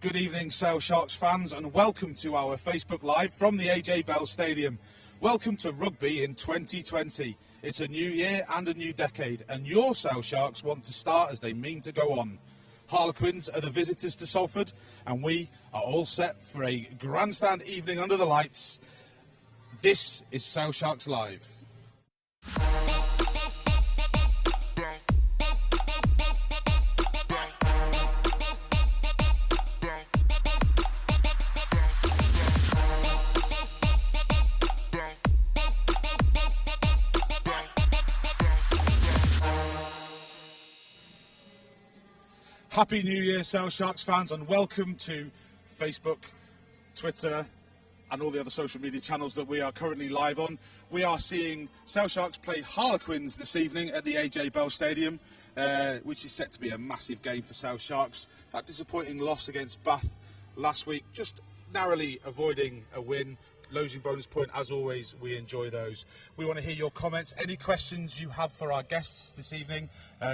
Good evening, Sale Sharks fans, and welcome to our Facebook Live from the AJ Bell Stadium. Welcome to rugby in 2020. It's a new year and a new decade, and your Sale Sharks want to start as they mean to go on. Harlequins are the visitors to Salford, and we are all set for a grandstand evening under the lights. This is Sale Sharks Live. Happy New Year, Sale Sharks fans, and welcome to Facebook, Twitter, and all the other social media channels that we are currently live on. We are seeing Sale Sharks play Harlequins this evening at the AJ Bell Stadium, which is set to be a massive game for Sale Sharks. That disappointing loss against Bath last week, just narrowly avoiding a win. Losing bonus point, as always, we enjoy those. We want to hear your comments. Any questions you have for our guests this evening,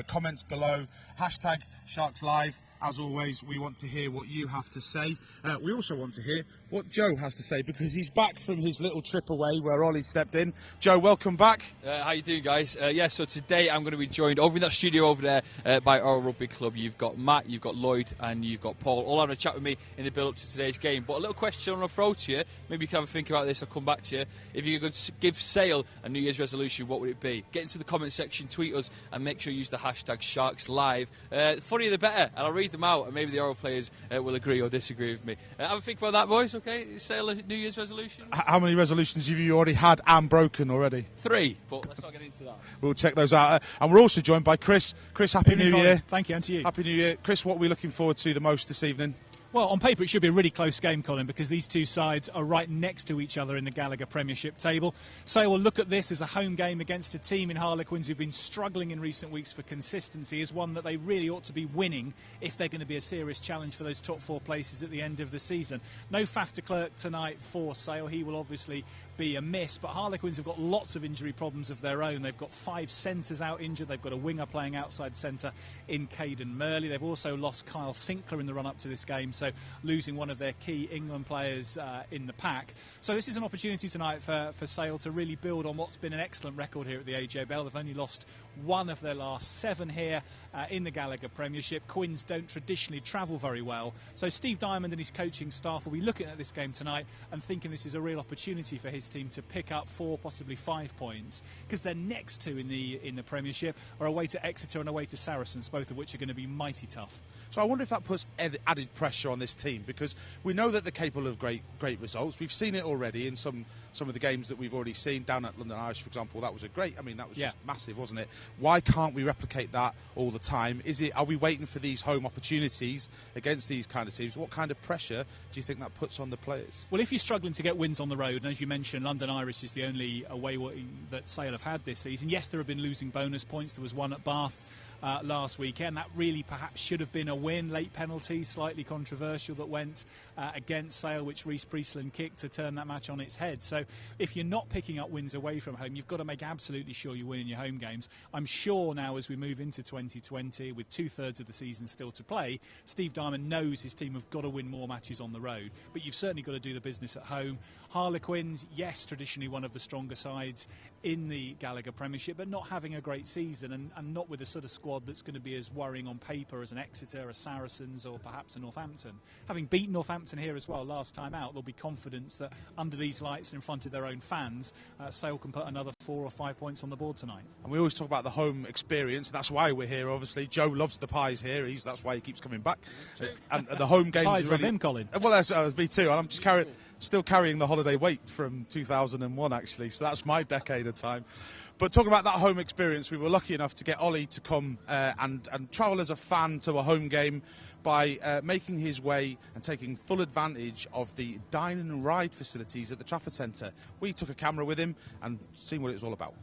comments below. Hashtag Sharks Live. As always, we want to hear what you have to say. We also want to hear what Joe has to say, because he's back from his little trip away where Ollie stepped in. Joe, welcome back. How you doing, guys? So today I'm going to be joined over in that studio over there by our rugby club. You've got Matt, you've got Lloyd, and you've got Paul, all having a chat with me in the build-up to today's game. But a little question on the throw to you. Maybe you can have a think about this. I'll come back to you. If you could give Sale a New Year's resolution, what would it be? Get into the comment section, tweet us, and make sure you use the hashtag Sharks Live. The funnier the better, and I'll read them out, and maybe the Oral players will agree or disagree with me. Have a think about that, boys, okay? Sale a New Year's resolution? How many resolutions have you already had and broken already? 3, but let's not get into that. We'll check those out. And we're also joined by Chris. Chris, Happy New Year. Thank you, and to you. Happy New Year. Chris, what are we looking forward to the most this evening? Well, on paper, it should be a really close game, Colin, because these two sides are right next to each other in the Gallagher Premiership table. So we'll look at this as a home game against a team in Harlequins who've been struggling in recent weeks for consistency, as one that they really ought to be winning if they're going to be a serious challenge for those top 4 places at the end of the season. No Faf de Klerk tonight for Sale. He will obviously be a miss, but Harlequins have got lots of injury problems of their own. They've got 5 centres out injured. They've got a winger playing outside centre in Caden Murley. They've also lost Kyle Sinclair in the run-up to this game, so losing one of their key England players in the pack. So this is an opportunity tonight for Sale to really build on what's been an excellent record here at the AJ Bell. They've only lost 1 of their last 7 here in the Gallagher Premiership. Quins don't traditionally travel very well. So Steve Diamond and his coaching staff will be looking at this game tonight and thinking this is a real opportunity for his team to pick up 4, possibly 5 points, because their next 2 in the Premiership are away to Exeter and away to Saracens, both of which are going to be mighty tough. So I wonder if that puts added pressure on this team, because we know that they're capable of great results. We've seen it already in some of the games that we've already seen down at London Irish, for example. That was that was just massive, wasn't it? Why can't we replicate that all the time? Are we waiting for these home opportunities against these kind of teams? What kind of pressure do you think that puts on the players? Well, if you're struggling to get wins on the road, and as you mentioned, London Irish is the only away that Sale have had this season. Yes, there have been losing bonus points. There was one at Bath last weekend. That really perhaps should have been a win. Late penalty, slightly controversial, that went against Sale, which Reece Priestland kicked to turn that match on its head. So if you're not picking up wins away from home, you've got to make absolutely sure you win in your home games. I'm sure now, as we move into 2020 with 2/3 of the season still to play, Steve Diamond knows his team have got to win more matches on the road, but you've certainly got to do the business at home. Harlequins, yes, traditionally one of the stronger sides in the Gallagher Premiership, but not having a great season, and not with a sort of squad that's going to be as worrying on paper as an Exeter, a Saracens, or perhaps a Northampton. Having beaten Northampton here as well last time out, there'll be confidence that under these lights and in front of their own fans, Sale can put another 4 or 5 points on the board tonight. And we always talk about the home experience. That's why we're here, obviously. Joe loves the pies here. That's why he keeps coming back. And the home games pies is really... him, Colin. Well, that's me too. And I'm just still carrying the holiday weight from 2001, actually, so that's my decade of time. But talking about that home experience, we were lucky enough to get Ollie to come and travel as a fan to a home game by making his way and taking full advantage of the dine and ride facilities at the Trafford Centre. We took a camera with him and seen what it was all about.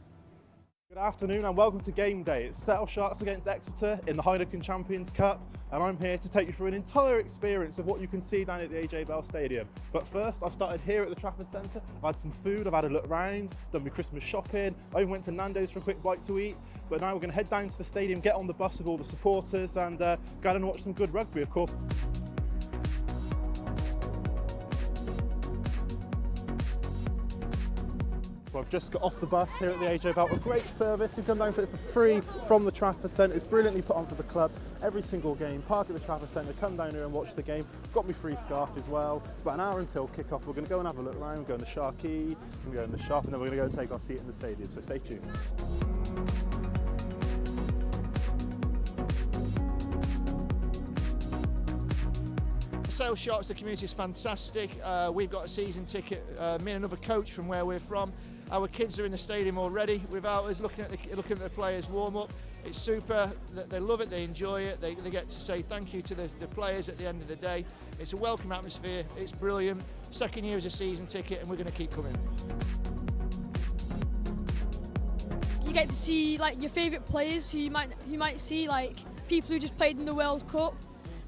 Good afternoon and welcome to game day. It's Sale Sharks against Exeter in the Heineken Champions Cup, and I'm here to take you through an entire experience of what you can see down at the AJ Bell Stadium. But first, I've started here at the Trafford Centre. I've had some food, I've had a look around, done my Christmas shopping. I even went to Nando's for a quick bite to eat. But now we're going to head down to the stadium, get on the bus with all the supporters, and go and watch some good rugby, of course. I've just got off the bus here at the AJ Bell. A great service. You come down for it for free from the Trafford Centre. It's brilliantly put on for the club. Every single game, park at the Trafford Centre, come down here and watch the game. Got me free scarf as well. It's about an hour until kick-off. We're going to go and have a look around. We're going to Sharkey, we're going to go in the shop, and then we're going to go and take our seat in the stadium. So stay tuned. Sale Sharks, the community is fantastic. We've got a season ticket, me and another coach from where we're from. Our kids are in the stadium already without us, looking at the players warm up. It's super, they love it, they enjoy it, they get to say thank you to the players at the end of the day. It's a welcome atmosphere, it's brilliant. Second year as a season ticket and we're going to keep coming. You get to see like your favourite players who you might see, like people who just played in the World Cup.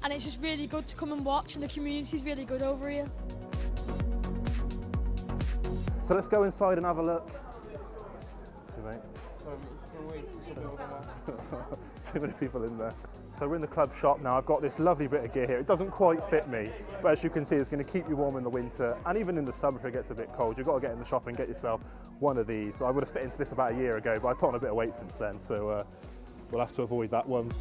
And it's just really good to come and watch, and the community's really good over here. So let's go inside and have a look. See, mate. Too many people in there. So we're in the club shop now. I've got this lovely bit of gear here. It doesn't quite fit me, but as you can see, it's going to keep you warm in the winter, and even in the summer if it gets a bit cold. You've got to get in the shop and get yourself one of these. So I would have fit into this about a year ago, but I put on a bit of weight since then, so we'll have to avoid that one.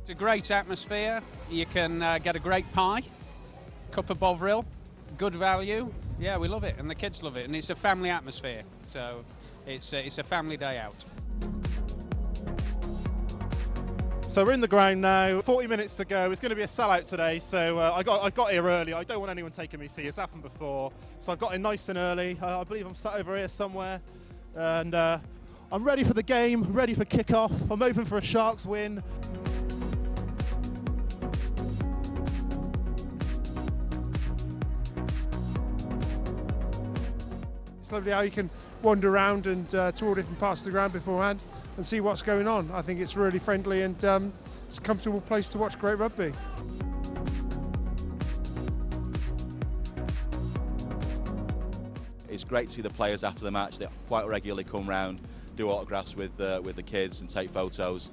It's a great atmosphere. You can get a great pie, cup of Bovril, good value. Yeah, we love it, and the kids love it, and it's a family atmosphere. So it's a family day out. So we're in the ground now. 40 minutes to go. It's going to be a sellout today. So I got here early. I don't want anyone taking me seat. It's happened before. So I got in nice and early. I believe I'm sat over here somewhere, and I'm ready for the game. Ready for kick-off. I'm hoping for a Sharks win. It's lovely how you can wander around and tour different parts of the ground beforehand and see what's going on. I think it's really friendly and it's a comfortable place to watch great rugby. It's great to see the players after the match. They quite regularly come round, do autographs with the kids and take photos,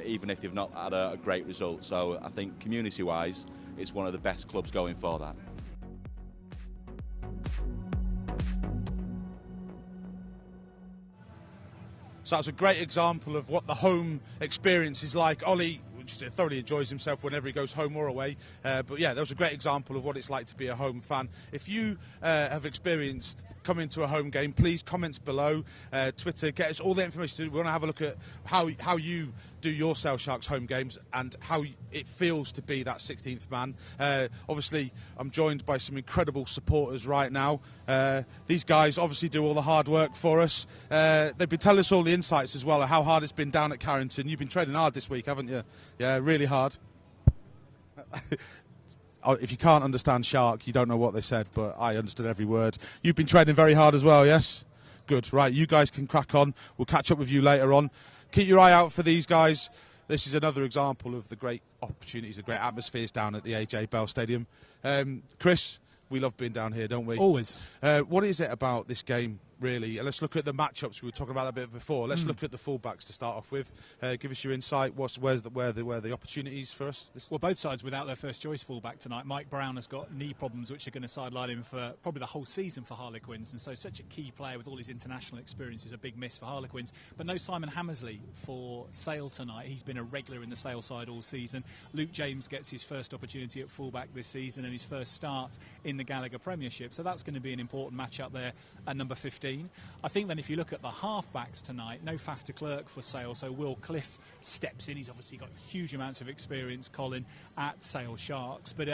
even if they've not had a great result. So I think community-wise, it's one of the best clubs going for that. So that's a great example of what the home experience is like. Ollie thoroughly enjoys himself whenever he goes home or away. But yeah, that was a great example of what it's like to be a home fan. If you have experienced coming to a home game, please comments below, Twitter, get us all the information. We want to have a look at how you do your Sale Sharks home games and how it feels to be that 16th man. Obviously, I'm joined by some incredible supporters right now. These guys obviously do all the hard work for us. They've been telling us all the insights as well of how hard it's been down at Carrington. You've been training hard this week, haven't you? Yeah, really hard. If you can't understand Shark, you don't know what they said, but I understood every word. You've been training very hard as well, yes? Good, right, you guys can crack on. We'll catch up with you later on. Keep your eye out for these guys. This is another example of the great opportunities, the great atmospheres down at the AJ Bell Stadium. Chris, we love being down here, don't we? Always. What is it about this game, really? Let's look at the matchups. We were talking about that a bit before. Let's look at the fullbacks to start off with. Give us your insight. Where the opportunities for us? Well, both sides without their first choice fullback tonight. Mike Brown has got knee problems which are going to sideline him for probably the whole season for Harlequins, and so such a key player with all his international experience is a big miss for Harlequins. But no Simon Hammersley for Sale tonight. He's been a regular in the Sale side all season. Luke James gets his first opportunity at fullback this season and his first start in the Gallagher Premiership, so that's going to be an important match up there at number 15. I think then if you look at the half-backs tonight, no Faf de Klerk for Sale, so Will Cliff steps in. He's obviously got huge amounts of experience, Colin, at Sale Sharks, but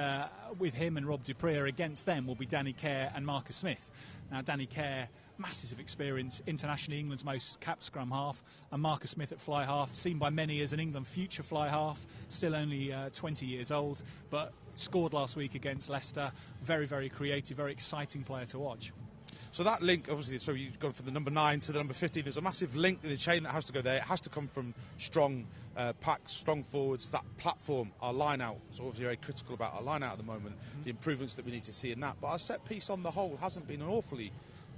with him and Rob Dupree against them will be Danny Kerr and Marcus Smith. Now, Danny Kerr, massive experience internationally, England's most capped scrum half, and Marcus Smith at fly half, seen by many as an England future fly half, still only 20 years old, but scored last week against Leicester. Very, very creative, very exciting player to watch. So that link, obviously, so you've gone from the number 9 to the number 15. There's a massive link in the chain that has to go there. It has to come from strong packs, strong forwards. That platform, our line-out, is obviously very critical about our line-out at the moment, the improvements that we need to see in that. But our set piece on the whole hasn't been an awfully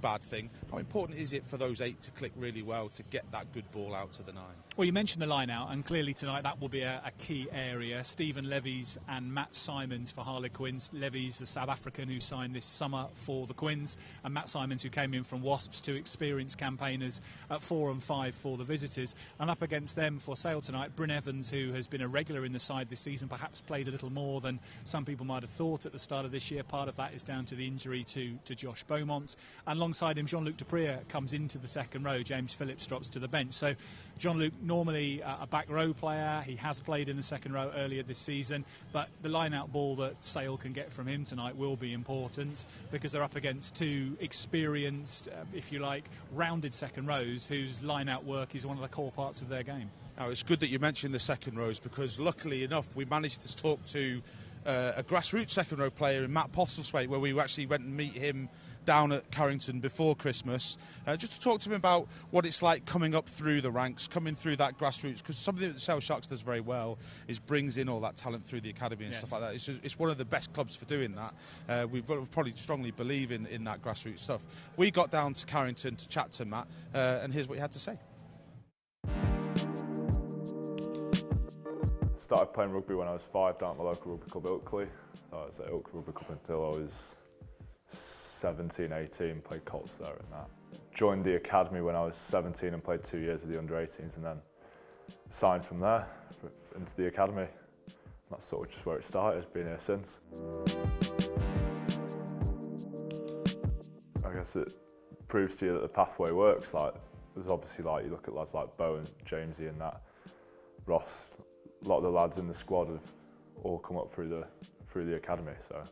bad thing. How important is it for those 8 to click really well to get that good ball out to the 9? Well, you mentioned the line out, and clearly tonight that will be a key area. Stephen Levies and Matt Simons for Harlequins. Levies, the South African who signed this summer for the Quins, and Matt Simons, who came in from Wasps, 2 experienced campaigners at 4 and 5 for the visitors. And up against them for Sale tonight, Bryn Evans, who has been a regular in the side this season, perhaps played a little more than some people might have thought at the start of this year. Part of that is down to the injury to Josh Beaumont. And alongside him, Jean-Luc Duprier comes into the second row. James Phillips drops to the bench. So Jean-Luc, normally a back row player, he has played in the second row earlier this season, but the line-out ball that Sale can get from him tonight will be important, because they're up against 2 experienced, if you like, rounded second rows whose line-out work is one of the core parts of their game. Now, it's good that you mentioned the second rows, because luckily enough we managed to talk to a grassroots second row player in Matt Postlethwaite, where we actually went and meet him down at Carrington before Christmas, just to talk to him about what it's like coming up through the ranks, coming through that grassroots, because something that Sale Sharks does very well is brings in all that talent through the academy and stuff like that. It's one of the best clubs for doing that. We probably strongly believe in that grassroots stuff. We got down to Carrington to chat to Matt, and here's what he had to say. Started playing rugby when I was 5 down at my local rugby club, Ilkley. I was at Ilkley Rugby Club until I was 17, 18, played Colts there and that. Joined the academy when I was 17 and played 2 years of the under-18s, and then signed from there into the academy. That's sort of just where it started, been here since. I guess it proves to you that the pathway works. Like, there's obviously, like, you look at lads like Bo and Jamesy and that, Ross. A lot of the lads in the squad have all come up through the academy. So,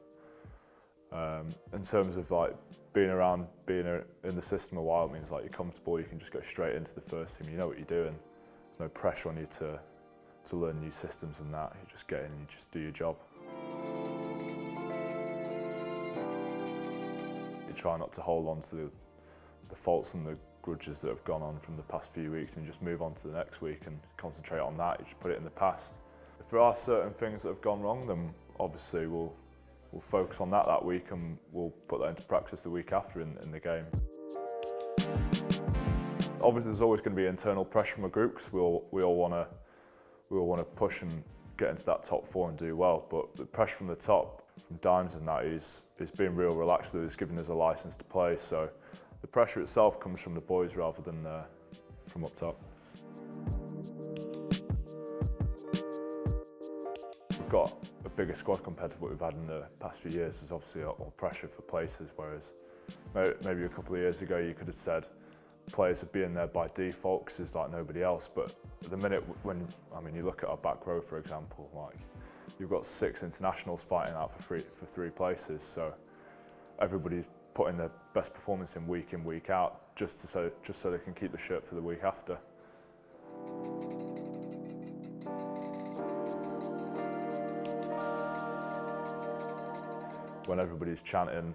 in terms of like being around, being in the system a while, it means like you're comfortable. You can just go straight into the first team. You know what you're doing. There's no pressure on you to learn new systems and that. You just get in and you just do your job. You try not to hold on to the faults and the grudges that have gone on from the past few weeks, and just move on to the next week and concentrate on that. You just put it in the past. If there are certain things that have gone wrong, then obviously we'll focus on that week, and we'll put that into practice the week after in the game. Obviously there's always going to be internal pressure from a group, because we all want to push and get into that top 4 and do well, but the pressure from the top, from Dimes and that, is being real relaxed with us, giving us a licence to play. So the pressure itself comes from the boys rather than from up top. We've got a bigger squad compared to what we've had in the past few years. There's obviously a lot more pressure for places, whereas maybe a couple of years ago you could have said players would be in there by default because there's like nobody else. But at the minute, you look at our back row, for example, like you've got 6 internationals fighting out for 3 places. So everybody's putting their best performance in, week out, just so they can keep the shirt for the week after. When everybody's chanting,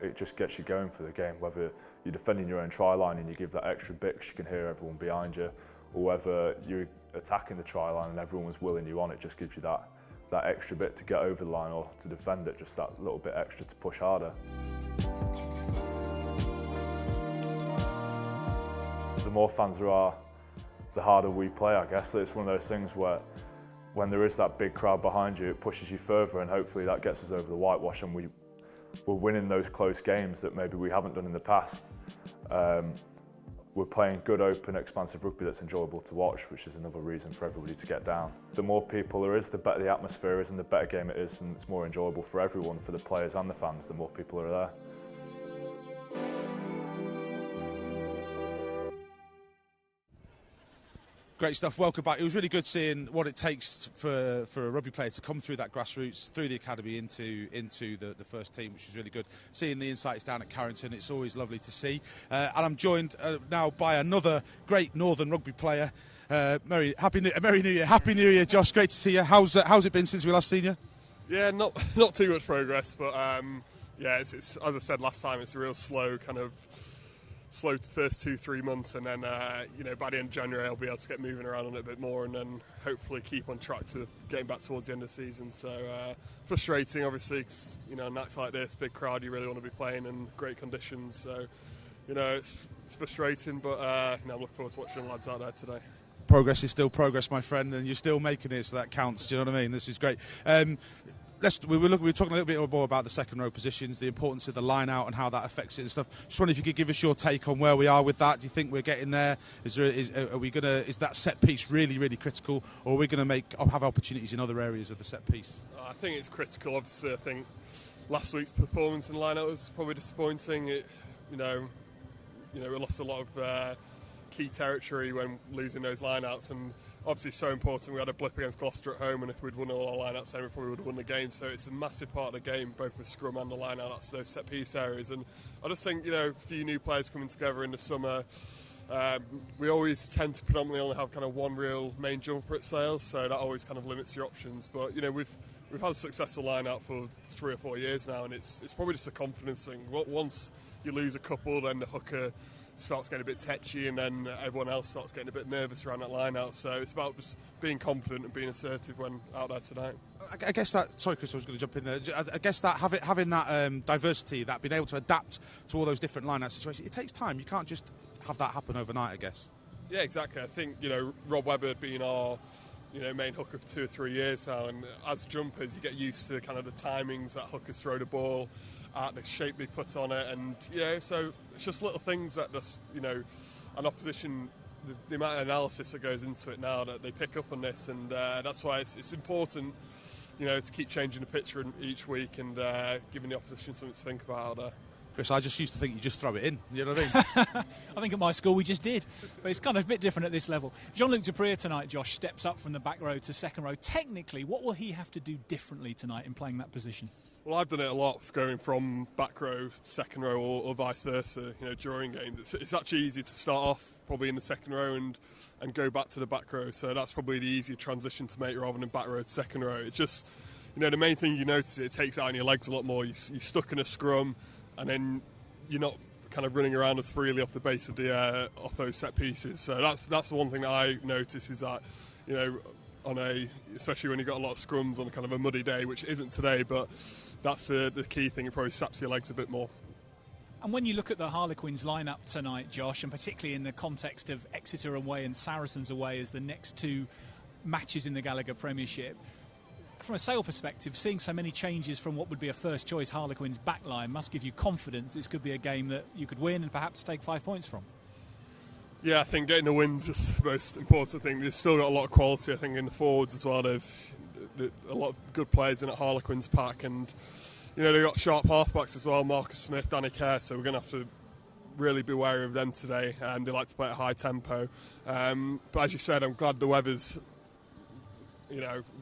it just gets you going for the game. Whether you're defending your own try line and you give that extra bit because you can hear everyone behind you, or whether you're attacking the try line and everyone's willing you on, it just gives you that extra bit to get over the line or to defend it, just that little bit extra to push harder. The more fans there are, the harder we play, I guess. It's one of those things where when there is that big crowd behind you, it pushes you further, and hopefully that gets us over the whitewash, and we're winning those close games that maybe we haven't done in the past. We're playing good, open, expansive rugby that's enjoyable to watch, which is another reason for everybody to get down. The more people there is, the better the atmosphere is, and the better game it is, and it's more enjoyable for everyone, for the players and the fans, the more people are there. Great stuff. Welcome back. It was really good seeing what it takes for a rugby player to come through that grassroots, through the academy into the first team, which was really good. Seeing the insights down at Carrington, it's always lovely to see. And I'm joined now by another great Northern rugby player. Merry New Year. Happy New Year, Josh. Great to see you. How's it been since we last seen you? Yeah, not too much progress, but it's as I said last time, it's a real slow slow the first 2-3 months, and then by the end of January I'll be able to get moving around on it a bit more, and then hopefully keep on track to getting back towards the end of the season. So frustrating, obviously, 'cause, nights like this, big crowd, you really want to be playing in great conditions. So it's frustrating, but I'm looking forward to watching the lads out there today. Progress is still progress, my friend, and you're still making it, so that counts. Do you know what I mean? This is great. We were talking a little bit more about the second row positions, the importance of the line out and how that affects it and stuff. Just wondering if you could give us your take on where we are with that. Do you think we're getting there? Is that set piece really, really critical, or are we going to have opportunities in other areas of the set piece? I think it's critical. Obviously, I think last week's performance in the line out was probably disappointing. We lost a lot of key territory when losing those lineouts, and obviously so important. We had a blip against Gloucester at home, and if we'd won all our lineouts then we probably would have won the game. So it's a massive part of the game, both with scrum and the lineout. That's those set piece areas, and I just think a few new players coming together in the summer. We always tend to predominantly only have kind of one real main jumper at Sales, so that always kind of limits your options. But we've had a successful lineout for 3 or 4 years now, and it's probably just a confidence thing. Once you lose a couple, then the hooker starts getting a bit tetchy, and then everyone else starts getting a bit nervous around that line out. So it's about just being confident and being assertive when out there tonight. I guess that, sorry Chris, I was going to jump in there. I guess that having that diversity, that being able to adapt to all those different line out situations, it takes time. You can't just have that happen overnight, I guess. Yeah, exactly. I think Rob Webber being our main hooker for 2 or 3 years now, and as jumpers you get used to kind of the timings that hookers throw the ball at, the shape they put on it, and so it's just little things that just an opposition, the amount of analysis that goes into it now, that they pick up on this, and that's why it's important to keep changing the picture each week and giving the opposition something to think about out there. Chris, I just used to think you just throw it in. You know what I mean? I think at my school we just did, but it's kind of a bit different at this level. Jean-Luc Dupree tonight, Josh, steps up from the back row to second row. Technically, what will he have to do differently tonight in playing that position? Well, I've done it a lot, going from back row to second row, or vice versa. During games, it's actually easy to start off probably in the second row and go back to the back row. So that's probably the easier transition to make rather than back row to second row. It's just, the main thing you notice, it takes it out on your legs a lot more. You're stuck in a scrum, and then you're not kind of running around as freely off the base of off those set pieces. So that's the one thing that I notice, is that especially when you've got a lot of scrums on kind of a muddy day, which isn't today, but that's the key thing. It probably saps your legs a bit more. And when you look at the Harlequins lineup tonight, Josh, and particularly in the context of Exeter away and Saracens away as the next 2 matches in the Gallagher Premiership, from a Sale perspective, seeing so many changes from what would be a first choice Harlequins backline must give you confidence this could be a game that you could win and perhaps take 5 points from. Yeah, I think getting the win's just the most important thing. They've still got a lot of quality, I think, in the forwards as well. They've a lot of good players in at Harlequins pack, and they've got sharp halfbacks as well, Marcus Smith, Danny Kerr, so we're going to have to really be wary of them today. They like to play at a high tempo. But as you said, I'm glad the weather's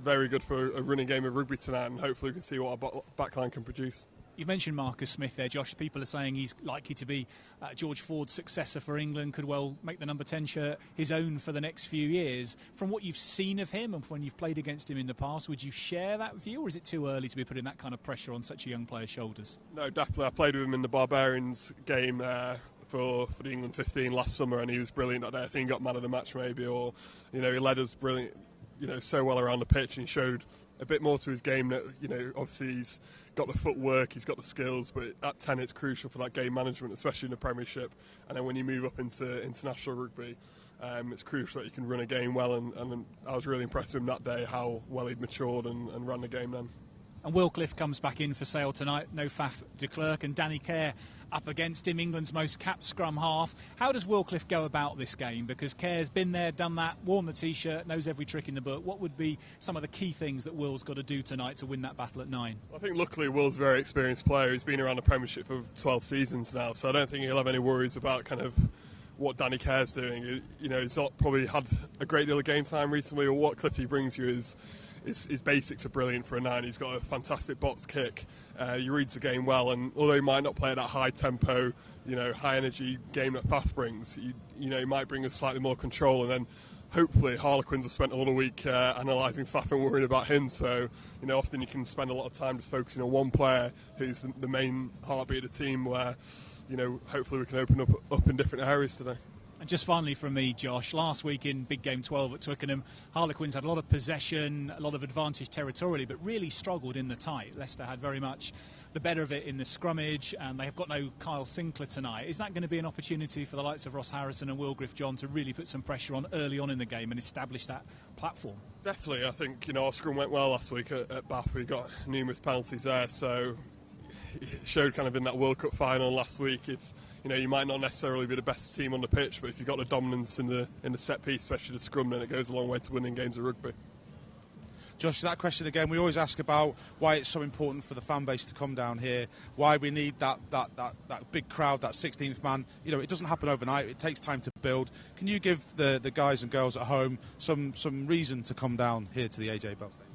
very good for a running game of rugby tonight, and hopefully we can see what our backline can produce. You mentioned Marcus Smith there, Josh. People are saying he's likely to be George Ford's successor for England, could well make the number 10 shirt his own for the next few years. From what you've seen of him and when you've played against him in the past, would you share that view, or is it too early to be putting that kind of pressure on such a young player's shoulders? No, definitely. I played with him in the Barbarians game for the England 15 last summer, and he was brilliant that day. I think he got man of the match maybe, or he led us brilliant, so well around the pitch, and he showed a bit more to his game that, obviously he's got the footwork, he's got the skills, but at 10 it's crucial for that game management, especially in the Premiership. And then when you move up into international rugby, it's crucial that you can run a game well, and I was really impressed with him that day, how well he'd matured and ran the game then. And Will Cliff comes back in for Sale tonight. No Faf de Klerk, and Danny Kerr up against him, England's most capped scrum half. How does Will Cliff go about this game? Because Kerr's been there, done that, worn the T-shirt, knows every trick in the book. What would be some of the key things that Will's got to do tonight to win that battle at 9? I think luckily Will's a very experienced player. He's been around the Premiership for 12 seasons now, so I don't think he'll have any worries about kind of what Danny Kerr's doing. He's not probably had a great deal of game time recently, or what Cliffy brings you is his basics are brilliant for a 9. He's got a fantastic box kick. He reads the game well, and although he might not play at that high tempo, high energy game that Faf brings, he might bring us slightly more control. And then hopefully Harlequins have spent a lot of week analysing Faf and worrying about him. So often you can spend a lot of time just focusing on one player who's the main heartbeat of the team, where hopefully we can open up in different areas today. And just finally from me, Josh, last week in big game 12 at Twickenham, Harlequins had a lot of possession, a lot of advantage territorially, but really struggled in the tight. Leicester had very much the better of it in the scrummage, and they have got no Kyle Sinclair tonight. Is that going to be an opportunity for the likes of Ross Harrison and Will Griff-John to really put some pressure on early on in the game and establish that platform? Definitely. I think, our scrum went well last week at Bath. We got numerous penalties there, so it showed kind of in that World Cup final last week if you might not necessarily be the best team on the pitch, but if you've got the dominance in the set piece, especially the scrum, then it goes a long way to winning games of rugby. Josh, that question again, we always ask about why it's so important for the fan base to come down here, why we need that big crowd, that 16th man. It doesn't happen overnight, it takes time to build. Can you give the guys and girls at home some reason to come down here to the AJ Bell Stadium?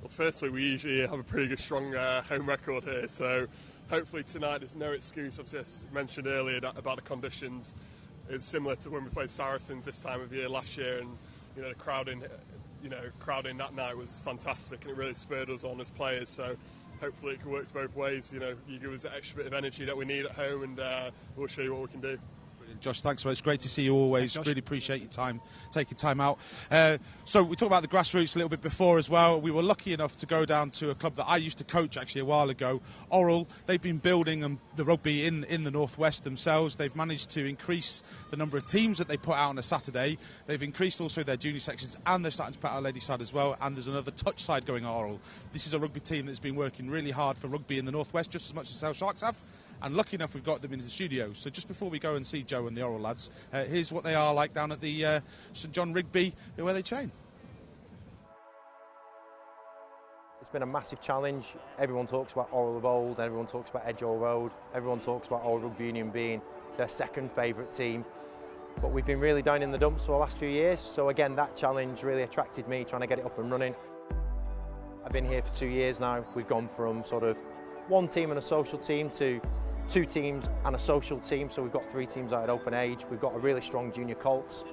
Well, firstly, we usually have a pretty good strong home record here, so hopefully tonight there's no excuse. Obviously, as mentioned earlier about the conditions, it's similar to when we played Saracens this time of year last year, and the crowding that night was fantastic, and it really spurred us on as players. So hopefully it works both ways. You give us that extra bit of energy that we need at home, and we'll show you what we can do. Josh, thanks, mate. It's great to see you always. Thanks, really appreciate your time, taking time out. So we talked about the grassroots a little bit before as well. We were lucky enough to go down to a club that I used to coach actually a while ago, Oral. They've been building the rugby in the Northwest themselves. They've managed to increase the number of teams that they put out on a Saturday. They've increased also their junior sections, and they're starting to put out a ladies side as well. And there's another touch side going at Oral. This is a rugby team that's been working really hard for rugby in the Northwest, just as much as Sale Sharks have. And lucky enough, we've got them in the studio. So just before we go and see Joe and the Oral lads, here's what they are like down at the St John Rigby, where they train. It's been a massive challenge. Everyone talks about Oral of old, everyone talks about Edge All Road, everyone talks about Oral Rugby Union being their second favourite team. But we've been really down in the dumps for the last few years. So again, that challenge really attracted me, trying to get it up and running. I've been here for 2 years now. We've gone from sort of one team and a social team to 2 teams and a social team, so we've got 3 teams out at open age. We've got a really strong junior colts.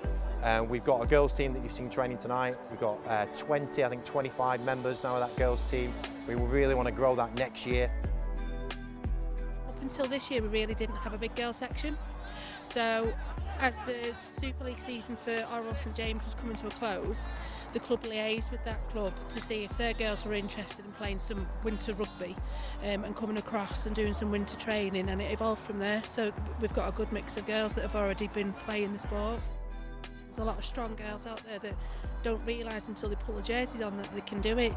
We've got a girls team that you've seen training tonight. We've got 25 members now of that girls team. We really want to grow that next year. Up until this year, we really didn't have a big girls section. So as the Super League season for Oral St James was coming to a close, the club liaised with that club to see if their girls were interested in playing some winter rugby and coming across and doing some winter training, and it evolved from there. So we've got a good mix of girls that have already been playing the sport. There's a lot of strong girls out there that don't realise until they pull the jerseys on that they can do it.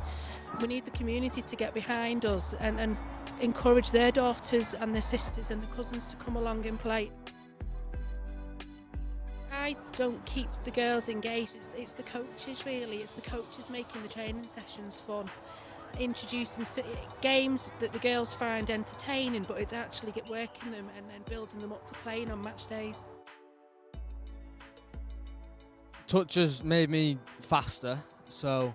We need the community to get behind us and encourage their daughters and their sisters and their cousins to come along and play. I don't keep the girls engaged, it's the coaches really, it's the coaches making the training sessions fun, introducing games that the girls find entertaining, but it's actually working them and building them up to playing on match days. Touch has made me faster, so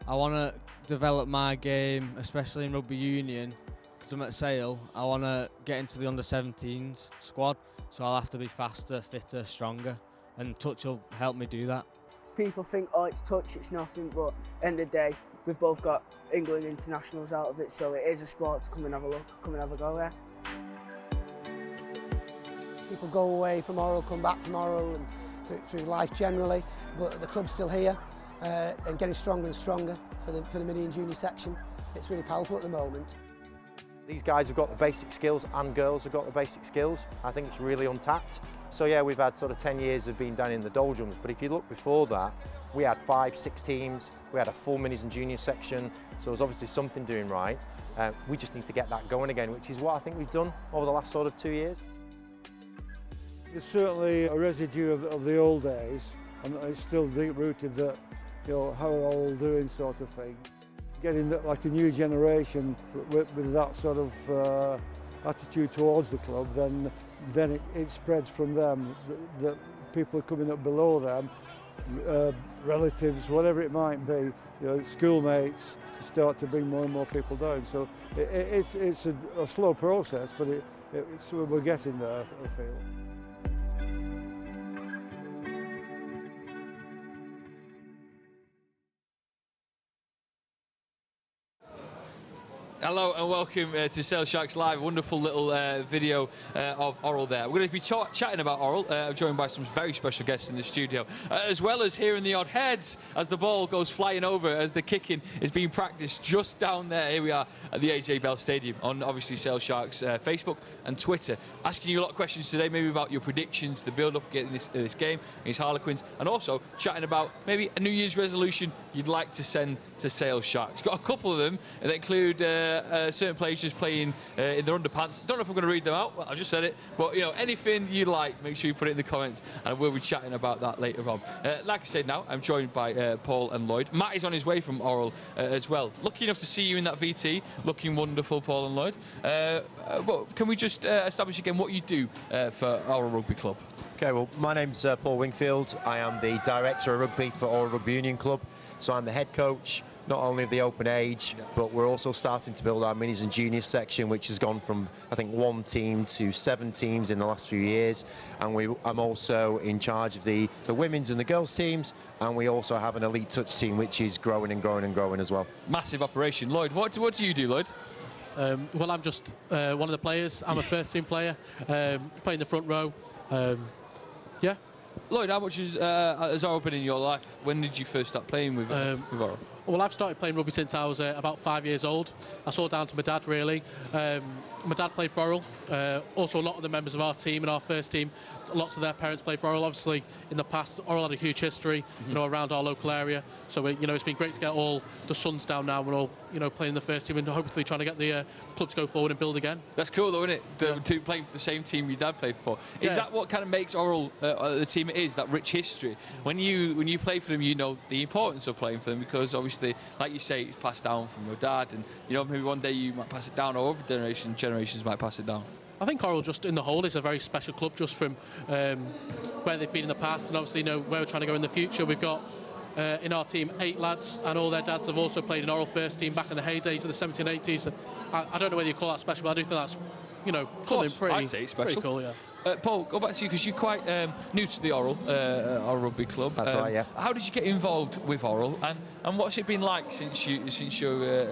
I want to develop my game, especially in rugby union, because I'm at Sale. I want to get into the under-17s squad, so I'll have to be faster, fitter, stronger. And touch will help me do that. People think, oh, it's touch, it's nothing, but end of the day, we've both got England internationals out of it, so it is a sport to come and have a look, come and have a go there. People go away from Oral, come back from Oral, and through life generally, but the club's still here and getting stronger and stronger for the mini and junior section. It's really powerful at the moment. These guys have got the basic skills, and girls have got the basic skills. I think it's really untapped. So yeah, we've had sort of 10 years of being down in the doldrums, but if you look before that, we had 5-6 teams, we had a full minis and junior section, so there's obviously something doing right. We just need to get that going again, which is what I think we've done over the last sort of 2 years. There's certainly a residue of the old days, and it's still deep-rooted that, how are all doing sort of thing. Getting like a new generation with that sort of attitude towards the club, then it spreads from them. That people are coming up below them, relatives, whatever it might be, schoolmates, start to bring more and more people down. So it's a slow process, but we're getting there, I feel. Hello and welcome to Sale Sharks Live. Wonderful little video of Oral there. We're going to be chatting about Oral. I'm joined by some very special guests in the studio, as well as hearing the odd heads as the ball goes flying over, as the kicking is being practiced just down there. Here we are at the AJ Bell Stadium on obviously Sale Sharks Facebook and Twitter, asking you a lot of questions today, maybe about your predictions, the build-up getting this game against Harlequins, and also chatting about maybe a New Year's resolution you'd like to send to Sale Sharks. Got a couple of them that include certain players just playing in their underpants. Don't know if I'm going to read them out. Well, I just said it. But, you know, anything you like, make sure you put it in the comments, and we'll be chatting about that later on. Like I said now, I'm joined by Paul and Lloyd. Matt is on his way from Oral as well. Lucky enough to see you in that VT. Looking wonderful, Paul and Lloyd. Well, can we just establish again what you do for Oral Rugby Club? Okay, well, my name's Paul Wingfield. I am the Director of Rugby for Oral Rugby Union Club. So I'm the head coach, not only of the open age, but we're also starting to build our minis and juniors section, which has gone from, I think, 1 team to 7 teams in the last few years. And I'm also in charge of the women's and the girls teams, and we also have an elite touch team, which is growing and growing and growing as well. Massive operation. Lloyd, what do you do, Lloyd? Well, I'm just one of the players. I'm a first team player, playing the front row. Yeah. Lloyd, how much has Oral been in your life? When did you first start playing with Oral? Well, I've started playing rugby since I was about 5 years old. That's all down to my dad, really. My dad played for Oral. Also, a lot of the members of our team and our first team, lots of their parents played for Oral. Obviously, in the past, Oral had a huge history, you know, around our local area. So, you know, it's been great to get all the sons down now. We're all, you know, playing in the first team and hopefully trying to get the club to go forward and build again. That's cool, though, isn't it? To playing for the same team your dad played for. Is that what kind of makes Oral the team it is? That rich history. When you play for them, you know the importance of playing for them because obviously, like you say, it's passed down from your dad, and you know maybe one day you might pass it down, or other generations might pass it down. I think Oral, just in the whole, is a very special club, just from where they've been in the past, and obviously, you know, where we're trying to go in the future. We've got in our team 8 lads, and all their dads have also played in Oral first team back in the heydays of the 1780s. I don't know whether you call that special, but I do think that's, you know, something pretty, I'd say it's special. Pretty cool, yeah. Paul, go back to you because you're quite new to the Oral Rugby Club. That's right, yeah. How did you get involved with Oral, and what's it been like since you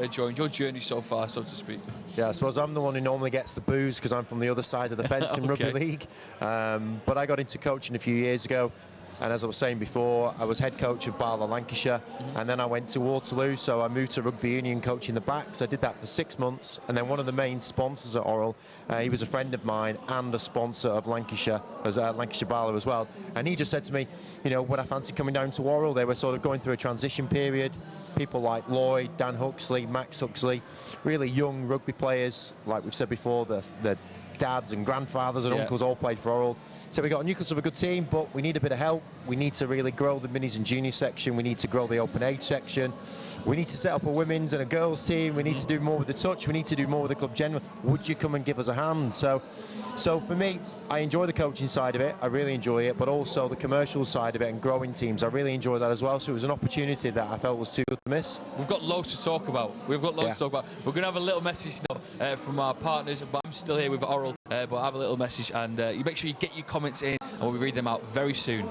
joined your journey so far, so to speak? Yeah, I suppose I'm the one who normally gets the booze because I'm from the other side of the fence in Rugby League. But I got into coaching a few years ago. And as I was saying before, I was head coach of Barlow, Lancashire, and then I went to Waterloo, so I moved to Rugby Union coaching the backs. I did that for 6 months, and then one of the main sponsors at Oral, he was a friend of mine and a sponsor of Lancashire, as Lancashire Barlow as well. And he just said to me, you know, would I fancy coming down to Oral? They were sort of going through a transition period. People like Lloyd, Dan Huxley, Max Huxley, really young rugby players, like we've said before, the dads and grandfathers and uncles all played for Oral. So we got a nucleus of a good team, but we need a bit of help. We need to really grow the minis and junior section. We need to grow the open age section. We need to set up a women's and a girls team. We need to do more with the touch. We need to do more with the club general. Would you come and give us a hand? So for me, I enjoy the coaching side of it. I really enjoy it, but also the commercial side of it and growing teams. I really enjoy that as well. So it was an opportunity that I felt was too good to miss. We've got loads to talk about. We're going to have a little message now from our partners, but I'm still here with Oral. But I have a little message, and you make sure you get your comments in, and we'll read them out very soon.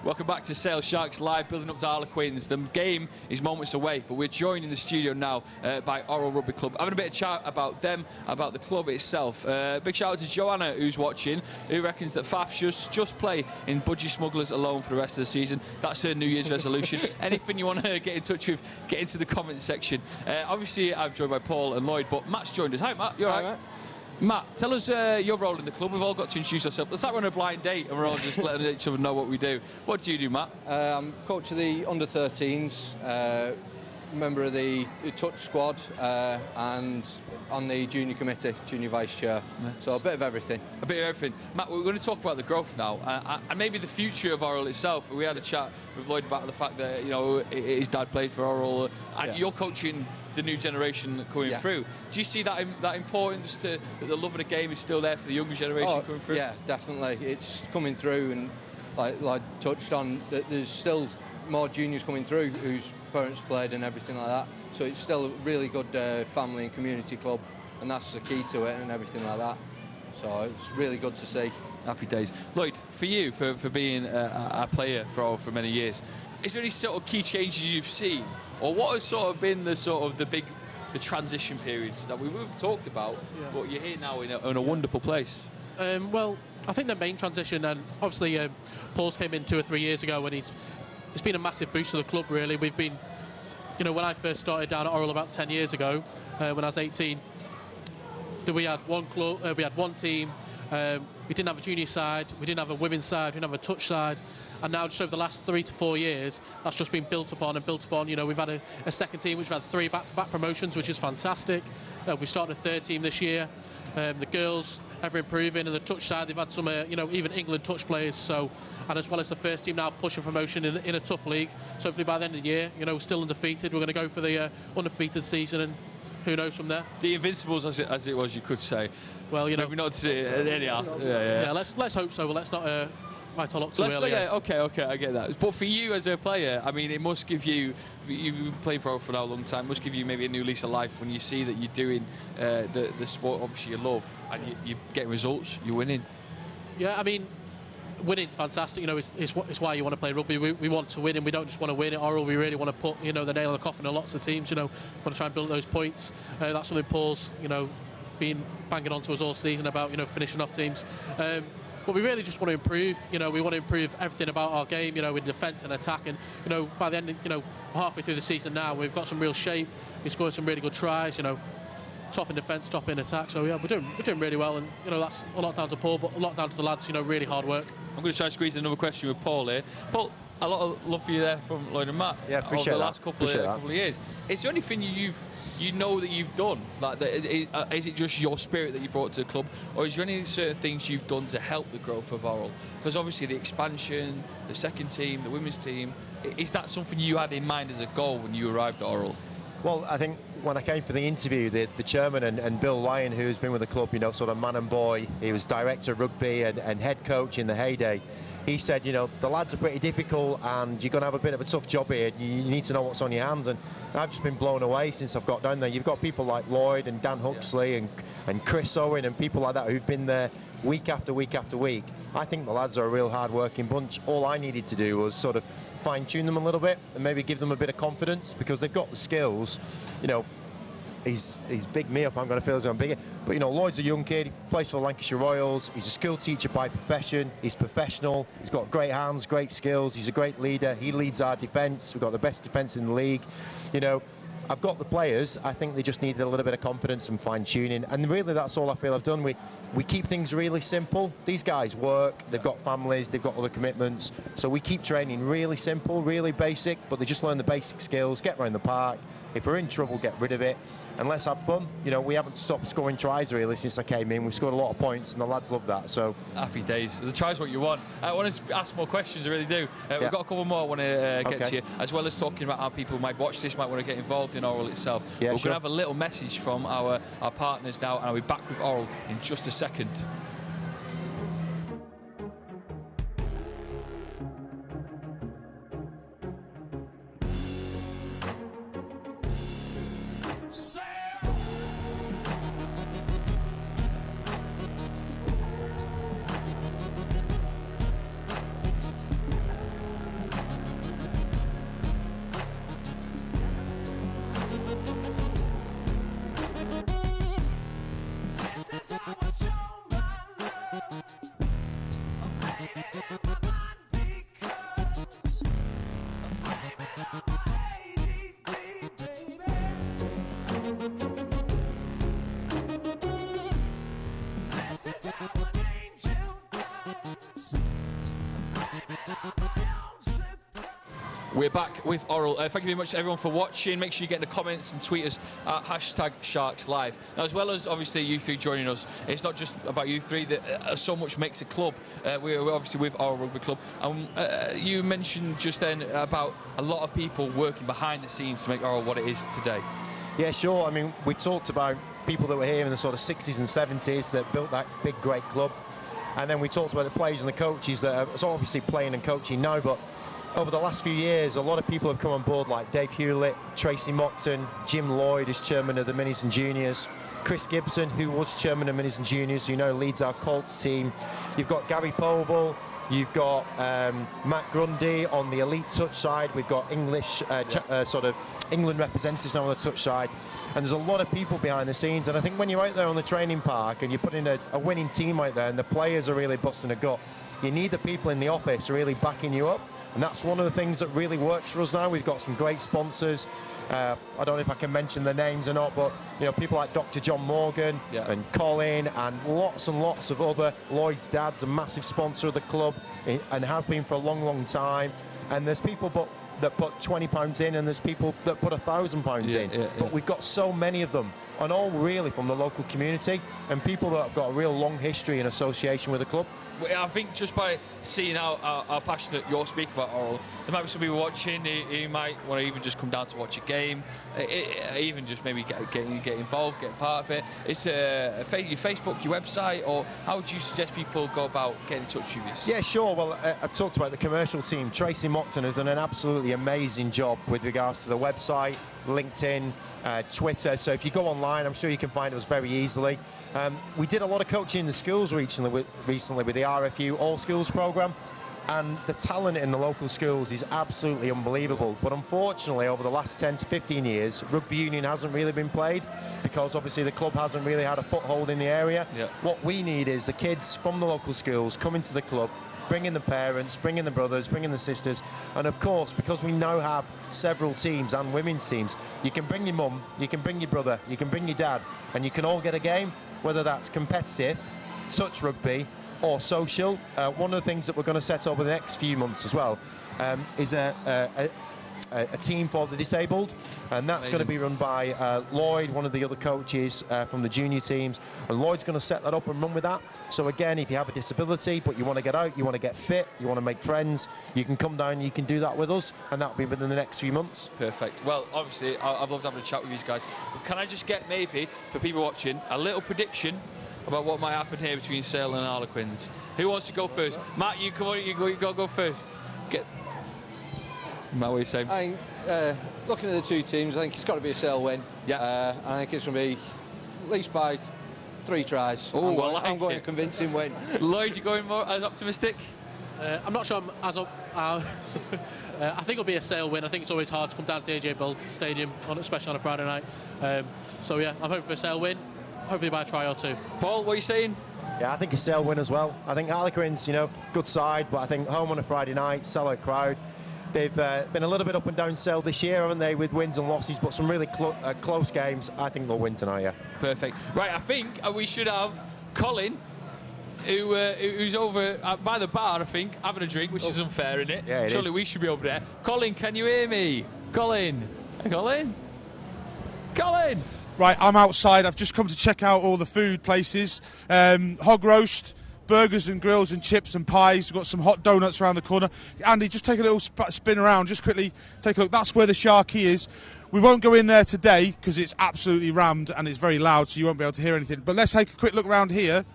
Welcome back to Sale Sharks Live, building up to Harlequins. The game is moments away, but we're joined in the studio now by Orrell Rugby Club. Having a bit of chat about them, about the club itself. Big shout out to Joanna, who's watching, who reckons that Faf should just play in Budgie Smugglers alone for the rest of the season. That's her New Year's resolution. Anything you want to get in touch with, get into the comment section. Obviously, I'm joined by Paul and Lloyd, but Matt's joined us. Hi, Matt. You all right? Matt, tell us your role in the club. We've all got to introduce ourselves. Let's start on a blind date and we're all just letting each other know what we do. What do you do, Matt? I'm coach of the under-13s, member of the touch squad, and on the junior committee, junior vice chair. So a bit of everything. A bit of everything. Matt, we're going to talk about the growth now and maybe the future of Orrell itself. We had a chat with Lloyd about the fact that, you know, his dad played for Orrell and you're coaching the new generation coming through. Do you see that importance that the love of the game is still there for the younger generation coming through? Yeah, definitely. It's coming through, and like touched on, that there's still more juniors coming through whose parents played and everything like that. So it's still a really good family and community club, and that's the key to it and everything like that. So it's really good to see. Happy days. Lloyd, for you, for being a player for many years, is there any sort of key changes you've seen? Or what has sort of been the transition periods that we've talked about, but you're here now in a wonderful place? Well, I think the main transition, and obviously Paul's came in 2 or 3 years ago, and it's been a massive boost to the club, really. We've been, you know, when I first started down at Orrell about 10 years ago, when I was 18, we had one club, we had one team. We didn't have a junior side, we didn't have a women's side, we didn't have a touch side, and now just over the last 3 to 4 years, that's just been built upon and built upon. You know, we've had a second team which we've had 3 back-to-back promotions, which is fantastic. We started a third team this year. The girls ever improving, and the touch side, they've had some, you know, even England touch players. So, and as well as the first team now pushing promotion in a tough league. So hopefully by the end of the year, you know, we're still undefeated. We're going to go for the undefeated season, and who knows from there. The Invincibles, as it was, you could say. Well, you know, maybe not to anyhow. Yeah, let's hope so. But let's not write all up too early. Okay, I get that. But for you as a player, I mean, it must give you. You've played for a long time. It must give you maybe a new lease of life when you see that you're doing the sport, obviously you love, and you're getting results. You're winning. Yeah, I mean, winning's fantastic. You know, it's why you want to play rugby. We want to win, and we don't just want to win at Orrell. We really want to put, you know, the nail in the coffin of lots of teams. You know, want to try and build those points. That's something Paul's, you know, been banging on to us all season about, you know, finishing off teams. But we really just want to improve. You know, we want to improve everything about our game. You know, in defence and attack, and you know, by the end, you know, halfway through the season now, we've got some real shape. We scored some really good tries. You know, top in defence, top in attack. So yeah, we're doing really well, and you know, that's a lot down to Paul, but a lot down to the lads. You know, really hard work. I'm going to try and squeeze another question with Paul here. Paul, a lot of love for you there from Lloyd and Matt. Yeah, appreciate over the that. last couple of years. Is there anything you know that you've done? Like, is it just your spirit that you brought to the club, or is there any certain things you've done to help the growth of Orrell? Because obviously the expansion, the second team, the women's team, is that something you had in mind as a goal when you arrived at Orrell? Well, I think when I came for the interview, the chairman and Bill Lyon, who's been with the club, you know, sort of man and boy, he was director of rugby and head coach in the heyday. He said, you know, the lads are pretty difficult and you're going to have a bit of a tough job here. You need to know what's on your hands. And I've just been blown away since I've got down there. You've got people like Lloyd and Dan Huxley and Chris Owen and people like that who've been there week after week after week. I think the lads are a real hard-working bunch. All I needed to do was sort of fine-tune them a little bit and maybe give them a bit of confidence because they've got the skills. You know, he's bigged me up. I'm going to feel as though I'm bigger. But, you know, Lloyd's a young kid. He plays for Lancashire Royals. He's a school teacher by profession. He's professional. He's got great hands, great skills. He's a great leader. He leads our defence. We've got the best defence in the league. You know, I've got the players. I think they just needed a little bit of confidence and fine-tuning. And really, that's all I feel I've done. We keep things really simple. These guys work. They've got families. They've got other commitments. So we keep training really simple, really basic, but they just learn the basic skills, get around the park. If we're in trouble, get rid of it. And let's have fun. You know, we haven't stopped scoring tries, really, since I came in. We've scored a lot of points, and the lads love that. So happy days. The tries what you want. I want to ask more questions, I really do. We've got a couple more I want to get to you, as well as talking about how people might watch this, might want to get involved in Oral itself. Yeah, We're going to have a little message from our partners now, and I'll be back with Oral in just a second. We're back with Oral. Thank you very much to everyone for watching. Make sure you get in the comments and tweet us at #SharksLive. Now, as well as obviously you three joining us, it's not just about you three. That so much makes a club. We're obviously with Oral Rugby Club. You mentioned just then about a lot of people working behind the scenes to make Oral what it is today. yeah, sure. I mean, we talked about people that were here in the sort of 60s and 70s that built that big, great club. And then we talked about the players and the coaches that are obviously playing and coaching now, but over the last few years, a lot of people have come on board, like Dave Hewlett, Tracy Mockton, Jim Lloyd is chairman of the Minis and Juniors, Chris Gibson, who was chairman of Minis and Juniors, who leads our Colts team. You've got Gary Povell, you've got Matt Grundy on the elite touch side. We've got English, sort of England representatives now on the touch side. And there's a lot of people behind the scenes. And I think when you're out there on the training park and you're putting a winning team out there and the players are really busting a gut, you need the people in the office really backing you up. And that's one of the things that really works for us now. We've got some great sponsors. I don't know if I can mention the names or not, but people like Dr. John Morgan and Colin and lots of other. Lloyd's dad's a massive sponsor of the club and has been for a long, long time. And there's people that put £20 in, and there's people that put £1,000 in. But we've got so many of them, and all really from the local community and people that have got a real long history and association with the club. I think just by seeing how passionate you're speaking about Oral, there might be some people watching who might want to even just come down to watch a game, even just maybe get involved, get part of it. It's your Facebook, your website, or how would you suggest people go about getting in touch with you? Yeah, sure. Well, I've talked about the commercial team. Tracy Mockton has done an absolutely amazing job with regards to the website, LinkedIn, Twitter. So if you go online, I'm sure you can find us very easily. We did a lot of coaching in the schools recently with the RFU All Schools programme, and the talent in the local schools is absolutely unbelievable. But unfortunately, over the last 10 to 15 years, rugby union hasn't really been played because obviously the club hasn't really had a foothold in the area. What we need is the kids from the local schools coming to the club, bringing the parents, bringing the brothers, bringing the sisters, and of course, because we now have several teams and women's teams, you can bring your mum, you can bring your brother, you can bring your dad, and you can all get a game, whether that's competitive, touch rugby, or social. One of the things that we're going to set over the next few months as well is a team for the disabled, and that's going to be run by Lloyd, one of the other coaches from the junior teams, and Lloyd's going to set that up and run with that. So again, if you have a disability but you want to get out, you want to get fit, you want to make friends, you can come down, you can do that with us, and that'll be within the next few months. Perfect. Well, obviously, I've loved having a chat with you guys, but can I just get maybe, for people watching, a little prediction about what might happen here between Sale and Harlequins? Who wants to go first? Matt, you come on, you go first. Matt, what are you saying? I think, looking at the two teams, I think it's got to be a Sale win. Yeah. I think it's going to be at least by 3 tries. I'm going a convincing win. Lloyd, you going more as optimistic? I'm not sure I'm as up. I think it'll be a Sale win. I think it's always hard to come down to the AJ Bell Stadium, especially on a Friday night. So yeah, I'm hoping for a Sale win. Hopefully by a try or 2. Paul, what are you saying? Yeah, I think a Sale win as well. I think Harlequins, good side, but I think home on a Friday night, sellout crowd. They've been a little bit up and down Sale this year, haven't they, with wins and losses, but some really close games. I think they'll win tonight, yeah. Perfect. Right, I think we should have Colin, who's over by the bar, I think, having a drink, which is unfair, isn't it? Yeah, it Surely is. we should be over there. Colin, can you hear me? Colin? Hey, Colin? Colin! Right, I'm outside. I've just come to check out all the food places. Hog roast, burgers and grills and chips and pies. We've got some hot donuts around the corner. Andy, just take a little spin around. Just quickly take a look. That's where the Sharky is. We won't go in there today because it's absolutely rammed and it's very loud, so you won't be able to hear anything. But let's take a quick look around here.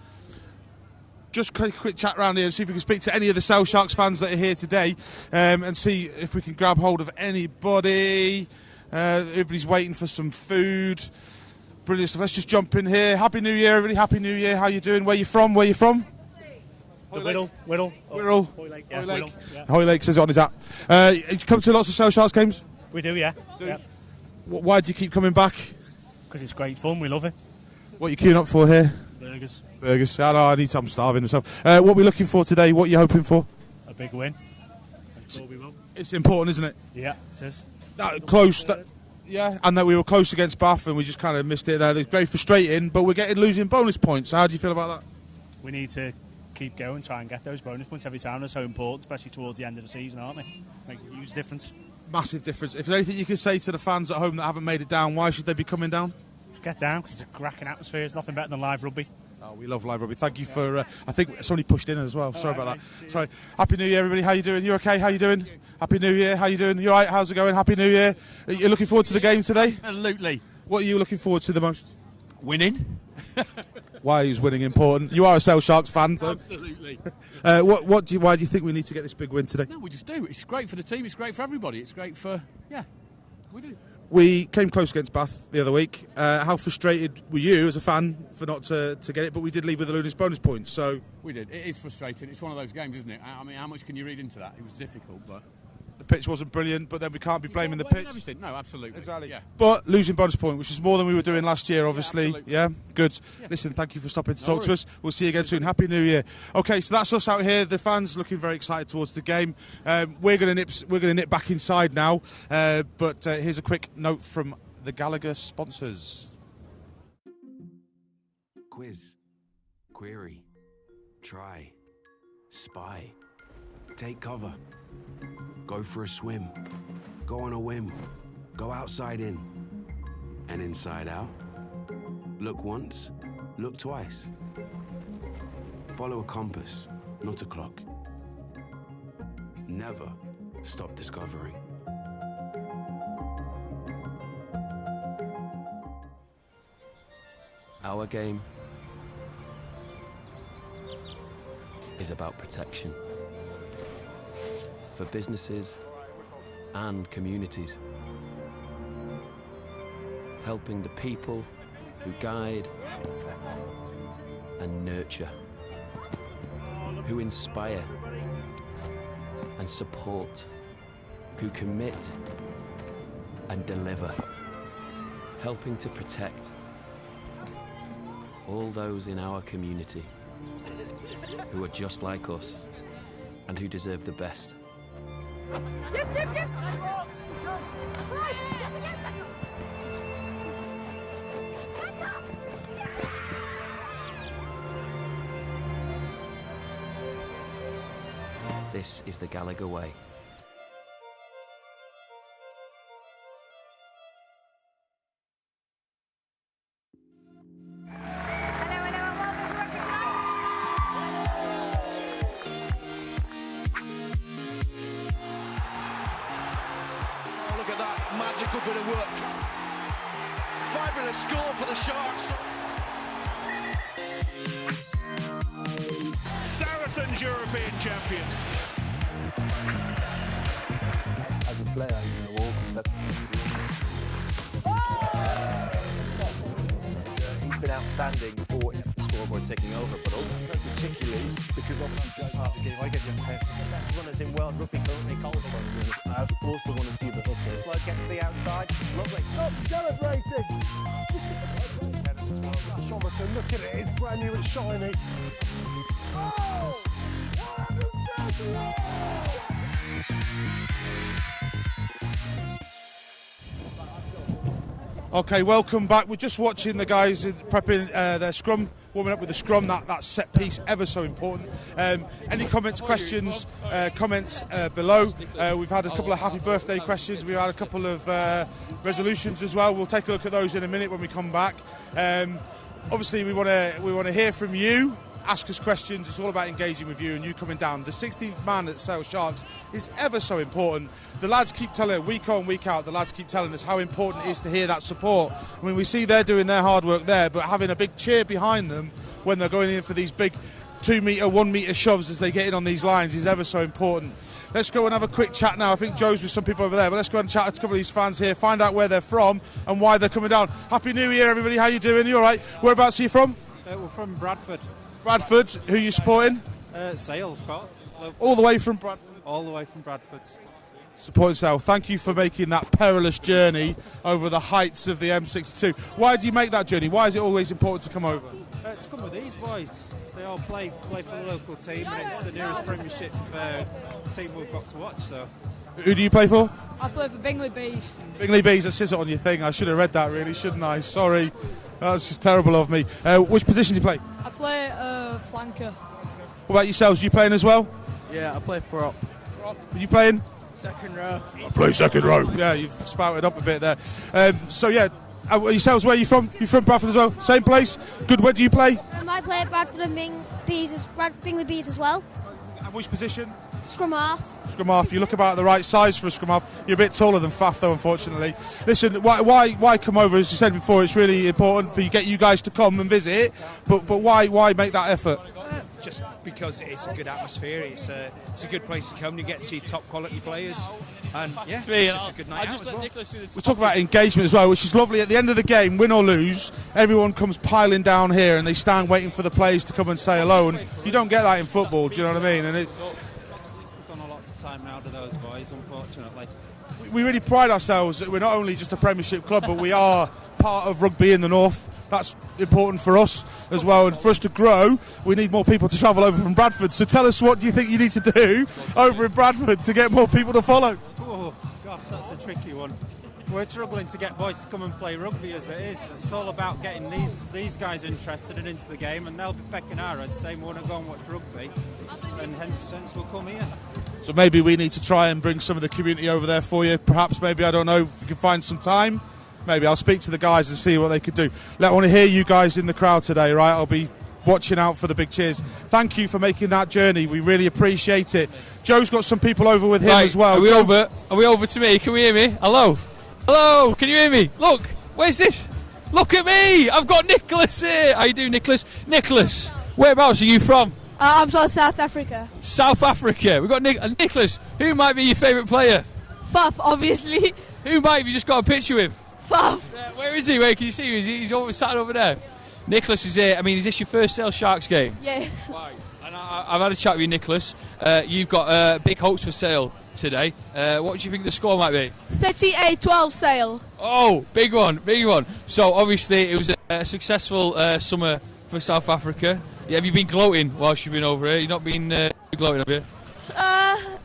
Just a quick chat around here and see if we can speak to any of the Sale Sharks fans that are here today, and see if we can grab hold of anybody. Everybody's waiting for some food. Brilliant stuff. Let's just jump in here. Happy New Year, everybody. Happy New Year. How you doing? Where you from? Where you from? Whittle. Wirral. Hoylake. Yeah, Whittle. Yeah. Hoylake says it on his app. You come to lots of Sale Sharks games? We do, yeah. Why do you keep coming back? Because it's great fun. We love it. What are you queuing up for here? Burgers. Burgers. I know, I'm starving myself. What are we looking for today? What are you hoping for? A big win. I'm sure we will. It's important, isn't it? Yeah, it is. Close. Yeah, and that we were close against Bath and we just kind of missed it there. It's very frustrating, but we're losing bonus points. How do you feel about that? We need to keep going, try and get those bonus points every time. They're so important, especially towards the end of the season, aren't they? Make a huge difference. Massive difference. If there's anything you can say to the fans at home that haven't made it down, why should they be coming down? Get down, because it's a cracking atmosphere. It's nothing better than live rugby. Oh, we love live rugby. Thank you for... I think somebody pushed in as well. Sorry about that. Sorry. Happy New Year, everybody. How you doing? You okay? How you doing? Happy New Year. How you doing? You all right? How's it going? Happy New Year. You're looking forward to the game today? Absolutely. What are you looking forward to the most? Winning. Why is winning important? You are a Sale Sharks fan, so... Absolutely. Why do you think we need to get this big win today? No, we just do. It's great for the team. It's great for everybody. It's great for... Yeah, we do. We came close against Bath the other week. How frustrated were you as a fan for not to get it? But we did leave with the losing bonus points, so... We did. It is frustrating. It's one of those games, isn't it? I mean, how much can you read into that? It was difficult, but... The pitch wasn't brilliant, but then we can't be blaming the pitch. Everything. No, absolutely. Exactly. Yeah. But losing bonus point, which is more than we were doing last year, obviously. Yeah, Good. Yeah. Listen, thank you for stopping to No talk to us. We'll see you again soon. Happy New Year. Okay, so that's us out here. The fans looking very excited towards the game. We're going to nip back inside now. But here's a quick note from the Gallagher sponsors. Quiz, query, try, spy, take cover, go for a swim, go on a whim, go outside in, and inside out. Look once, look twice. Follow a compass, not a clock. Never stop discovering. Our game is about protection for businesses and communities, helping the people who guide and nurture, who inspire and support, who commit and deliver, helping to protect all those in our community who are just like us and who deserve the best. This is the Gallagher way. Oh, look at that magical bit of work. Fabulous score for the Sharks. Saracens European champions. As a player, He's been outstanding for scoreboard taking over, but also particularly because obviously part of the game, I get your best runners in world rugby currently called. I also want to see the hook there. Flow gets to the outside, lovely. Stop celebrating! Shomerton, look at it, it's brand new and shiny. Oh! 130! Okay, welcome back. We're just watching the guys prepping their scrum, warming up with the scrum, that set piece, ever so important. Any comments, questions, comments below. We've had a couple of happy birthday questions. We've had a couple of resolutions as well. We'll take a look at those in a minute when we come back. Obviously, we want to hear from you. Ask us questions. It's all about engaging with you and you coming down. The 16th man at Sale Sharks is ever so important. The lads keep telling, week on, week out, the lads keep telling us how important it is to hear that support. I mean, we see they're doing their hard work there, but having a big cheer behind them when they're going in for these big 2 metre, 1 metre shoves as they get in on these lines is ever so important. Let's go and have a quick chat now. I think Joe's with some people over there, but let's go and chat to a couple of these fans here, find out where they're from and why they're coming down. Happy New Year, everybody. How you doing? You all right? Whereabouts are you from? We're from Bradford. Bradford. Who are you supporting? Sale, of course. All the way from Bradford? All the way from Bradford. Supporting Sale. Thank you for making that perilous journey over the heights of the M62. Why do you make that journey? Why is it always important to come over? To come with these boys. They all play for the local team, and it's the nearest Premiership team we've got to watch. So, who do you play for? I play for Bingley Bees. Bingley Bees. That says it on your thing. I should have read that, really, shouldn't I? Sorry, that's just terrible of me. Which position do you play? I play flanker. What about yourselves? Are you playing as well? Yeah, I play prop. Are you playing? Second row. I play second row. Yeah, you've spouted up a bit there. So yeah, yourselves, where are you from? You from Bradford as well? Same place? Good. Where do you play? I play at Bradford and Bingley Bees as well. And which position? Scrum half. Scrum half. You look about the right size for a scrum half. You're a bit taller than Faf, though, unfortunately. Listen, why come over? As you said before, it's really important for you guys to come and visit. But why make that effort? Just because it's a good atmosphere. It's a good place to come. You get to see top quality players, and yeah, it's just a good night out as well. We talk about engagement as well, which is lovely. At the end of the game, win or lose, everyone comes piling down here and they stand waiting for the players to come and say hello. And you don't get that in football. Do you know what I mean? And it's on a lot of time now to those boys, unfortunately. We really pride ourselves that we're not only just a Premiership club, but we are part of rugby in the north. That's important for us as well, and for us to grow we need more people to travel over from Bradford. So tell us, what do you think you need to do over in Bradford to get more people to follow? Oh gosh, that's a tricky one. We're struggling to get boys to come and play rugby as it is. It's all about getting these guys interested and into the game, and they'll be pecking our heads saying we want to go and watch rugby, and hence we'll come here. So maybe we need to try and bring some of the community over there for you. Perhaps, maybe, I don't know, if we can find some time. Maybe I'll speak to the guys and see what they could do. I want to hear you guys in the crowd today, right? I'll be watching out for the big cheers. Thank you for making that journey. We really appreciate it. Joe's got some people over with him as well. Are we over to me? Can we hear me? Hello? Hello? Can you hear me? Look, where's this? Look at me! I've got Nicholas here. How you doing, Nicholas? Nicholas, whereabouts are you from? I'm from South Africa. South Africa. We've got Nicholas. Who might be your favourite player? Faf, obviously. Who might have you just got a picture with? Faf. Where is he? Where can you see him? He's sat over there. Nicholas is here. I mean, is this your first Sale Sharks game? Yes. Right. And I've had a chat with you, Nicholas. You've got big hopes for Sale today. What do you think the score might be? 38-12 Sale. Oh, big one, big one. So obviously it was a successful summer for South Africa. Yeah, have you been gloating whilst you've been over here? You've not been gloating, have you?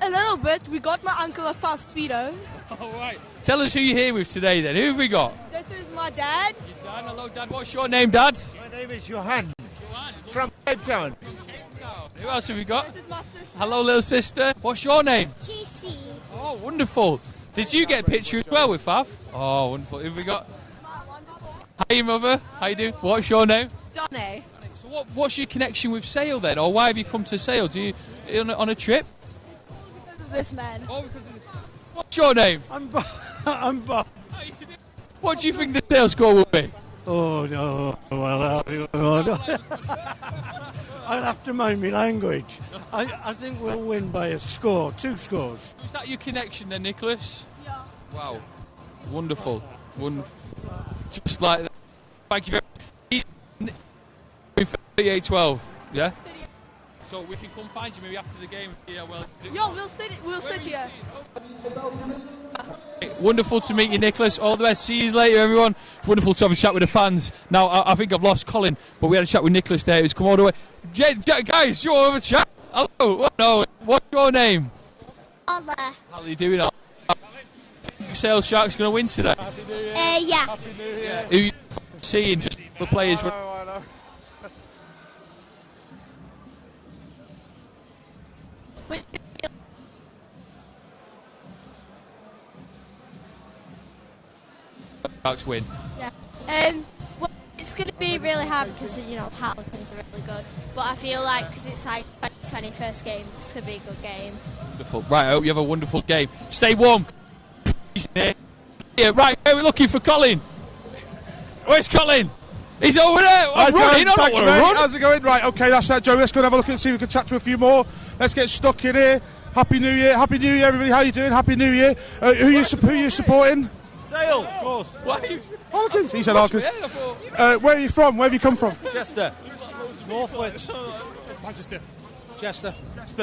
A little bit. We got my uncle a Faf Speedo. All right. Tell us who you're here with today then. Who have we got? This is my dad. Your dad. Hello, Dad. What's your name, Dad? My name is Johan. From Cape Town. Who else have we got? This is my sister. Hello, little sister. What's your name? GC. Oh, wonderful. Did you get a picture as well with Faf? Oh, wonderful. Who have we got? Hi, Mother. How you doing? What's your name? Donny. So what's your connection with Sale then? Or why have you come to Sale? Do you on a trip? Because of this man. Oh, because of this. What's your name? I'm Bob. What do you think the Sale score will be? Oh, no. Well, I'll have to mind my language. I think we'll win by a score, 2 scores. Is that your connection then, Nicholas? Yeah. Wow. Wonderful. Wonderful. Just like that. Thank you very much. 38-12, yeah? So we can come find you maybe after the game. Yeah, well. Yo, we'll sit here. Wonderful to meet you, Nicholas. All the best. See you later, everyone. Wonderful to have a chat with the fans. Now, I think I've lost Colin, but we had a chat with Nicholas there. He's come all the way. Guys, you all have a chat. Hello. No. What's your name? How are you doing? Sale Sharks going to win today? Yeah. Happy New Year. Who you seeing? Just the players. I know. Sharks win. Yeah. Well, it's going to be really hard because, you know, Harlequins are really good. But I feel like, because it's like 21st game, it's going to be a good game. Wonderful. Right, I hope you have a wonderful game. Stay warm. Yeah, right, we're looking for Colin. Where's Colin? He's over there. I'm running. I don't want to run. How's it going? Right, okay, that's that, Joe. Let's go and have a look and see if we can chat to a few more. Let's get stuck in here. Happy New Year. Happy New Year, everybody. How you doing? Happy New Year. Who you supporting? Sale, of course. Harlequins. He said Harlequins. Where are you from? Where have you come from? Chester. Northwich. Manchester. Chester.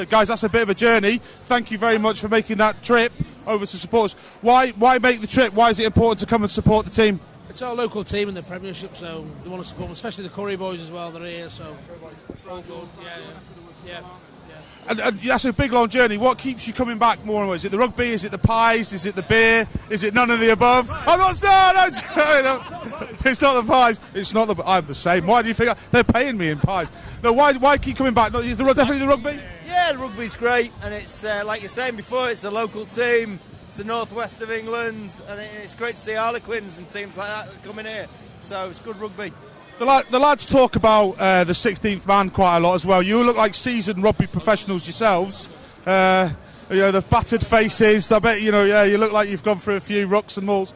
Guys, that's a bit of a journey. Thank you very much for making that trip over to support us. Why make the trip? Why is it important to come and support the team? It's our local team in the Premiership, so they want to support them, especially the Curry boys as well. They're here, so all good. Yeah. And that's a big long journey. What keeps you coming back more and more? Is it the rugby? Is it the pies? Is it the beer? Is it none of the above? I'm not saying. No, it's not the pies. It's not the. I'm the same. Why do you think they're paying me in pies? No, why keep coming back? Is definitely the rugby? Yeah, the rugby's great, and it's like you're saying before, it's a local team. It's the northwest of England, and it's great to see Harlequins and teams like that coming here. So it's good rugby. The lads talk about the 16th man quite a lot as well. You look like seasoned rugby professionals yourselves. The battered faces. I bet you look like you've gone through a few rucks and mauls.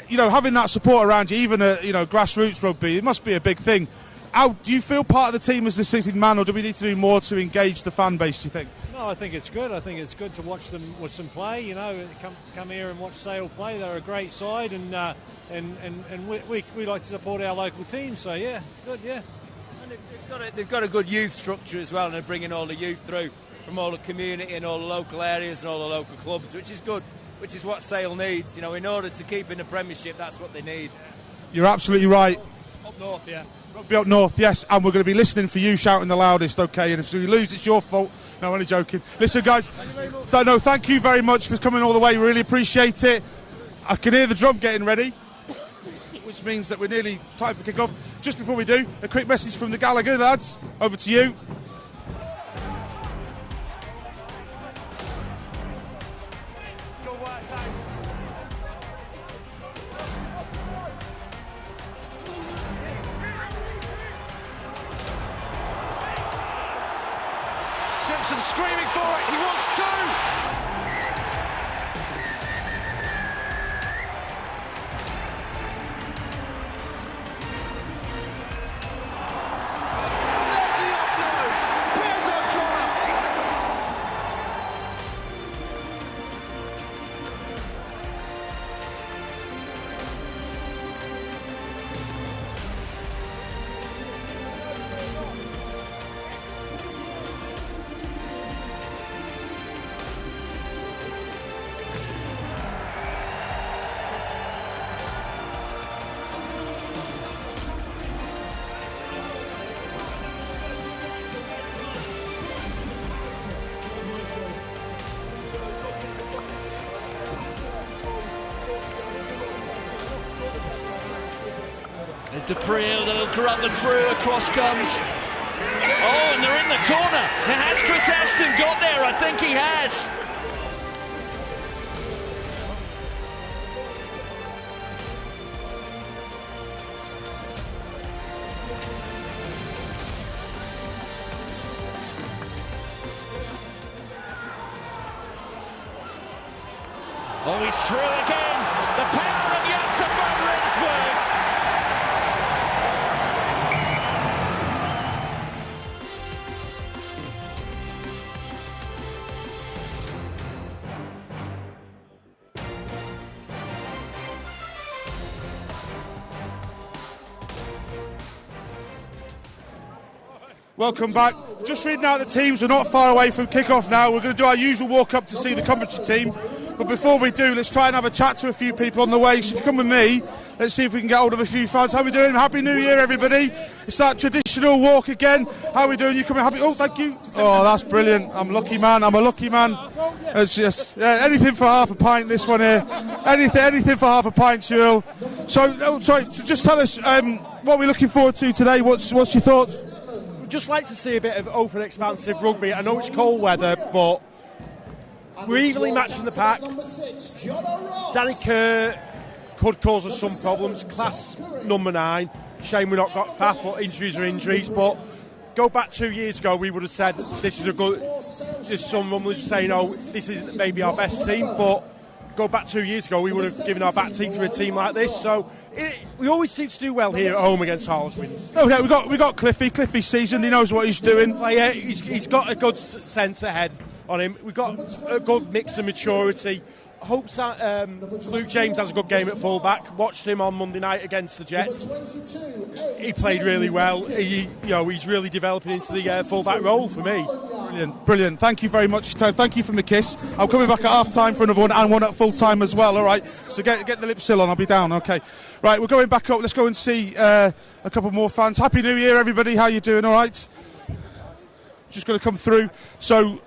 Having that support around you, even at grassroots rugby, it must be a big thing. How do you feel part of the team as the 16th man, or do we need to do more to engage the fan base? Do you think? No, I think it's good. I think it's good to watch them play. Come here and watch Sale play. They're a great side, and we like to support our local team. So yeah, it's good. Yeah. And they've got a good youth structure as well, and they're bringing all the youth through from all the community and all the local areas and all the local clubs, which is good. Which is what Sale needs. In order to keep in the Premiership, that's what they need. You're absolutely right. Up north, yeah. Rugby up north, yes, and we're going to be listening for you shouting the loudest, okay? And if we lose, it's your fault. No, I'm only joking. Listen, guys, thank you very much for coming all the way. Really appreciate it. I can hear the drum getting ready, which means that we're nearly time for kick-off. Just before we do, a quick message from the Gallagher lads. Over to you. Simpson screaming for it, he wants two! There's the offload! Here's O'Connor! There's Dupree, they'll run them through, across comes. Oh, and they're in the corner. Now, has Chris Ashton got there? I think he has. Oh, he's through again. The power of Janssen van Rensburg. Welcome back. Just reading out the teams. We're not far away from kick-off now. We're going to do our usual walk-up to see the Coventry team. But before we do, let's try and have a chat to a few people on the way. So if you come with me, let's see if we can get hold of a few fans. How are we doing? Happy New Year, everybody. It's that traditional walk again. How are we doing? You coming happy? Oh, thank you. Oh, that's brilliant. I'm a lucky man. It's just anything for half a pint, this one here. Anything for half a pint, Cyril. So just tell us what we're looking forward to today. What's your thoughts? We'd just like to see a bit of open, expansive rugby. I know it's cold weather, but we're evenly matched in the pack. Danny Kerr could cause us some problems. Class number 9. Shame we've not got Faf, but injuries are injuries. But go back 2 years ago, we would have said this is a good. There's someone was saying, "Oh, this isn't maybe our best team," but go back 2 years ago, we would have given our back team to a team like this. So we always seem to do well here at home against Harlequins. Okay, we got Cliffy. Cliffy's seasoned. He knows what he's doing. Yeah, he's got a good sense ahead on him. We've got a good mix of maturity. Hope that Luke James has a good game at fullback. Watched him on Monday night against the Jets. He played really well. He's really developing into the fullback role for me. Brilliant. Thank you very much, Tony. Thank you for my kiss. I'm coming back at half time for another one and one at full time as well. All right. So get the lip seal on. I'll be down. Okay. Right. We're going back up. Let's go and see a couple more fans. Happy New Year, everybody. How you doing? All right. Just going to come through. So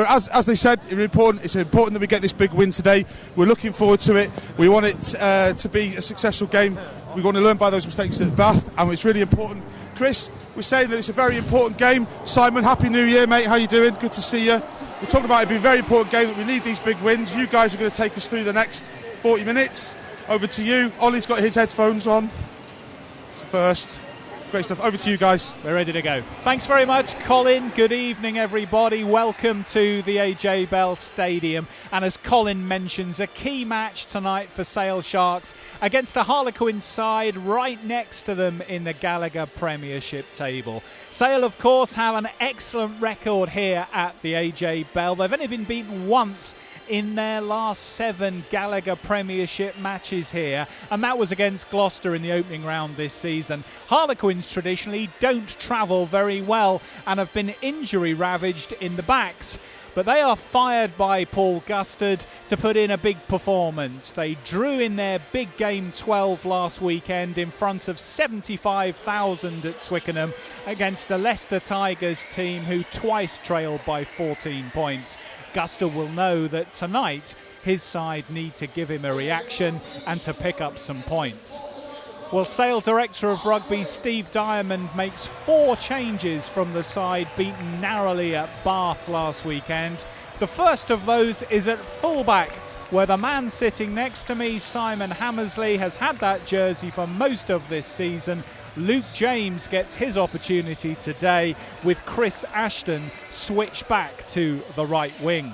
as they said, it's important that we get this big win today. We're looking forward to it. We want it to be a successful game. We want to learn by those mistakes at Bath, and it's really important. Chris, we're saying that it's a very important game. Simon, Happy New Year, mate. How you doing? Good to see you. We're talking about it being a very important game, that we need these big wins. You guys are going to take us through the next 40 minutes. Over to you. Ollie's got his headphones on. It's the first. Great stuff. Over to you guys. We're ready to go. Thanks very much, Colin. Good evening, everybody. Welcome to the AJ Bell Stadium. And as Colin mentions, a key match tonight for Sale Sharks against a Harlequins side right next to them in the Gallagher Premiership table. Sale, of course, have an excellent record here at the AJ Bell. They've only been beaten once in their last 7 Gallagher Premiership matches here, and that was against Gloucester in the opening round this season. Harlequins traditionally don't travel very well and have been injury ravaged in the backs, but they are fired by Paul Gustard to put in a big performance. They drew in their big game 12 last weekend in front of 75,000 at Twickenham against a Leicester Tigers team who twice trailed by 14 points. Gustard will know that tonight his side need to give him a reaction and to pick up some points. Well, Sale Director of Rugby Steve Diamond makes 4 changes from the side beaten narrowly at Bath last weekend. The first of those is at fullback, where the man sitting next to me, Simon Hammersley, has had that jersey for most of this season. Luke James gets his opportunity today with Chris Ashton switched back to the right wing.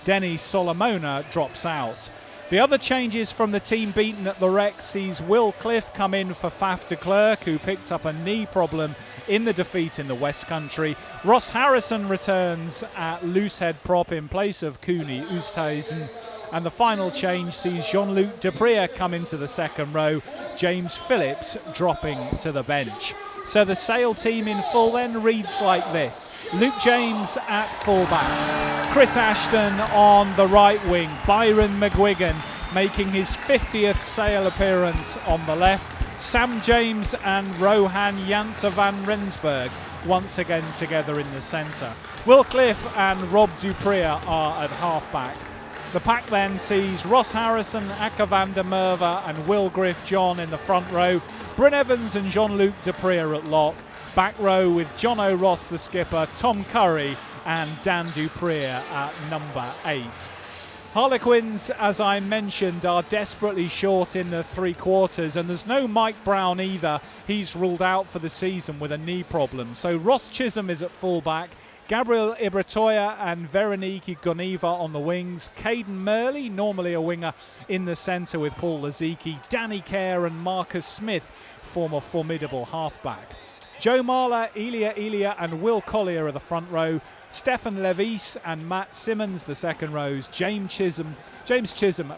Denny Solomona drops out. The other changes from the team beaten at the Rec sees Will Cliff come in for Faf de Klerk, who picked up a knee problem in the defeat in the West Country. Ross Harrison returns at loosehead prop in place of Cooney Oosthuizen. And the final change sees Jean-Luc Deprier come into the second row, James Phillips dropping to the bench. So the Sale team in full then reads like this. Luke James at fullback, Chris Ashton on the right wing, Byron McGuigan making his 50th Sale appearance on the left, Sam James and Rohan Janse van Rensburg once again together in the centre. Will Cliff and Rob Duprier are at halfback. The pack then sees Ross Harrison, Aka van der Merwe and Will Griff-John in the front row, Bryn Evans and Jean-Luc Deprier at lock, back row with John O'Ross the skipper, Tom Curry and Dan Duprier at number 8. Harlequins, as I mentioned, are desperately short in the 3 quarters, and there's no Mike Brown either. He's ruled out for the season with a knee problem. So Ross Chisholm is at fullback, Gabriel Ibratoya and Veronique Goniva on the wings, Caden Murley, normally a winger, in the centre with Paul Laziki, Danny Kerr and Marcus Smith form a formidable halfback. Joe Marler, Elia and Will Collier are the front row, Stefan Levis and Matt Simmons the second rows, James Chisholm,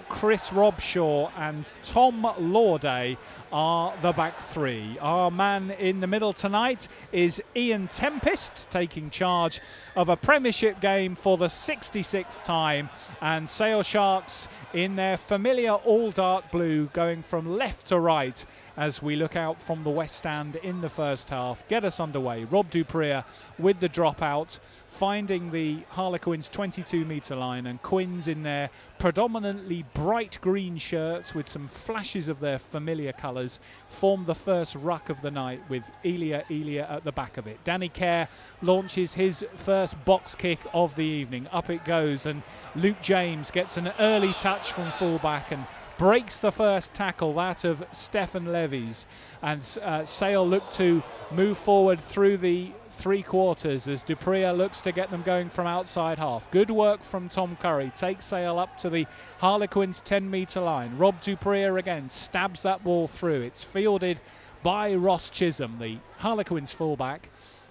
Chris Robshaw and Tom Lorday are the back 3. Our man in the middle tonight is Ian Tempest, taking charge of a Premiership game for the 66th time, and Sale Sharks in their familiar all dark blue going from left to right as we look out from the West Stand in the first half. Get us underway. Rob Duprier with the dropout finding the Harlequins 22-metre line, and Quins in their predominantly bright green shirts with some flashes of their familiar colours form the first ruck of the night, with Elia at the back of it. Danny Kerr launches his first box kick of the evening. Up it goes, and Luke James gets an early touch from fullback and breaks the first tackle, that of Stefan Levies. And Sale look to move forward through the 3 quarters as Dupree looks to get them going from outside half. Good work from Tom Curry. Takes Sale up to the Harlequins 10-metre line. Rob Dupree again stabs that ball through. It's fielded by Ross Chisholm, the Harlequins fullback.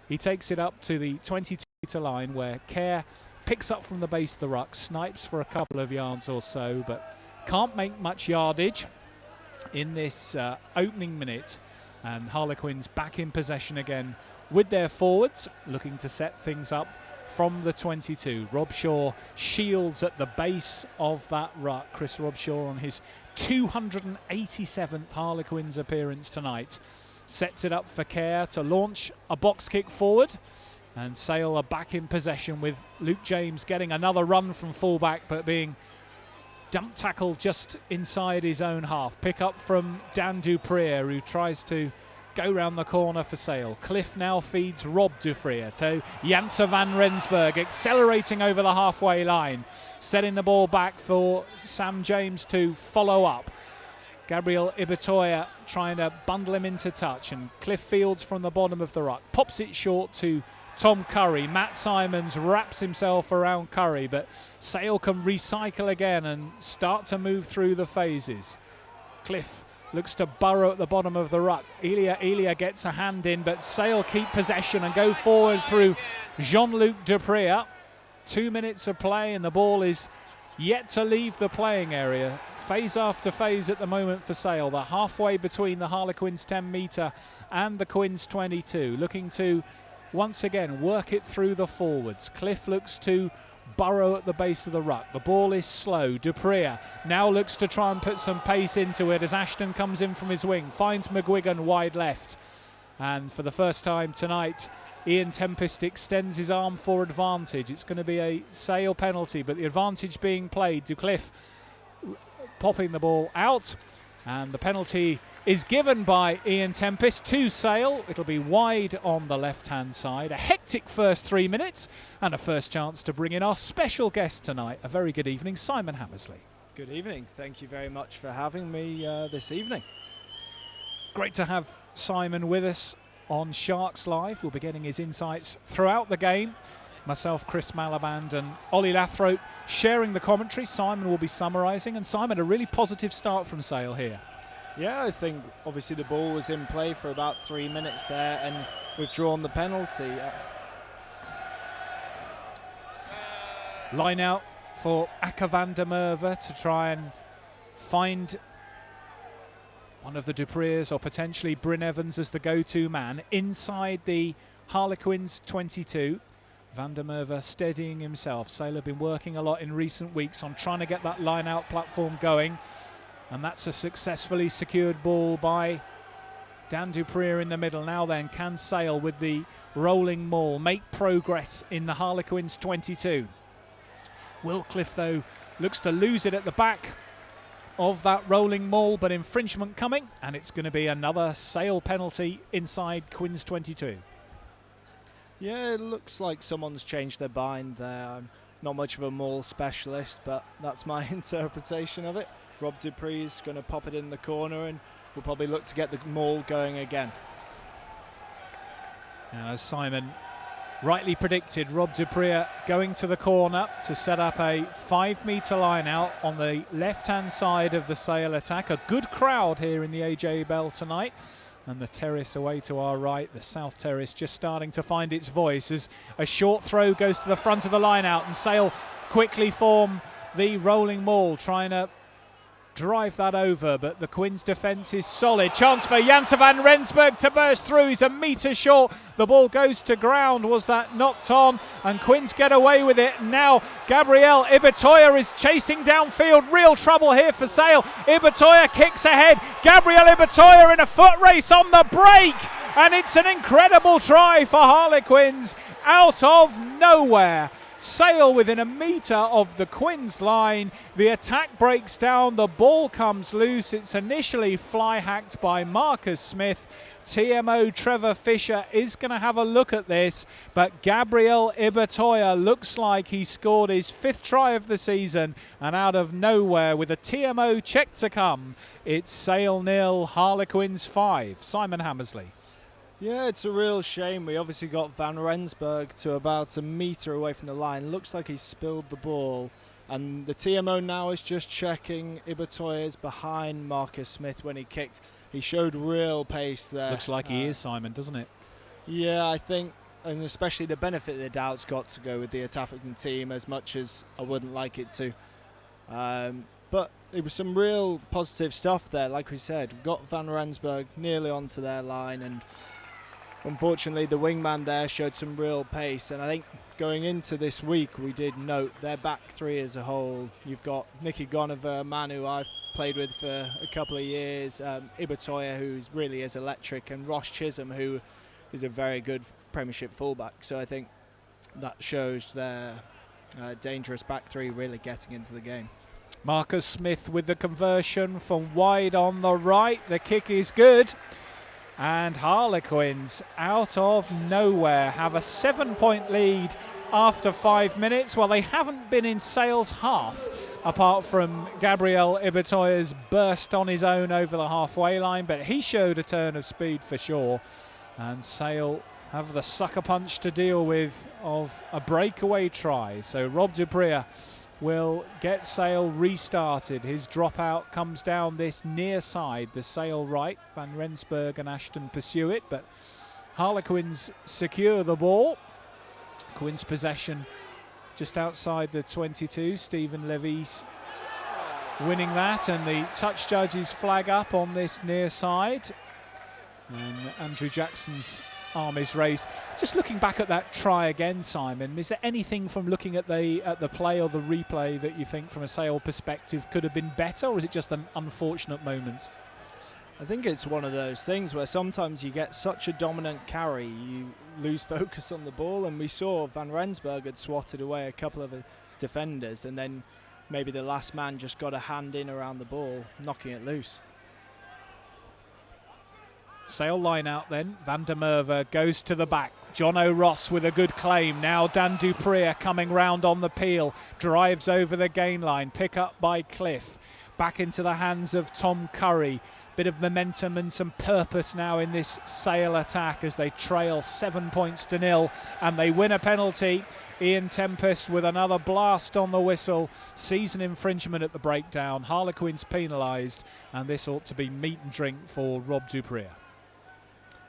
He takes it up to the 22-metre line where Kerr picks up from the base of the ruck, snipes for a couple of yards or so, but can't make much yardage in this opening minute. And Harlequins back in possession again with their forwards, looking to set things up from the 22. Rob Shaw shields at the base of that ruck. Chris Robshaw on his 287th Harlequins appearance tonight. Sets it up for Kerr to launch a box kick forward. And Sale are back in possession with Luke James getting another run from fullback, but being dump tackle just inside his own half. Pick up from Dan Dupree, who tries to go round the corner for Sale. Cliff now feeds Rob Dupree to Janse van Rensburg, accelerating over the halfway line, setting the ball back for Sam James to follow up. Gabriel Ibitoya trying to bundle him into touch, and Cliff fields from the bottom of the ruck, pops it short to Tom Curry. Matt Simons wraps himself around Curry, but Sale can recycle again and start to move through the phases. Cliff looks to burrow at the bottom of the ruck. Elia gets a hand in, but Sale keep possession and go forward through Jean-Luc Dupree. 2 minutes of play and the ball is yet to leave the playing area. Phase after phase at the moment for Sale. They're halfway between the Harlequins 10-metre and the Quins 22, looking to once again work it through the forwards. Cliff looks to burrow at the base of the ruck. The ball is slow. Dupree now looks to try and put some pace into it as Ashton comes in from his wing, finds McGuigan wide left. And for the first time tonight, Ian Tempest extends his arm for advantage. It's going to be a Sale penalty, but the advantage being played to Cliff, popping the ball out. And the penalty is given by Ian Tempest to Sale. It'll be wide on the left-hand side. A hectic first 3 minutes and a first chance to bring in our special guest tonight. A very good evening, Simon Hammersley. Good evening. Thank you very much for having me this evening. Great to have Simon with us on Sharks Live. We'll be getting his insights throughout the game. Myself, Chris Malaband and Ollie Lathrop sharing the commentary. Simon will be summarising. And Simon, a really positive start from Sale here. Yeah, I think obviously the ball was in play for about 3 minutes there, and we've drawn the penalty. Line out for Akker van der Merwe to try and find one of the Duprees or potentially Bryn Evans as the go-to man inside the Harlequins 22. Van der Merwe steadying himself. Sale have been working a lot in recent weeks on trying to get that line-out platform going. And that's a successfully secured ball by Dan Dupree in the middle. Now then, can Sale with the rolling maul make progress in the Harlequins 22? Will Cliff, though, looks to lose it at the back of that rolling maul, but infringement coming, and it's going to be another Sale penalty inside Quins 22. Yeah, it looks like someone's changed their mind there. I'm not much of a maul specialist, but that's my interpretation of it. Rob Dupree is going to pop it in the corner, and we'll probably look to get the maul going again. And as Simon rightly predicted, Rob Dupree going to the corner to set up a 5-metre line out on the left-hand side of the Sale attack. A good crowd here in the AJ Bell tonight. And the terrace away to our right, the south terrace, just starting to find its voice as a short throw goes to the front of the line out, and Sale quickly form the rolling maul, trying to drive that over, but the Quins defence is solid. Chance for Janse van Rensburg to burst through. He's a metre short. The ball goes to ground. Was that knocked on? And Quins get away with it. Now Gabriel Ibitoya is chasing downfield. Real trouble here for Sale. Ibitoya kicks ahead. Gabriel Ibitoya in a foot race on the break. And it's an incredible try for Harlequins. out of nowhere. Sale within a metre of the Quins line. The attack breaks down, the ball comes loose. It's initially fly hacked by Marcus Smith. TMO Trevor Fisher is going to have a look at this, but Gabriel Ibatoya looks like he scored his 5th try of the season, and out of nowhere with a TMO check to come, it's Sale 0, Harlequins 5. Simon Hammersley. Yeah, it's a real shame. We obviously got Van Rensburg to about a metre away from the line. Looks like he spilled the ball. And the TMO now is just checking. Ibatoya is behind Marcus Smith when he kicked. He showed real pace there. Looks like he is, Simon, doesn't it? Yeah, I think, and especially the benefit of the doubt's got to go with the attacking team as much as I wouldn't like it to. But it was some real positive stuff there. Like we said, we got Van Rensburg nearly onto their line, and unfortunately, the wingman there showed some real pace. And I think going into this week, we did note their back three as a whole. You've got Nicky Gallagher, a man who I've played with for a couple of years, Ibatoya, who really is electric, and Ross Chisholm, who is a very good Premiership fullback. So I think that shows their dangerous back three really getting into the game. Marcus Smith with the conversion from wide on the right. The kick is good. And Harlequins, out of nowhere, have a 7-point lead after 5 minutes. Well, they haven't been in Sale's half, apart from Gabriel Ibatoya's burst on his own over the halfway line, but he showed a turn of speed for sure. And Sale have the sucker punch to deal with of a breakaway try. So Rob Dupree will get Sale restarted. His dropout comes down this near side, the Sale right. Van Rensburg and Ashton pursue it, but Harlequins secure the ball. Quins possession just outside the 22. Stephen Levy's winning that, and the touch judges flag up on this near side. And Andrew Jackson's arm is raised. Just looking back at that try again, Simon, is there anything from looking at the play or the replay that you think from a Sale perspective could have been better, or is it just an unfortunate moment? I think it's one of those things where sometimes you get such a dominant carry, you lose focus on the ball, and we saw Van Rensburg had swatted away a couple of defenders, and then maybe the last man just got a hand in around the ball, knocking it loose. Sale line out then. Van der Merwe goes to the back. John O'Ross with a good claim. Now Dan Dupree coming round on the peel. Drives over the gain line. Pick up by Cliff. Back into the hands of Tom Curry. Bit of momentum and some purpose now in this Sale attack as they trail 7 points to 0, and they win a penalty. Ian Tempest with another blast on the whistle. Season infringement at the breakdown. Harlequins penalised, and this ought to be meat and drink for Rob Dupree.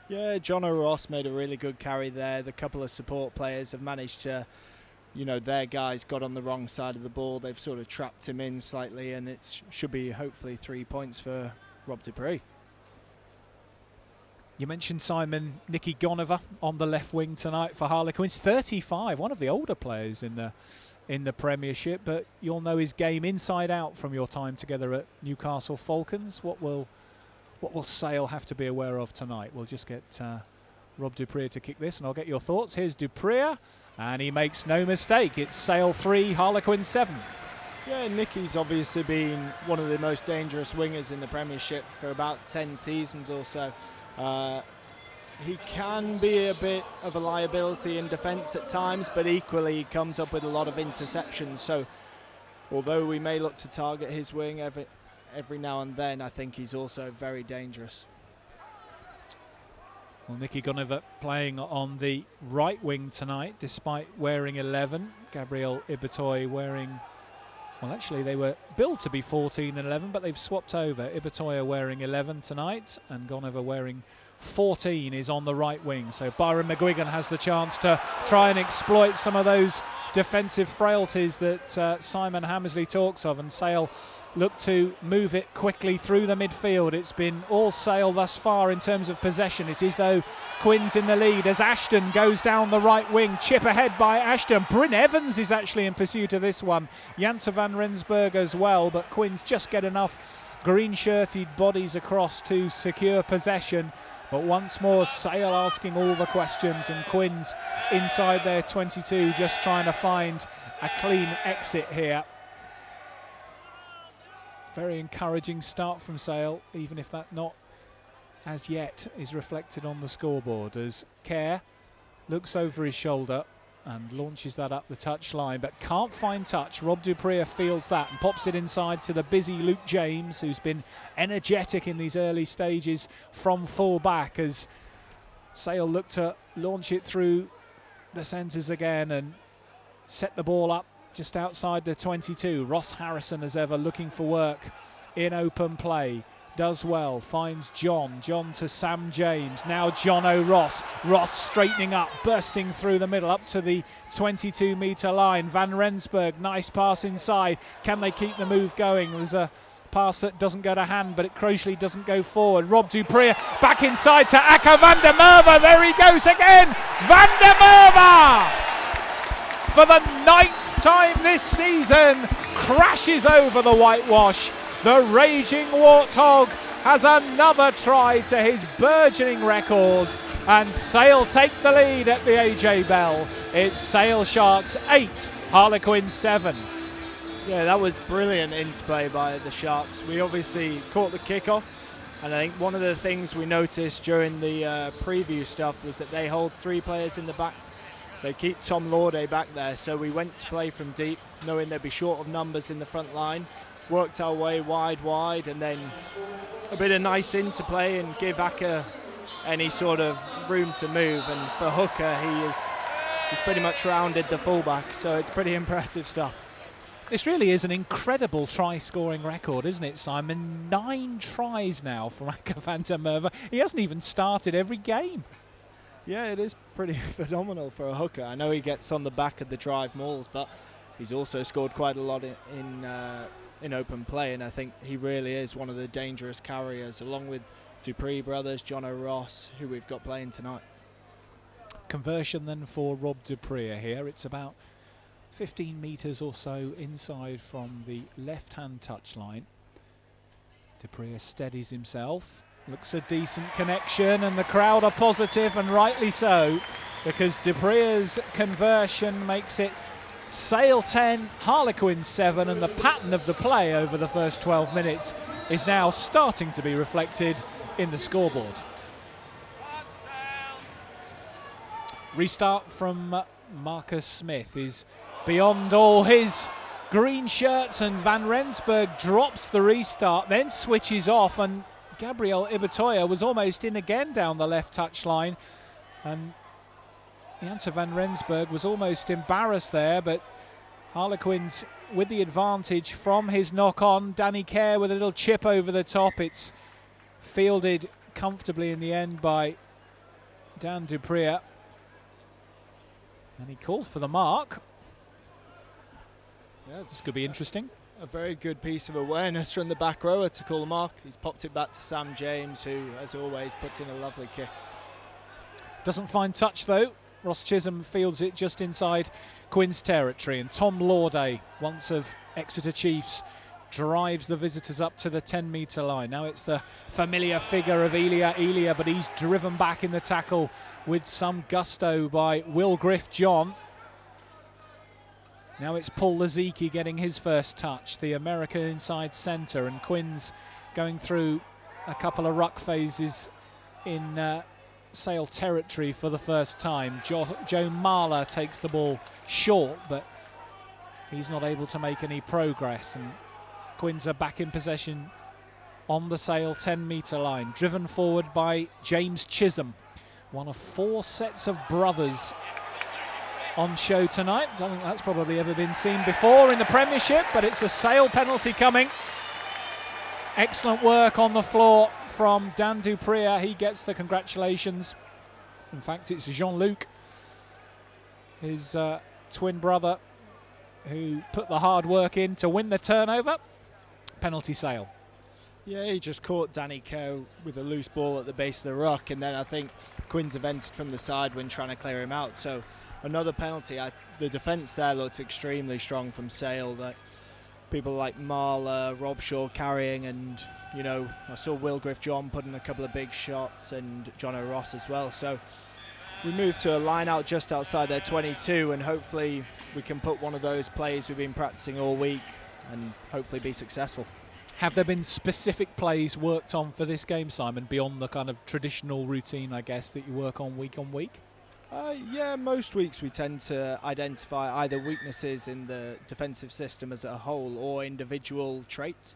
Yeah, John O'Ross made a really good carry there. The couple of support players have managed to, you know, their guys got on the wrong side of the ball. They've sort of trapped him in slightly, and it should be hopefully 3 points for Rob Dupree. You mentioned, Simon, Nicky Gallagher on the left wing tonight for Harlequins. 35, one of the older players in the Premiership, but you'll know his game inside out from your time together at Newcastle Falcons. What will Sale have to be aware of tonight? We'll just get Rob Dupree to kick this, and I'll get your thoughts. Here's Dupree, and he makes no mistake. It's Sale 3, Harlequins 7. Yeah, Nicky's obviously been one of the most dangerous wingers in the Premiership for about 10 seasons or so. He can be a bit of a liability in defence at times, but equally he comes up with a lot of interceptions. So although we may look to target his wing every now and then, I think he's also very dangerous. Well, Nicky Gallagher playing on the right wing tonight, despite wearing 11. Gabriel Ibatoya wearing... Well, actually, they were billed to be 14 and 11, but they've swapped over. Ibatoya wearing 11 tonight, and Gallagher wearing 14 is on the right wing. So Byron McGuigan has the chance to try and exploit some of those defensive frailties that Simon Hammersley talks of, and Sale look to move it quickly through the midfield. It's been all Sale thus far in terms of possession. It is, though, Quins in the lead as Ashton goes down the right wing. Chip ahead by Ashton. Bryn Evans is actually in pursuit of this one. Janse van Rensburg as well, but Quins just get enough green-shirted bodies across to secure possession. But once more, Sale asking all the questions, and Quins inside their 22 just trying to find a clean exit here. Very encouraging start from Sale, even if that not as yet is reflected on the scoreboard, as Kerr looks over his shoulder and launches that up the touch line, but can't find touch. Rob Dupree fields that and pops it inside to the busy Luke James, who's been energetic in these early stages from full back, as Sale look to launch it through the centres again and set the ball up just outside the 22. Ross Harrison, as ever, looking for work in open play. Does well, finds John to Sam James, now John O'Ross. Ross straightening up, bursting through the middle up to the 22-metre line. Van Rensburg, nice pass inside. Can they keep the move going? There's a pass that doesn't go to hand, but it crucially doesn't go forward. Rob Dupree back inside to Akker van der Merwe. There he goes again. Van der Merwe, for the 9th time this season, crashes over the whitewash. The raging Warthog has another try to his burgeoning records, and Sale take the lead at the AJ Bell. It's Sale Sharks 8, Harlequins 7. Yeah, that was brilliant interplay by the Sharks. We obviously caught the kickoff, and I think one of the things we noticed during the preview stuff was that they hold 3 players in the back. They keep Tom Lauday back there, so we went to play from deep, knowing they'd be short of numbers in the front line. Worked our way wide, and then a bit of nice interplay and give Akker any sort of room to move. And for Hooker, he's pretty much rounded the fullback, so it's pretty impressive stuff. This really is an incredible try-scoring record, isn't it, Simon? 9 tries now from Akker van der Merwe. He hasn't even started every game. Yeah, it is pretty phenomenal for a hooker. I know he gets on the back of the drive mauls, but he's also scored quite a lot in open play, and I think he really is one of the dangerous carriers, along with Dupree brothers, John O'Ross, who we've got playing tonight. Conversion then for Rob Dupree here. It's about 15 metres or so inside from the left-hand touchline. Dupree steadies himself. Looks a decent connection, and the crowd are positive, and rightly so, because Dupree's conversion makes it Sale 10, Harlequins 7, and the pattern of the play over the first 12 minutes is now starting to be reflected in the scoreboard. Restart from Marcus Smith is beyond all his green shirts, and Van Rensburg drops the restart, then switches off, and Gabriel Ibatoya was almost in again down the left touchline, and Janse van Rensburg was almost embarrassed there, but Harlequins with the advantage from his knock-on. Danny Kerr with a little chip over the top. It's fielded comfortably in the end by Dan Dupree, and he called for the mark. Yeah, this could be interesting. A very good piece of awareness from the back rower to call the mark. He's popped it back to Sam James, who, as always, puts in a lovely kick. Doesn't find touch, though. Ross Chisholm fields it just inside Quins territory, and Tom Lauday, once of Exeter Chiefs, drives the visitors up to the 10-metre line. Now it's the familiar figure of Elia, but he's driven back in the tackle with some gusto by Will Griff-John. Now it's Paul Laziki getting his first touch, the American inside centre, and Quins going through a couple of ruck phases in Sale territory for the first time. Joe Marler takes the ball short, but he's not able to make any progress, and Quins are back in possession on the Sale 10-metre line, driven forward by James Chisholm, one of 4 sets of brothers on show tonight. I don't think that's probably ever been seen before in the Premiership, but it's a Sale penalty coming. Excellent work on the floor from Dan Dupree. He gets the congratulations. In fact, it's Jean-Luc, his twin brother, who put the hard work in to win the turnover. Penalty Sale. Yeah, he just caught Danny Kerr with a loose ball at the base of the ruck, and then I think Quins have entered from the side when trying to clear him out. So another penalty. The defence there looked extremely strong from Sale. That people like Marler, Rob Shaw carrying, and I saw Will Griff-John put in a couple of big shots, and John O'Ross as well. So we moved to a line out just outside their 22, and hopefully we can put one of those plays we've been practicing all week and hopefully be successful. Have there been specific plays worked on for this game, Simon, beyond the kind of traditional routine, I guess, that you work on week? Yeah, most weeks we tend to identify either weaknesses in the defensive system as a whole or individual traits.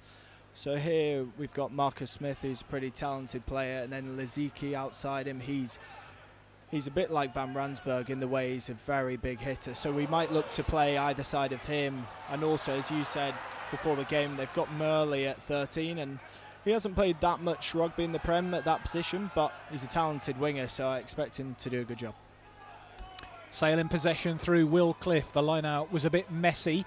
So here we've got Marcus Smith, who's a pretty talented player, and then Liziki outside him. He's a bit like Van Ransburg in the way he's a very big hitter. So we might look to play either side of him. And also, as you said before the game, they've got Murley at 13, and he hasn't played that much rugby in the Prem at that position, but he's a talented winger, so I expect him to do a good job. Sale in possession through Will Cliff. The line-out was a bit messy,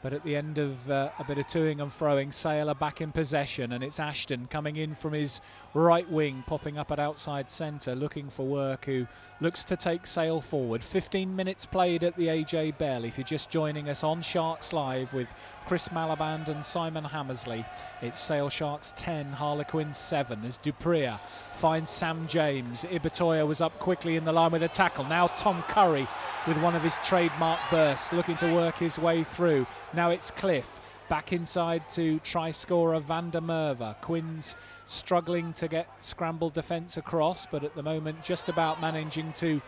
but at the end of a bit of toing and throwing, Sale are back in possession, and it's Ashton coming in from his right wing, popping up at outside centre, looking for work, who looks to take Sale forward. 15 minutes played at the AJ Bell. If you're just joining us on Sharks Live with Chris Malaband and Simon Hammersley, it's Sale Sharks 10, Harlequins 7, as Dupria finds Sam James. Ibatoya was up quickly in the line with a tackle. Now Tom Curry with one of his trademark bursts, looking to work his way through. Now it's Cliff back inside to try scorer Van der Merwe. Quins struggling to get scrambled defence across, but at the moment just about managing to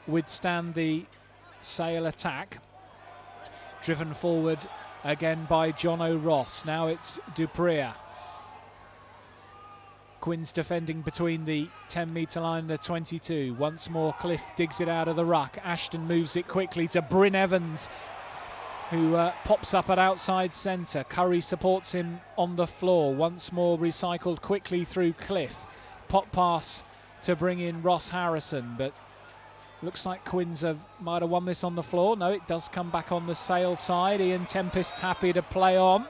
withstand the Sale attack. Driven forward again by John O'Ross. Now it's Dupria. Quins defending between the 10-metre line and the 22. Once more, Cliff digs it out of the ruck. Ashton moves it quickly to Bryn Evans, who pops up at outside centre. Curry supports him on the floor. Once more recycled quickly through Cliff. Pop pass to bring in Ross Harrison, but looks like Quins might have won this on the floor. No, it does come back on the Sale side. Ian Tempest happy to play on,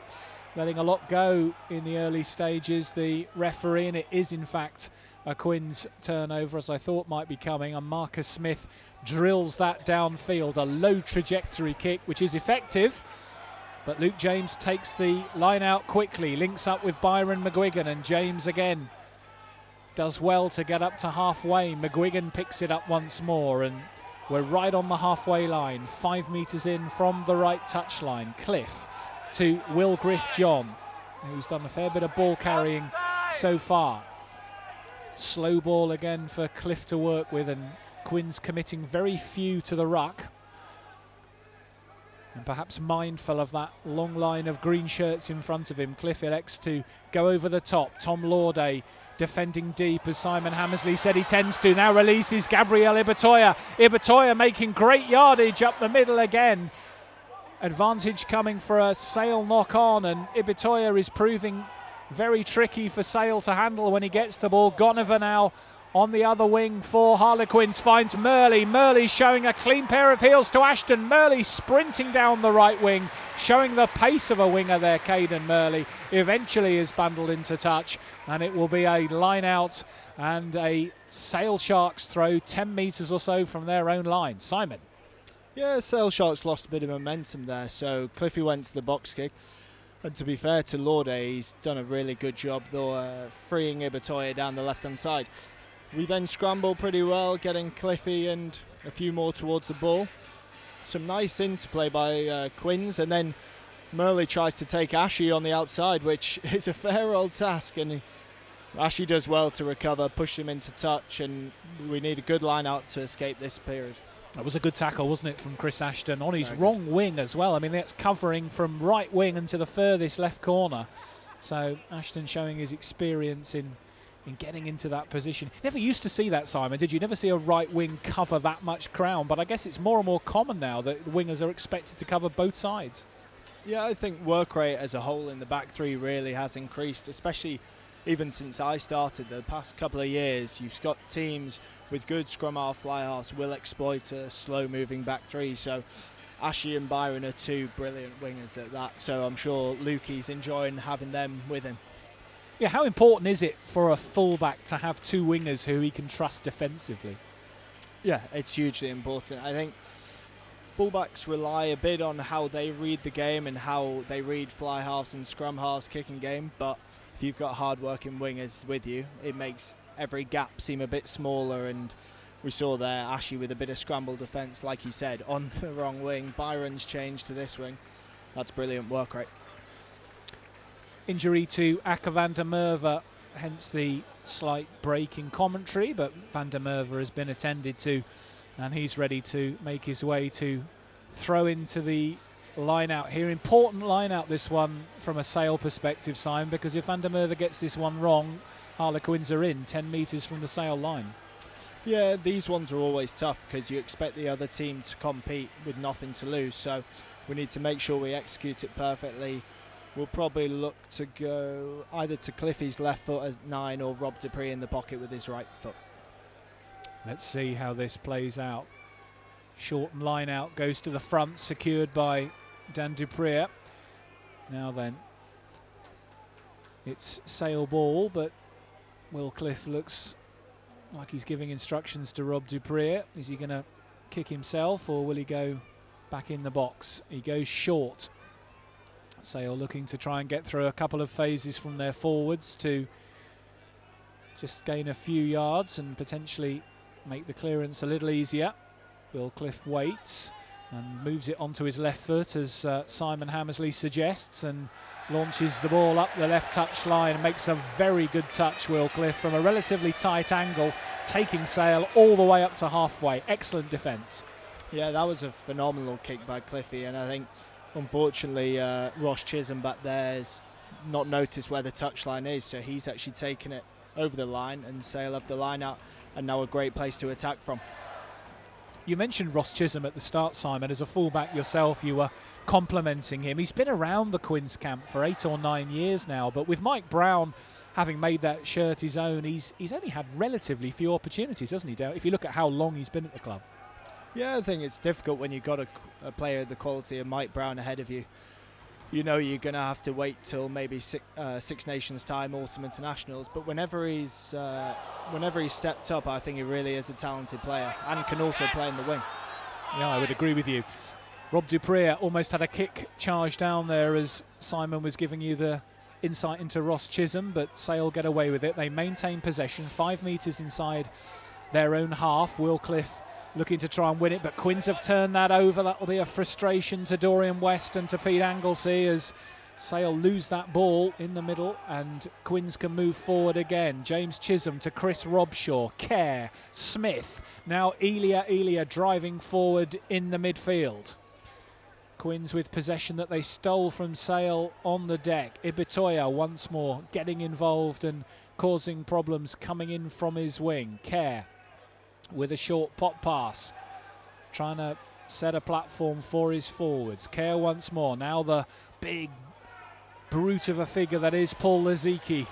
letting a lot go in the early stages, the referee, and it is in fact a Quins turnover, as I thought might be coming, and Marcus Smith drills that downfield, a low trajectory kick which is effective, but Luke James takes the line out quickly, links up with Byron McGuigan, and James again does well to get up to halfway. McGuigan picks it up once more, and we're right on the halfway line, 5 metres in from the right touchline. Cliff to Will Griff-John, who's done a fair bit of ball carrying so far. Slow ball again for Cliff to work with, and Quins committing very few to the ruck. And perhaps mindful of that long line of green shirts in front of him, Cliff elects to go over the top. Tom Lauday defending deep, as Simon Hammersley said he tends to. Now releases Gabriel Ibatoya. Ibatoya making great yardage up the middle again. Advantage coming for a Sale knock on, and Ibatoya is proving very tricky for Sale to handle when he gets the ball. Gonover now on the other wing for Harlequins, finds Murley. Murley showing a clean pair of heels to Ashton. Murley sprinting down the right wing, showing the pace of a winger there. Caden Murley eventually is bundled into touch, and it will be a line out and a Sale Sharks throw 10 metres or so from their own line. Simon. Yeah, Sale Sharks lost a bit of momentum there, so Cliffy went to the box kick. And to be fair to Lauday, he's done a really good job though, freeing Ibatoya down the left-hand side. We then scramble pretty well, getting Cliffy and a few more towards the ball. Some nice interplay by Quins, and then Murley tries to take Ashy on the outside, which is a fair old task, and Ashy does well to recover, push him into touch, and we need a good line out to escape this period. That was a good tackle, wasn't it, from Chris Ashton on his wrong wing as well. I mean, that's covering from right wing into the furthest left corner. So Ashton showing his experience in getting into that position. Never used to see that, Simon, did you? Never see a right wing cover that much ground, but I guess it's more and more common now that the wingers are expected to cover both sides. Yeah, I think work rate as a whole in the back three really has increased, especially even since I started the past couple of years. You've got teams with good scrum half, fly halves will exploit a slow moving back three, so Ashy and Byron are two brilliant wingers at that, so I'm sure Lukey's enjoying having them with him. Yeah, how important is it for a fullback to have two wingers who he can trust defensively? Yeah, it's hugely important. I think fullbacks rely a bit on how they read the game and how they read fly halves and scrum halves kicking game, but if you've got hard-working wingers with you, it makes every gap seem a bit smaller. And we saw there Ashy with a bit of scramble defence, like he said, on the wrong wing. Byron's changed to this wing. That's brilliant work rate. Injury to Akker van der Merwe, hence the slight break in commentary, but van der Merwe has been attended to, and he's ready to make his way to throw into the line out here. Important line out, this one, from a Sale perspective, Simon, because if van der Merwe gets this one wrong, Harlequins are in 10 metres from the Sale line. Yeah, these ones are always tough because you expect the other team to compete with nothing to lose, so we need to make sure we execute it perfectly. We'll probably look to go either to Cliffy's left foot as 9 or Rob Dupree in the pocket with his right foot. Let's see how this plays out. Shorten line out, goes to the front, secured by Dan Dupree. Now then, it's Sale ball, but Will Cliff looks like he's giving instructions to Rob Dupree. Is he going to kick himself, or will he go back in the box? He goes short. Sale looking to try and get through a couple of phases from their forwards to just gain a few yards and potentially make the clearance a little easier. Will Cliff waits and moves it onto his left foot, as Simon Hammersley suggests, and launches the ball up the left touch line and makes a very good touch, Will Cliff, from a relatively tight angle, taking Sale all the way up to halfway. Excellent defence. Yeah, that was a phenomenal kick by Cliffy, and I think unfortunately Ross Chisholm back there's not noticed where the touchline is, so he's actually taken it over the line, and Sale have the line out, and now a great place to attack from. You mentioned Ross Chisholm at the start, Simon. As a fullback yourself, you were complimenting him. He's been around the Quins camp for 8 or 9 years now, but with Mike Brown having made that shirt his own, he's only had relatively few opportunities, hasn't he, Dale, if you look at how long he's been at the club? Yeah, I think it's difficult when you've got a player of the quality of Mike Brown ahead of you. You know you're going to have to wait till maybe Six Nations time, Autumn Internationals, but whenever he's stepped up, I think he really is a talented player and can also play in the wing. Yeah, I would agree with you. Rob Dupree almost had a kick charge down there as Simon was giving you the insight into Ross Chisholm, but Sale get away with it. They maintain possession 5 metres inside their own half. Will Cliff looking to try and win it, but Quins have turned that over. That will be a frustration to Dorian West and to Pete Anglesey as Sale lose that ball in the middle, and Quins can move forward again. James Chisholm to Chris Robshaw, Kerr, Smith, now Elia driving forward in the midfield. Quins with possession that they stole from Sale on the deck. Ibitoya once more getting involved and causing problems coming in from his wing. Kerr with a short pop pass, trying to set a platform for his forwards. Kerr once more, now the big brute of a figure that is Paul Laziki.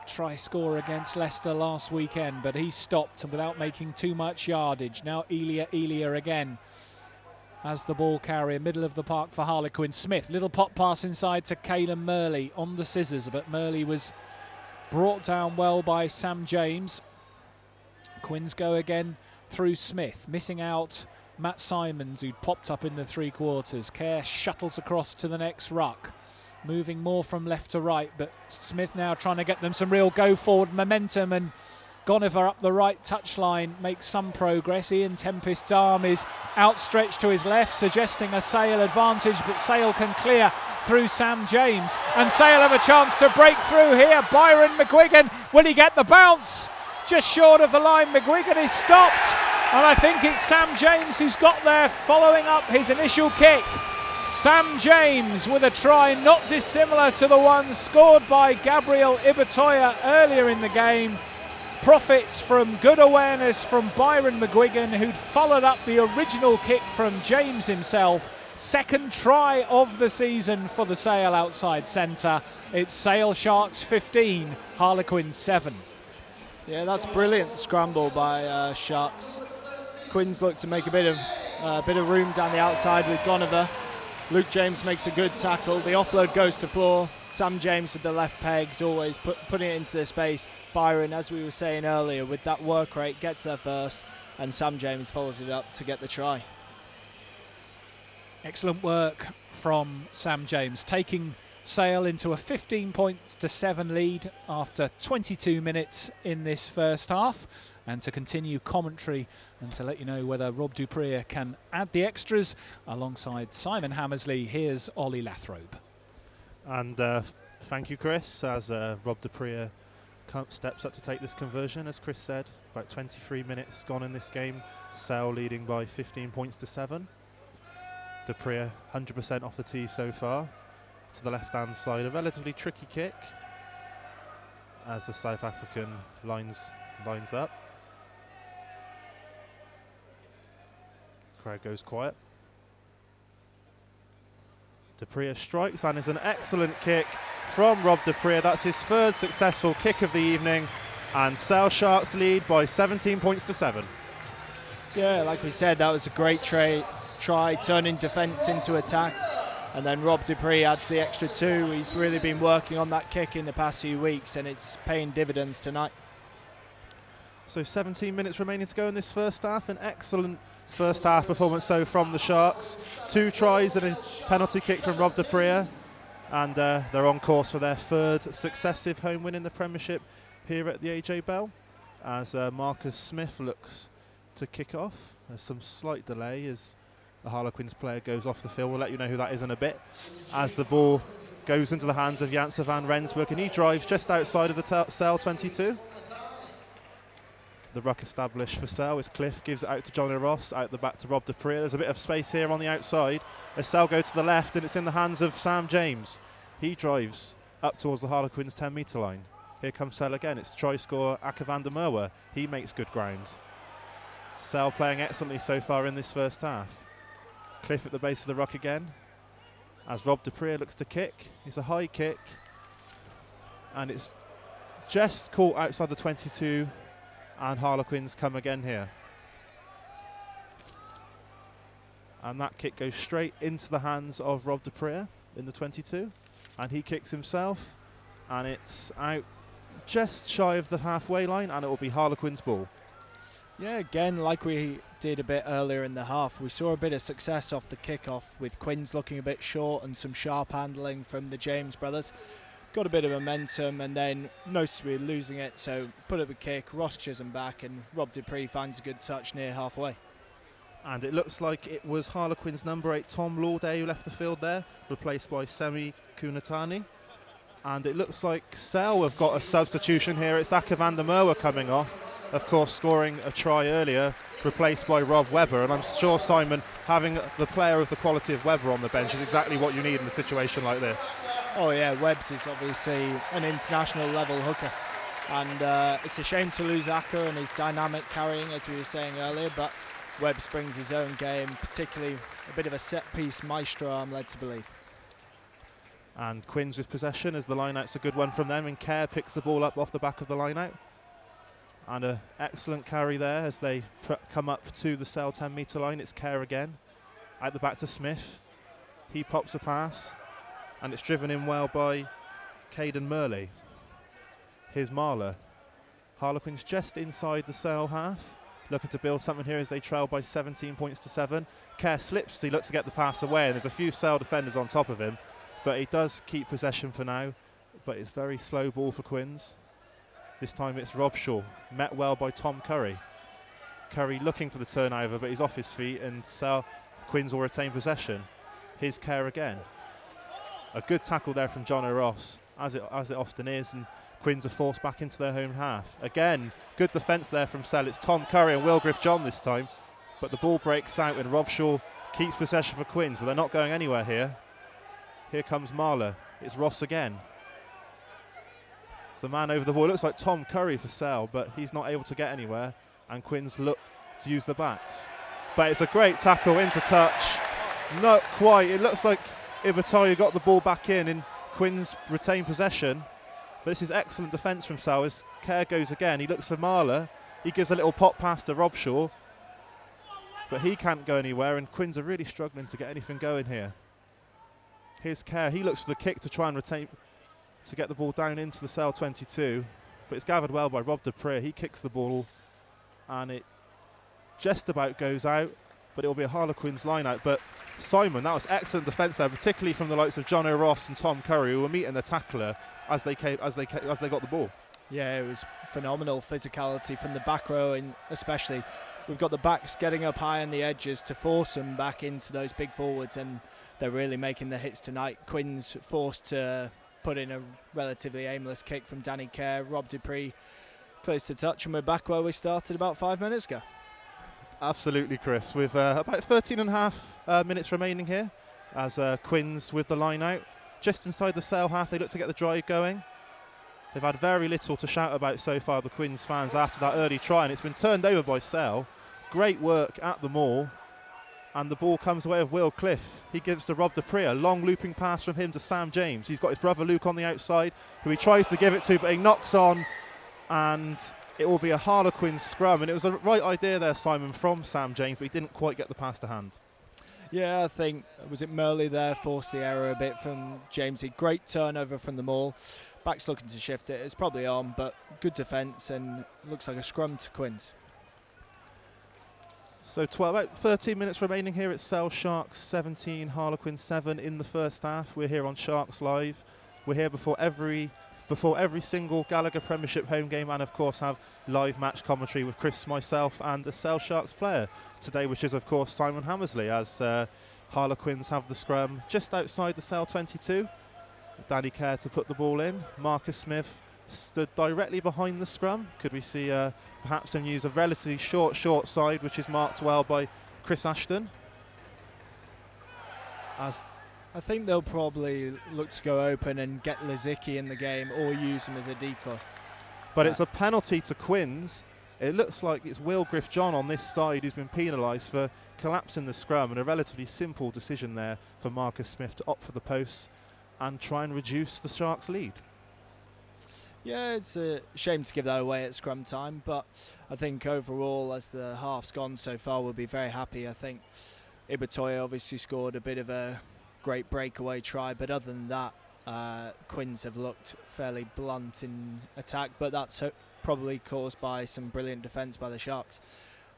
Try score against Leicester last weekend, but he stopped without making too much yardage. Now Elia again as the ball carrier, middle of the park for Harlequin. Smith, little pop pass inside to Caelan Murley on the scissors, but Murley was brought down well by Sam James. Quins go again through Smith, missing out Matt Simons, who'd popped up in the 3/4. Kerr shuttles across to the next ruck, moving more from left to right, but Smith now trying to get them some real go-forward momentum, and Goniver up the right touchline makes some progress. Ian Tempest's arm is outstretched to his left, suggesting a Sale advantage, but Sale can clear through Sam James, and Sale have a chance to break through here. Byron McGuigan, will he get the bounce? Just short of the line, McGuigan is stopped, and I think it's Sam James who's got there following up his initial kick. Sam James with a try not dissimilar to the one scored by Gabriel Ibitoya earlier in the game. Profits from good awareness from Byron McGuigan, who'd followed up the original kick from James himself. Second try of the season for the Sale outside centre. It's Sale Sharks 15, Harlequins 7. Yeah, that's brilliant scramble by Sharks. Quins look to make a bit of room down the outside with Goniver. Luke James makes a good tackle. The offload goes to floor. Sam James with the left pegs, always putting it into the space. Byron, as we were saying earlier, with that work rate, gets there first, and Sam James follows it up to get the try. Excellent work from Sam James, taking Sale into a 15-7 lead after 22 minutes in this first half. And to continue commentary and to let you know whether Rob Dupree can add the extras alongside Simon Hammersley, here's Ollie Lathrope. And thank you, Chris, as Rob Dupree steps up to take this conversion. As Chris said, about 23 minutes gone in this game. Sale leading by 15-7. Dupree 100% off the tee so far. To the left-hand side, a relatively tricky kick as the South African lines up. Crowd goes quiet. Dupree strikes, and it's an excellent kick from Rob Dupree. That's his third successful kick of the evening, and Sale Sharks lead by 17-7. Yeah, like we said, that was a great try, turning defence into attack. And then Rob Dupree adds the extra 2. He's really been working on that kick in the past few weeks, and it's paying dividends tonight. So 17 minutes remaining to go in this first half. An excellent first half performance so from the Sharks. 2 tries and a penalty kick from Rob Dupree. And they're on course for their third successive home win in the Premiership here at the AJ Bell. As Marcus Smith looks to kick off. There's some slight delay as the Harlequins player goes off the field. We'll let you know who that is in a bit. As the ball goes into the hands of Janse van Rensburg, and he drives just outside of the Sale 22. The ruck established for Sale as Cliff gives it out to Johnny Ross, out the back to Rob Dupree. There's a bit of space here on the outside as Sale go to the left, and it's in the hands of Sam James. He drives up towards the Harlequins 10-metre line. Here comes Sale again. It's try scorer Aka van der Merwe. He makes good grounds. Sale playing excellently so far in this first half. Cliff at the base of the ruck again as Rob Dupree looks to kick. It's a high kick and it's just caught outside the 22, and Harlequins come again here. And that kick goes straight into the hands of Rob Dupree in the 22, and he kicks himself, and it's out just shy of the halfway line, and it will be Harlequins' ball. Yeah, again, like we did a bit earlier in the half, we saw a bit of success off the kickoff with Quins looking a bit short and some sharp handling from the James brothers. Got a bit of momentum and then noticeably losing it, so put up a kick, Ross Chisholm back, and Rob Dupree finds a good touch near halfway. And it looks like it was Harlequins number 8 Tom Lauday who left the field there, replaced by Semi Kunatani. And it looks like Sale have got a substitution here. It's Aka van der Merwe coming off, of course scoring a try earlier, replaced by Rob Webber. And I'm sure, Simon, having the player of the quality of Webber on the bench is exactly what you need in a situation like this. Oh yeah, Webbs is obviously an international level hooker, and it's a shame to lose Aka and his dynamic carrying, as we were saying earlier, but Webbs brings his own game, particularly a bit of a set-piece maestro, I'm led to believe. And Quins with possession as the line-out's a good one from them, and Kerr picks the ball up off the back of the line-out. And an excellent carry there as they come up to the Sale 10-metre line. It's Kerr again, out the back to Smith. He pops a pass, and it's driven in well by Caden Murley. Here's Marler. Harlequins just inside the Sale half, looking to build something here as they trail by 17-7. Kerr slips, he looks to get the pass away, and there's a few Sale defenders on top of him, but he does keep possession for now, but it's very slow ball for Quins. This time it's Robshaw, met well by Tom Curry. Curry looking for the turnover, but he's off his feet, and Quins will retain possession. Here's Kerr again. A good tackle there from John O'Ross, as it often is, and Quins are forced back into their home half. Again, good defence there from Sale. It's Tom Curry and Will Griff-John this time, but the ball breaks out and Robshaw keeps possession for Quins, but they're not going anywhere here. Here comes Marler. It's Ross again. It's the man over the ball. It looks like Tom Curry for Sale, but he's not able to get anywhere, and Quins look to use the backs. But it's a great tackle into touch. Not quite. It looks like Ibatayu got the ball back in and Quins retain possession. But this is excellent defence from Sale as Kerr goes again. He looks for Marler. He gives a little pop pass to Robshaw, but he can't go anywhere, and Quins are really struggling to get anything going here. Here's Kerr. He looks for the kick to try and retain, to get the ball down into the Sale 22, but it's gathered well by Rob Dupree. He kicks the ball and it just about goes out, but it will be a Harlequins line out. But Simon, that was excellent defence there, particularly from the likes of John O'Ross and Tom Curry, who were meeting the tackler as they got the ball. Yeah, it was phenomenal physicality from the back row, and especially we've got the backs getting up high on the edges to force them back into those big forwards, and they're really making the hits tonight. Quinn's forced to put in a relatively aimless kick from Danny Kerr. Rob Dupree clears to touch, and we're back where we started about 5 minutes ago. Absolutely, Chris. With about 13 and a half minutes remaining here, as Quinn's with the line out. Just inside the Sale half, they look to get the drive going. They've had very little to shout about so far, the Quins fans, after that early try, and it's been turned over by Sale. Great work at the maul, and the ball comes away with Will Cliff. He gives to Rob Dupree, a long looping pass from him to Sam James. He's got his brother Luke on the outside, who he tries to give it to, but he knocks on, and it will be a Harlequins scrum. And it was the right idea there, Simon, from Sam James, but he didn't quite get the pass to hand. Yeah, I think, was it Murley there, forced the error a bit from Jamesy. Great turnover from the maul. Back's looking to shift it. It's probably on, but good defence, and looks like a scrum to Quins. So about 13 minutes remaining here at Sale Sharks 17, Harlequins 7 in the first half. We're here on Sharks Live. We're here before every single Gallagher Premiership home game, and of course have live match commentary with Chris, myself, and the Sale Sharks player today, which is of course Simon Hammersley, as Harlequins have the scrum just outside the Sale 22. Danny Kerr to put the ball in. Marcus Smith stood directly behind the scrum. Could we see perhaps him use a relatively short side, which is marked well by Chris Ashton? As I think they'll probably look to go open and get Lizicki in the game, or use him as a decoy. But it's a penalty to Quins. It looks like it's Will Griff-John on this side who's been penalised for collapsing the scrum, and a relatively simple decision there for Marcus Smith to opt for the posts and try and reduce the Sharks' lead. Yeah, it's a shame to give that away at scrum time, but I think overall, as the half's gone so far, we'll be very happy. I think Ibatoye obviously scored a bit of a great breakaway try, but other than that, Quins have looked fairly blunt in attack, but that's probably caused by some brilliant defence by the Sharks.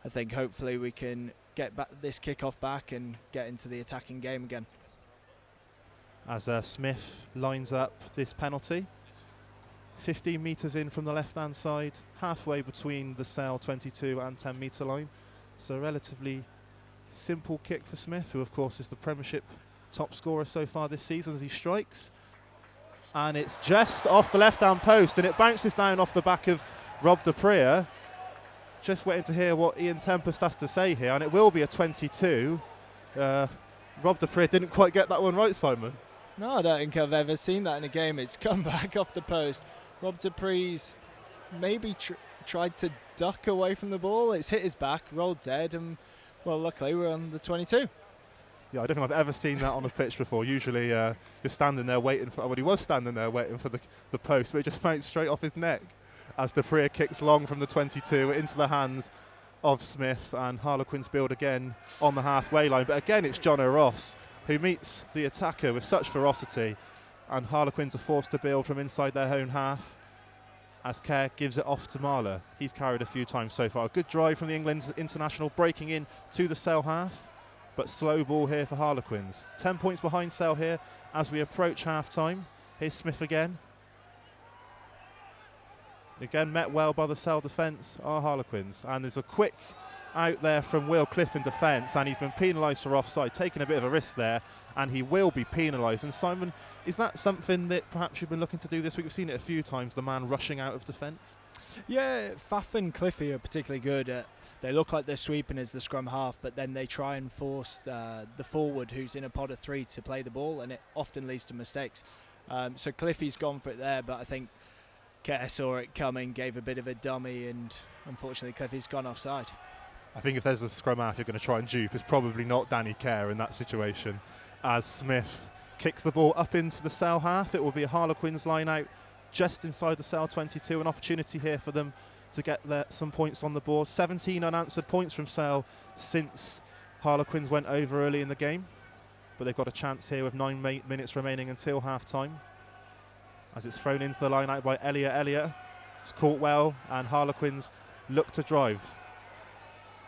I think hopefully we can get this kick-off back and get into the attacking game again. As Smith lines up this penalty, 15 metres in from the left-hand side, halfway between the Sale 22 and 10-metre line. So a relatively simple kick for Smith, who of course is the Premiership top scorer so far this season as he strikes. And it's just off the left-hand post, and it bounces down off the back of Rob Dupree. Just waiting to hear what Ian Tempest has to say here, and it will be a 22. Rob Dupree didn't quite get that one right, Simon. No, I don't think I've ever seen that in a game. It's come back off the post. Rob Dupree's maybe tried to duck away from the ball. It's hit his back, rolled dead, and, well, luckily we're on the 22. Yeah, I don't think I've ever seen that on a pitch before. Usually you're standing there waiting for, well, he was standing there waiting for the post, but it just bounced straight off his neck as Dupree kicks long from the 22 into the hands of Smith, and Harlequins build again on the halfway line. But again, it's John O'Ross who meets the attacker with such ferocity, and Harlequins are forced to build from inside their own half as Kerr gives it off to Marler. He's carried a few times so far. A good drive from the England international, breaking in to the Sale half, but slow ball here for Harlequins. 10 points behind Sale here as we approach half-time. Here's Smith again. Again met well by the Sale defence, are Harlequins. And there's a quick out there from Will Cliff in defence, and he's been penalised for offside, taking a bit of a risk there, and he will be penalised. And Simon, is that something that perhaps you've been looking to do this week? We've seen it a few times, the man rushing out of defence. Yeah, Faf and Cliffy are particularly good. They look like they're sweeping as the scrum half, but then they try and force the forward, who's in a pod of three, to play the ball, and it often leads to mistakes. So Cliffy's gone for it there, but I think Kerr saw it coming, gave a bit of a dummy, and unfortunately Cliffy's gone offside. I think if there's a scrum half you're going to try and dupe, it's probably not Danny Kerr in that situation, as Smith kicks the ball up into the Sale half. It will be a Harlequins line out just inside the Sale 22. An opportunity here for them to get some points on the board. 17 unanswered points from Sale since Harlequins went over early in the game, but they've got a chance here with 9 minutes remaining until half-time, as it's thrown into the line out by Elliott. It's caught well, and Harlequins look to drive.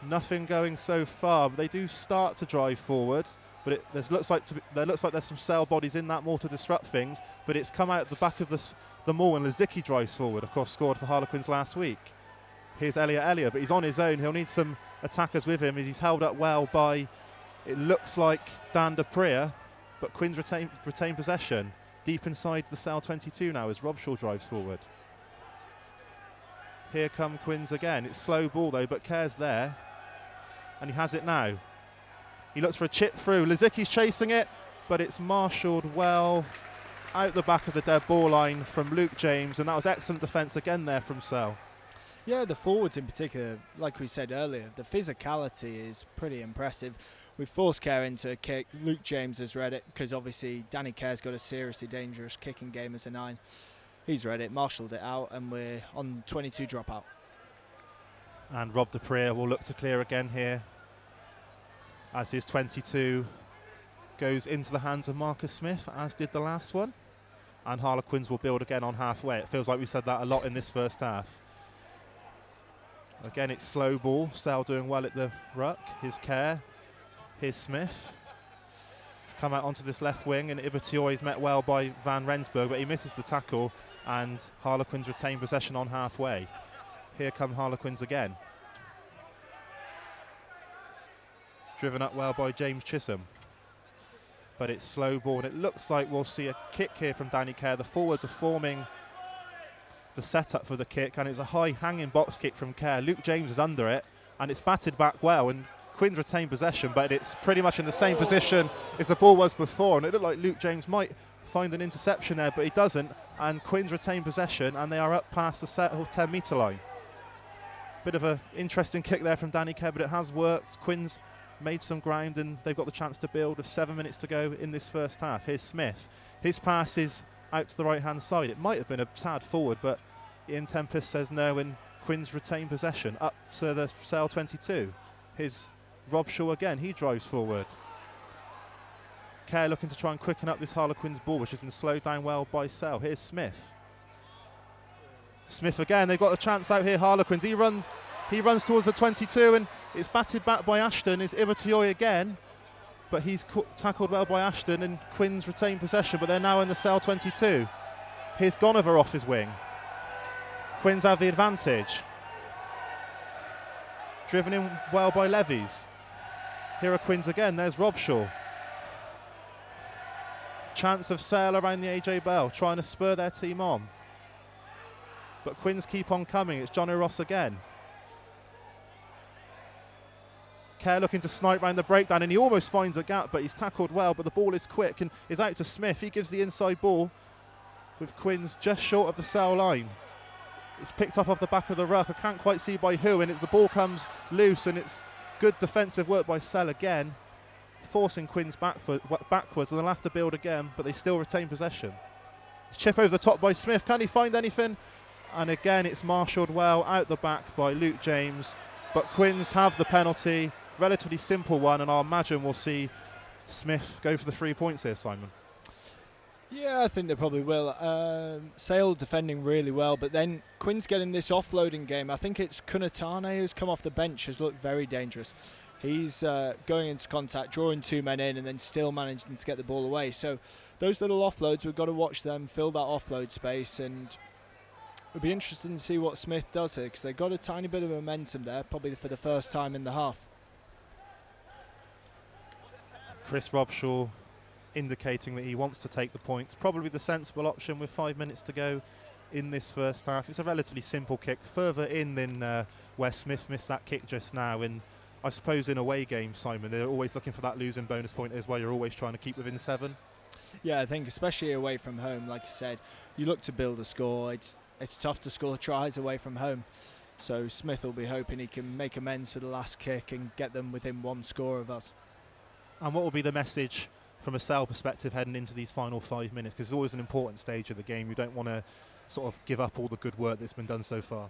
Nothing going so far, but they do start to drive forward. but there looks like there's some Sale bodies in that more to disrupt things, but it's come out the back of the maul and Lizicki drives forward, of course scored for Harlequins last week. Here's Elliot, but he's on his own. He'll need some attackers with him as he's held up well by, it looks like, Dan Dupree, but Quins retain possession. Deep inside the Sale 22 now as Robshaw drives forward. Here come Quins again. It's slow ball though, but Kerr's there, and he has it now. He looks for a chip through. Lizicki's chasing it, but it's marshalled well out the back of the dead ball line from Luke James, and that was excellent defence again there from Sale. Yeah, the forwards in particular, like we said earlier, the physicality is pretty impressive. We've forced Kerr into a kick. Luke James has read it because obviously Danny Kerr's got a seriously dangerous kicking game as a 9. He's read it, marshalled it out, and we're on 22 dropout. And Rob Dupree will look to clear again here as his 22 goes into the hands of Marcus Smith, as did the last one. And Harlequins will build again on halfway. It feels like we said that a lot in this first half. Again, it's slow ball. Sale doing well at the ruck. Here's Kerr. Here's Smith. He's come out onto this left wing, and Ibetioy is met well by Van Rensburg, but he misses the tackle, and Harlequins retain possession on halfway. Here come Harlequins again. Driven up well by James Chisholm. But it's slow ball, and it looks like we'll see a kick here from Danny Kerr. The forwards are forming the setup for the kick, and it's a high hanging box kick from Kerr. Luke James is under it, and it's batted back well, and Quins retain possession, but it's pretty much in the same position as the ball was before, and it looked like Luke James might find an interception there, but he doesn't, and Quins retain possession, and they are up past the 10 metre line. Bit of an interesting kick there from Danny Kerr, but it has worked. Quins made some ground, and they've got the chance to build with 7 minutes to go in this first half. Here's Smith. His pass is out to the right hand side. It might have been a tad forward, but Ian Tempest says no, and Quins retain possession up to the Sale 22. Here's Robshaw again. He drives forward. Kerr looking to try and quicken up this Harlequins ball, which has been slowed down well by Sale. Here's Smith. Smith again. They've got a chance out here, Harlequins. He runs towards the 22, and it's batted back by Ashton. It's Ibetioy again, but he's tackled well by Ashton, and Quins retain possession, but they're now in the Sale 22. Here's Gonover off his wing. Quins have the advantage. Driven in well by Levies. Here are Quins again. There's Robshaw. Chance of Sale around the AJ Bell, trying to spur their team on. But Quins keep on coming. It's John Ross again. Kerr looking to snipe round the breakdown, and he almost finds a gap, but he's tackled well, but the ball is quick and is out to Smith. He gives the inside ball with Quins just short of the Sale line. It's picked up off the back of the ruck. I can't quite see by who, and it's the ball comes loose, and it's good defensive work by Sale again, forcing Quins backwards, and they'll have to build again, but they still retain possession. Chip over the top by Smith. Can he find anything? And again, it's marshalled well out the back by Luke James, but Quins have the penalty. Relatively simple one, and I imagine we'll see Smith go for the 3 points here, Simon. Yeah, I think they probably will. Sale defending really well, but then Quins getting this offloading game. I think it's Kunatane who's come off the bench, has looked very dangerous. He's going into contact, drawing 2 men in, and then still managing to get the ball away. So those little offloads, we've got to watch them fill that offload space, and it'll be interesting to see what Smith does here, because they've got a tiny bit of momentum there, probably for the first time in the half. Chris Robshaw indicating that he wants to take the points. Probably the sensible option with 5 minutes to go in this first half. It's a relatively simple kick, further in than where Smith missed that kick just now. And I suppose in away games, Simon, they're always looking for that losing bonus point as well. You're always trying to keep within 7. Yeah, I think especially away from home, like you said, you look to build a score. It's tough to score tries away from home. So Smith will be hoping he can make amends for the last kick and get them within 1 score of us. And what will be the message from a Sale perspective heading into these final 5 minutes? Because it's always an important stage of the game. You don't want to sort of give up all the good work that's been done so far.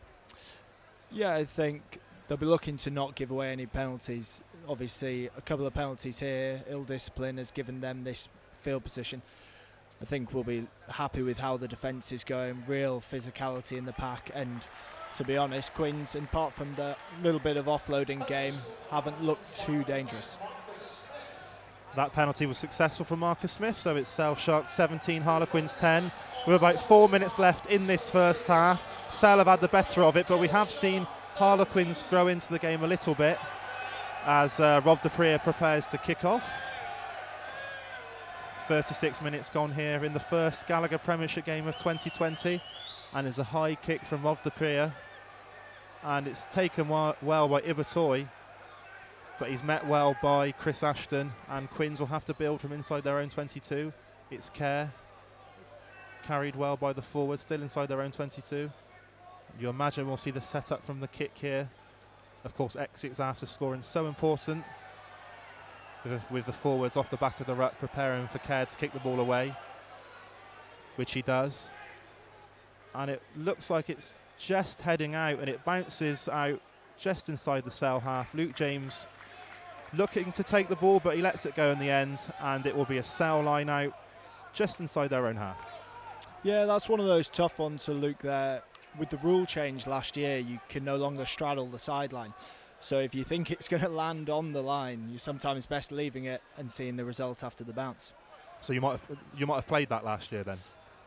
Yeah, I think they'll be looking to not give away any penalties. Obviously, a couple of penalties here. Ill discipline has given them this field position. I think we'll be happy with how the defence is going. Real physicality in the pack, and to be honest, Quins, apart from the little bit of offloading game, haven't looked too dangerous. That penalty was successful from Marcus Smith, so it's Sale Sharks 17, Harlequins 10. With about 4 minutes left in this first half. Sale have had the better of it, but we have seen Harlequins grow into the game a little bit as Rob Dupree prepares to kick off. 36 minutes gone here in the first Gallagher Premiership game of 2020, and there's a high kick from Rob Dupree, and it's taken well by Ibatoy, but he's met well by Chris Ashton, and Quins will have to build from inside their own 22. It's Kerr, carried well by the forward, still inside their own 22. You imagine we'll see the setup from the kick here. Of course, exits after scoring so important, with the forwards off the back of the ruck preparing for Kerr to kick the ball away, which he does. And it looks like it's just heading out, and it bounces out just inside the Sale half. Luke James looking to take the ball, but he lets it go in the end, and it will be a Sale line out just inside their own half. Yeah, that's one of those tough ones for Luke there. With the rule change last year, you can no longer straddle the sideline. So if you think it's going to land on the line, you're sometimes best leaving it and seeing the result after the bounce. So you might have played that last year then?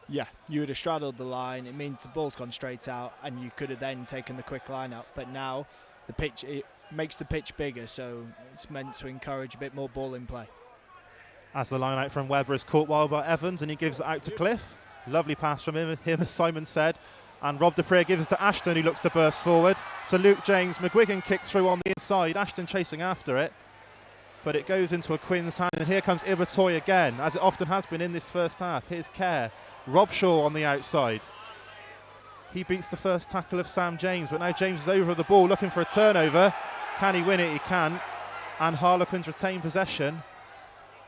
Yeah, you would have straddled the line. It means the ball's gone straight out, and you could have then taken the quick line out. But now the pitch, it makes the pitch bigger, so it's meant to encourage a bit more ball in play. As the line out from Webber is caught well by Evans, and he gives it out to Cliff. Lovely pass from him as Simon said. And Rob Dupree gives it to Ashton, who looks to burst forward. To Luke James, McGuigan kicks through on the inside. Ashton chasing after it, but it goes into a Quins hand. And here comes Ibatoy again, as it often has been in this first half. Here's Kerr. Rob Shaw on the outside. He beats the first tackle of Sam James, but now James is over the ball looking for a turnover. Can he win it? He can't. And Harlequins retain possession,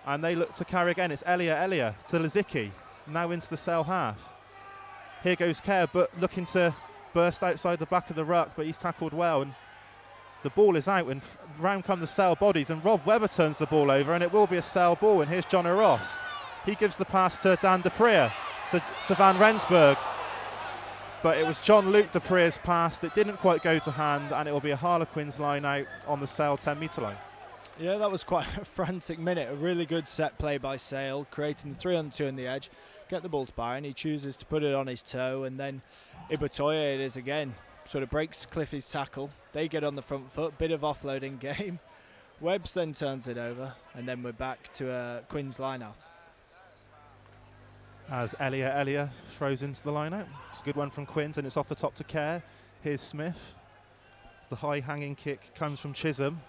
and they look to carry again. It's Elia to Lizicki, now into the Sale half. Here goes Kerr, but looking to burst outside the back of the ruck, but he's tackled well, and the ball is out, and round come the Sale bodies, and Rob Webber turns the ball over, and it will be a Sale ball. And here's John O'Ross. He gives the pass to Dan Dupree, to Van Rensburg, but it was John Luke Dupree's pass that didn't quite go to hand, and it will be a Harlequins line out on the Sale 10-metre line. Yeah, that was quite a frantic minute. A really good set play by Sale, creating the 3-on-2 on the edge. Get the ball to Byron, he chooses to put it on his toe, and then Ibatoy, it is again, sort of breaks Cliffy's tackle. They get on the front foot, bit of offloading game. Webbs then turns it over, and then we're back to a Quins line out. As Elia throws into the line out. It's a good one from Quins, and it's off the top to Kerr. Here's Smith. As the high hanging kick comes from Chisholm,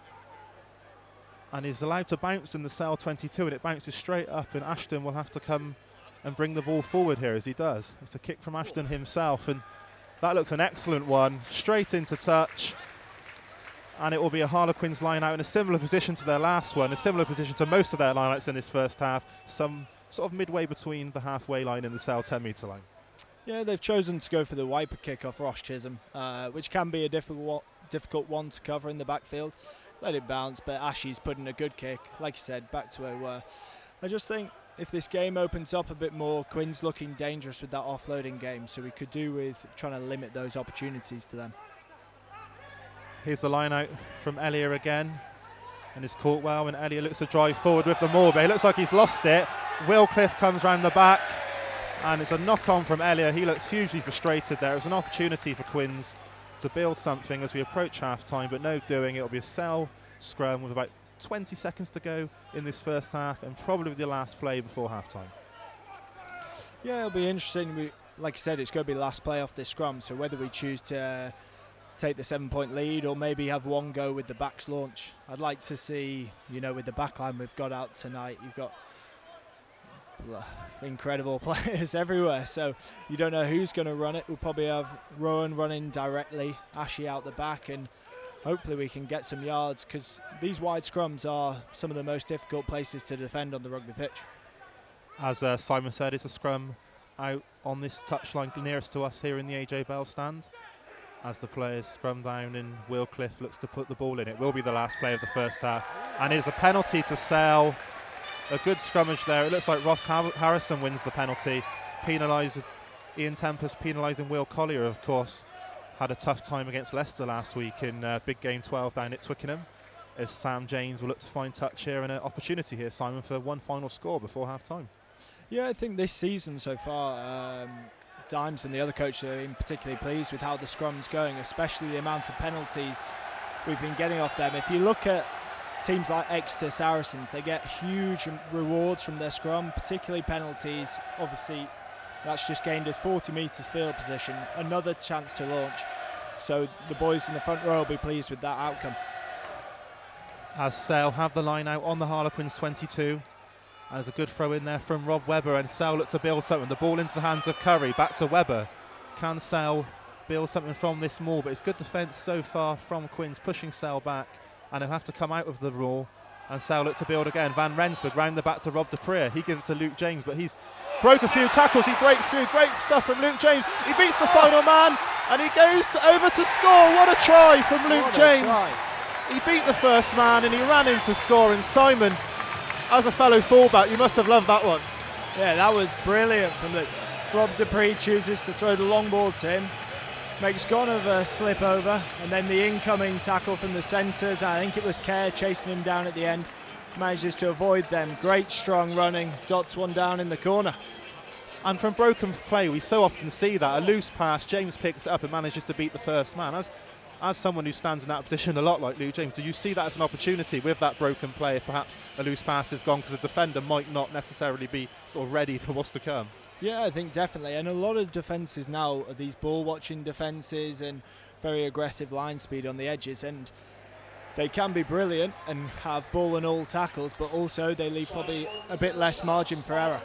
and is allowed to bounce in the Sale 22, and it bounces straight up, and Ashton will have to come and bring the ball forward here as he does. It's a kick from Ashton himself, and that looks an excellent one, straight into touch, and it will be a Harlequins line out in a similar position to their last one, a similar position to most of their line outs in this first half, some sort of midway between the halfway line and the Sale 10-metre line. Yeah, they've chosen to go for the wiper kick off Ross Chisholm, which can be a difficult one to cover in the backfield. Let it bounce, but Ashy's put in a good kick, like you said, back to where we were. I just think if this game opens up a bit more, Quins looking dangerous with that offloading game, so we could do with trying to limit those opportunities to them. Here's the line out from Elia again, and it's caught well, and Elia looks to drive forward with the maul, but he looks like he's lost it. Will Cliff comes round the back, and it's a knock-on from Elia. He looks hugely frustrated there. It was an opportunity for Quins to build something as we approach half-time, but no doing. It'll be a Sale scrum with about 20 seconds to go in this first half, and probably the last play before half-time. Yeah, it'll be interesting. Like I said, it's going to be the last play off this scrum, so whether we choose to take the 7-point lead or maybe have one go with the backs launch. I'd like to see, with the back line we've got out tonight, you've got incredible players everywhere, so you don't know who's going to run it. We'll probably have Rowan running directly, Ashy out the back, and hopefully we can get some yards, because these wide scrums are some of the most difficult places to defend on the rugby pitch. As Simon said, it's a scrum out on this touchline nearest to us here in the AJ Bell stand. As the players scrum down, and Will Cliff looks to put the ball in. It will be the last play of the first half, and it's a penalty to Sale. A good scrummage there. It looks like Ross Harrison wins the penalty. Ian Tempest penalising Will Collier, of course. Had a tough time against Leicester last week in big game 12 down at Twickenham. as Sam James will look to find touch here and an opportunity here, Simon, for one final score before half-time. Yeah, I think this season so far, Dimes and the other coach have been particularly pleased with how the scrum's going, especially the amount of penalties we've been getting off them. If you look at teams like Exeter Saracens, they get huge rewards from their scrum, particularly penalties. Obviously, that's just gained us 40 metres field position, another chance to launch. So the boys in the front row will be pleased with that outcome. As Sale have the line out on the Harlequins 22. There's a good throw in there from Rob Webber, and Sale look to build something. The ball into the hands of Curry, back to Webber. Can Sale build something from this maul? But it's good defence so far from Quins, pushing Sale back, and he'll have to come out of the maul. And Sale look to build again. Van Rensburg round the back to Rob Dupree. He gives it to Luke James, but he's broke a few tackles. He breaks through. Great stuff from Luke James. He beats the final man, and he goes over to score. What a try from Luke James. He beat the first man, and he ran into score. And Simon, as a fellow fullback, you must have loved that one. Yeah, that was brilliant from Luke. Rob Dupree chooses to throw the long ball to him, makes gone of a slip over, and then the incoming tackle from the centres, I think it was Kerr chasing him down at the end, manages to avoid them. Great strong running, dots one down in the corner. And from broken play, we so often see that, a loose pass, James picks it up and manages to beat the first man. As someone who stands in that position a lot like Luke James, do you see that as an opportunity with that broken play if perhaps a loose pass is gone, because the defender might not necessarily be sort of ready for what's to come? Yeah, I think definitely. And a lot of defences now are these ball-watching defences and very aggressive line speed on the edges, and they can be brilliant and have ball and all tackles, but also they leave probably a bit less margin for error.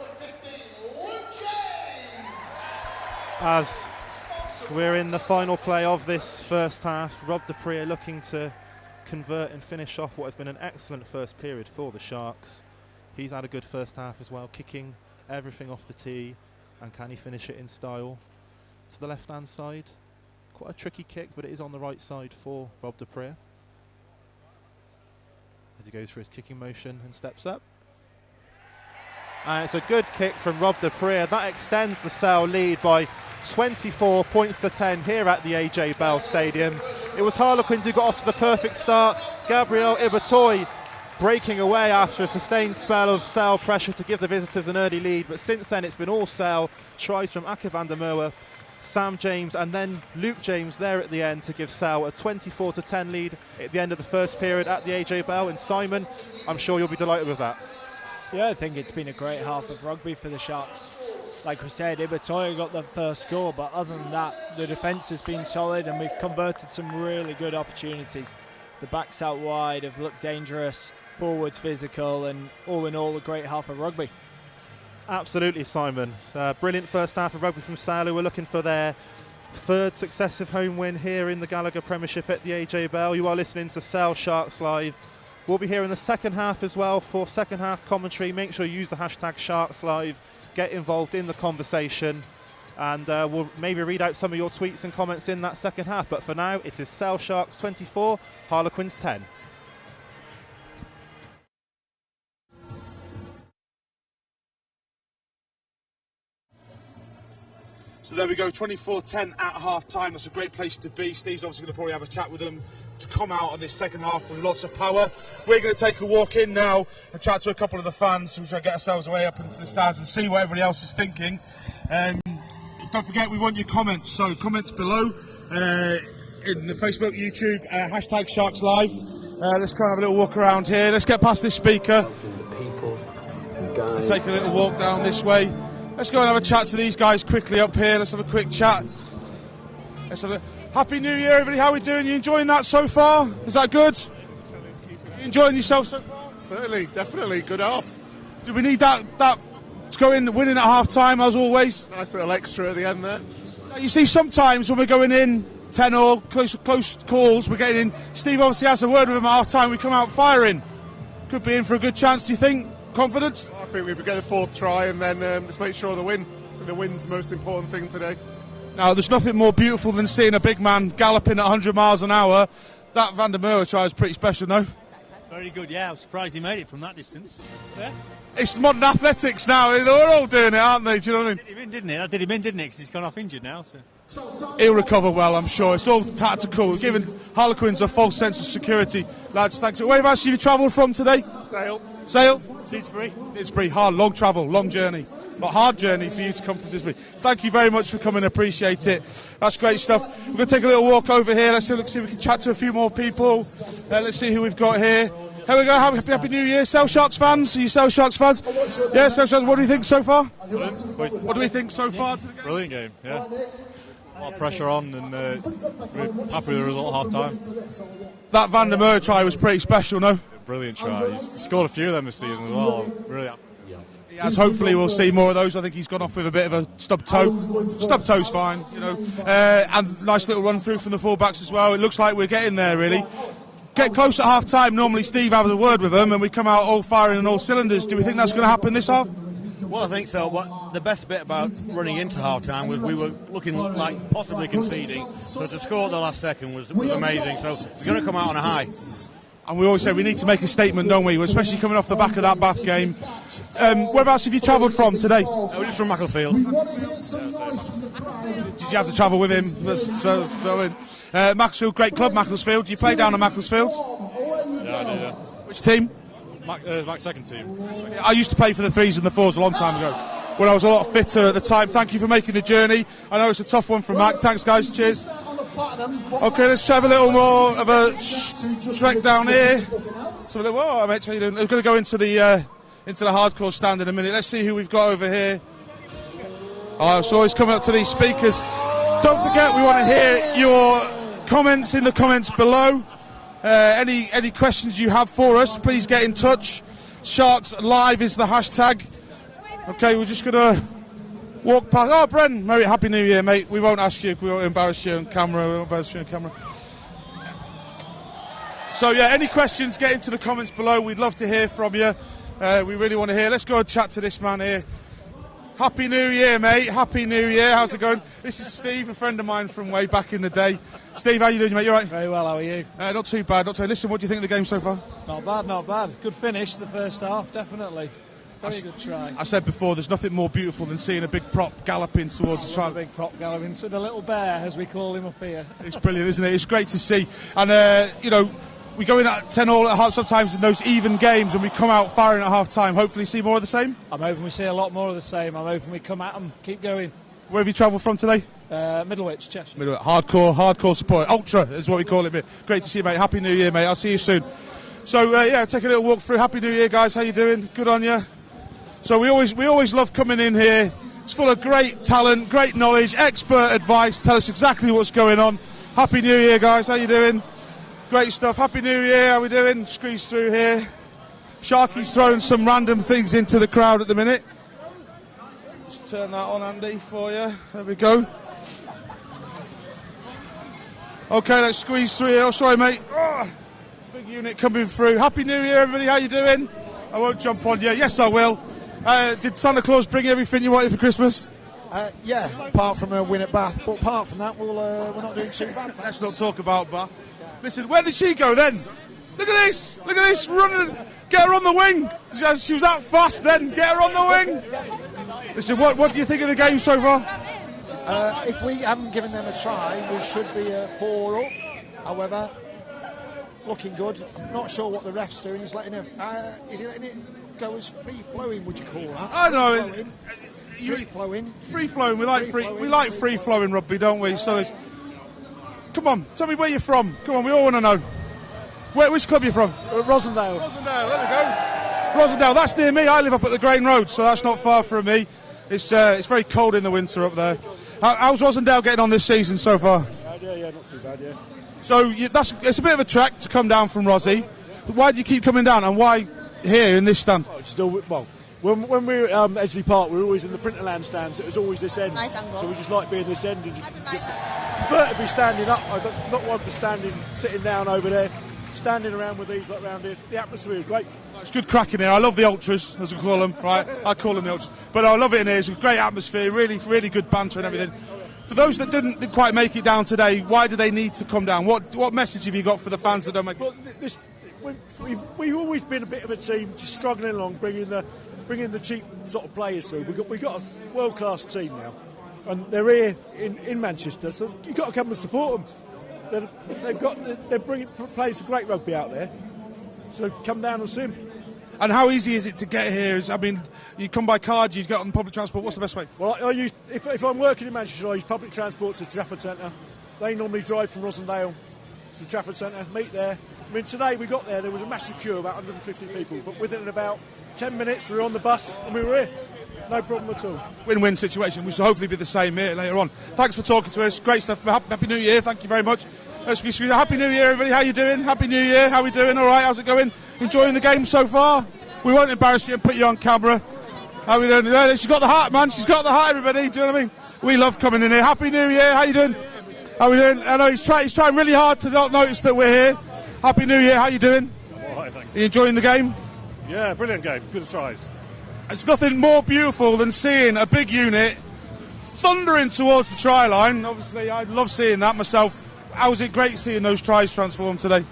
As we're in the final play of this first half, Rob Dupree looking to convert and finish off what has been an excellent first period for the Sharks. He's had a good first half as well, kicking everything off the tee, and can he finish it in style? To the left-hand side, quite a tricky kick, but it is on the right side for Rob Dupree. As he goes for his kicking motion and steps up. And it's a good kick from Rob Dupree. That extends the Sale lead by 24 points to 10 here at the AJ Bell Stadium. It was Harlequins who got off to the perfect start. Gabriel Ibatoy breaking away after a sustained spell of Sale pressure to give the visitors an early lead, but since then it's been all Sale. Tries from Ake van der Merwe, Sam James, and then Luke James there at the end to give Sale a 24-10 lead at the end of the first period at the AJ Bell. And Simon, I'm sure you'll be delighted with that. Yeah, I think it's been a great half of rugby for the Sharks. Like we said, Ibatoy got the first score, but other than that, the defence has been solid and we've converted some really good opportunities. The backs out wide have looked dangerous, forwards physical, and all in all a great half of rugby. Absolutely, Simon. Brilliant first half of rugby from Sale, who are looking for their third successive home win here in the Gallagher Premiership at the AJ Bell. You are listening to Sale Sharks Live. We'll be here in the second half as well for second half commentary. Make sure you use the hashtag Sharks Live, get involved in the conversation, and we'll maybe read out some of your tweets and comments in that second half. But for now, it is Sale Sharks 24, Harlequins 10. So there we go, 24-10 at half-time. That's a great place to be. Steve's obviously going to probably have a chat with them to come out on this second half with lots of power. We're going to take a walk in now and chat to a couple of the fans. We'll try to get ourselves way up into the stands and see what everybody else is thinking. Don't forget, we want your comments. So comments below in the Facebook, YouTube, hashtag Sharks Live. Let's kind of have a little walk around here. Let's get past this speaker. Take a little walk down this way. Let's go and have a chat to these guys quickly up here. Let's have a quick chat. Let's have a Happy New Year, everybody. How are we doing? You enjoying that so far? Is that good? You enjoying yourself so far? Certainly, definitely. Good half. Do we need that to go in winning at half time as always? Nice little extra at the end there. You see, sometimes when we're going in 10-all, close calls, we're getting in. Steve obviously has a word with him at half time. We come out firing. Could be in for a good chance, do you think? Confidence? I think we get the fourth try and then just make sure the win. The win's the most important thing today. Now, there's nothing more beautiful than seeing a big man galloping at 100 miles an hour. That Van der Merwe try is pretty special, no? Very good, yeah. I was surprised he made it from that distance. Yeah. It's modern athletics now. They're all doing it, aren't they? Do you know what I mean? Did him in, didn't it? That did him in, didn't it? Because he's gone off injured now. So. He'll recover well, I'm sure. It's all tactical. Giving Harlequins a false sense of security. Lads, thanks. Whereabouts have you travelled from today? Sale. Didsbury. Hard, long travel, long journey. But hard journey for you to come from Didsbury. Thank you very much for coming, appreciate it. That's great stuff. We're going to take a little walk over here. Let's see if we can chat to a few more people. Let's see who we've got here. Here we go. Happy New Year, Sale Sharks fans. Are you Sale Sharks fans? Yeah, Sale Sharks. What do you think so far? What do we think so far to the game? Brilliant game, yeah. A lot of pressure on, and we're happy with the result at half time. That Van der Merwe try was pretty special, no? Brilliant try. He's scored a few of them this season as well. Really happy. As hopefully we'll see more of those. I think he's gone off with a bit of a stubbed toe. Stubbed toe's fine, you know. And nice little run through from the fullbacks as well. It looks like we're getting there, really. Get close at half time. Normally Steve has a word with them and we come out all firing on all cylinders. Do we think that's going to happen this half? Well, I think so. But the best bit about running into half time was we were looking like possibly conceding. So to score at the last second was amazing. So we're going to come out on a high. And we always say we need to make a statement, don't we? Especially coming off the back of that Bath game. Whereabouts have you travelled from today? We're just from Macclesfield. Did you have to travel with him? Macclesfield, great club, Macclesfield. Do you play down at Macclesfield? Yeah, I do, yeah. Which team? Mac's second team. I used to play for the 3s and the 4s a long time ago, when I was a lot fitter at the time. Thank you for making the journey. I know it's a tough one from Mac. Thanks, guys. Cheers. Okay, let's have a little more of a trek down here. So, whoa, mate, how you doing? We're going to go into the hardcore stand in a minute. Let's see who we've got over here. Oh, so always coming up to these speakers. Don't forget, we want to hear your comments in the comments below. Any questions you have for us, please get in touch. Sharks Live is the hashtag. Okay, we're just going to walk past. Oh, Bren, Merry Happy New Year, mate. We won't ask you. We won't embarrass you on camera. So, yeah, any questions, get into the comments below. We'd love to hear from you. We really want to hear. Let's go and chat to this man here. Happy New Year, mate. Happy New Year. How's it going? This is Steve, a friend of mine from way back in the day. Steve, how you doing, mate? You all right? Very well, how are you? Not too bad, not too bad. Listen, what do you think of the game so far? Not bad, not bad. Good finish, the first half, definitely. Very good try. I said before, there's nothing more beautiful than seeing a big prop galloping towards the try. A big prop galloping to the little bear, as we call him up here. It's brilliant, isn't it? It's great to see. And, you know, we go in at 10-all at half sometimes in those even games, and we come out firing at half-time. Hopefully see more of the same? I'm hoping we see a lot more of the same. I'm hoping we come at them, keep going. Where have you travelled from today? Middlewich, Cheshire. Hardcore support. Ultra is what we call it, mate. Great to see you, mate. Happy New Year, mate. I'll see you soon. So, yeah, take a little walk through. Happy New Year, guys. How you doing? Good on you. So we always love coming in here. It's full of great talent, great knowledge, expert advice. Tell us exactly what's going on. Happy New Year, guys. How you doing? Great stuff. Happy New Year. How we doing? Squeeze through here. Sharky's throwing some random things into the crowd at the minute. Let's turn that on, Andy, for you. There we go. Okay, let's squeeze through here. Oh, sorry, mate. Oh, big unit coming through. Happy New Year, everybody. How you doing? I won't jump on you. Yes, I will. Did Santa Claus bring you everything you wanted for Christmas? Yeah, apart from a win at Bath. But apart from that, we're not doing too bad. Let's not talk about Bath. Listen, where did she go then? Look at this! Look at this! Running! Get her on the wing! She was that fast then. Get her on the wing! Listen, what do you think of the game so far? If we haven't given them a try, we should be 4 up. However, looking good. I'm not sure what the ref's doing. He's letting him. Is he letting it go as free flowing? Would you call that? I know. Free flowing. Free flowing. We like free flowing rugby, don't we? So there's. Come on, tell me where you're from. Come on, we all want to know. Which club are you from? Rosendale. Rosendale, there we go. Rosendale, that's near me. I live up at the Grain Road, so that's not far from me. It's very cold in the winter up there. How's Rosendale getting on this season so far? Yeah, not too bad, yeah. So it's a bit of a trek to come down from Rossie. Why do you keep coming down, and why here in this stand? When we were at Edgeley Park, we were always in the Printerland stand, so it was always this end. Nice angle. So we just like being this end and just prefer to be standing up. I'm not one for sitting down over there. Standing around with these like around here, the atmosphere is great. It's good crack in here. I love the ultras, as we call them, right? I call them the ultras, but I love it in here. It's a great atmosphere, really, really good banter and everything. For those that didn't quite make it down today, why do they need to come down? What message have you got for the fans that don't make it? We've always been a bit of a team, just struggling along, bringing the cheap sort of players through. We've got a world-class team now, and they're here in Manchester, so you've got to come and support them. They're playing some great rugby out there. So come down and see them. And how easy is it to get here? I mean, you come by car, you get on public transport. What's the best way? Well, I use if I'm working in Manchester, I use public transport to Trafford Centre. They normally drive from Rosendale to Trafford Centre, meet there. I mean, today we got there was a massive queue, about 150 people, but within about 10 minutes we were on the bus and we were here. No problem at all. Win-win situation, which will hopefully be the same here later on. Thanks for talking to us. Great stuff. Happy New Year. Thank you very much. Happy New Year, everybody. How you doing? Happy New Year. How we doing? All right. How's it going? Enjoying the game so far? We won't embarrass you and put you on camera. How we doing? She's got the heart, man. She's got the heart, everybody. Do you know what I mean? We love coming in here. Happy New Year. How you doing? How we doing? I know he's trying really hard to not notice that we're here. Happy New Year. How you doing? All right, thank you. Are you enjoying the game? Yeah, brilliant game. Good tries. There's nothing more beautiful than seeing a big unit thundering towards the try line. Obviously, I love seeing that myself. How was it great seeing those tries transform today?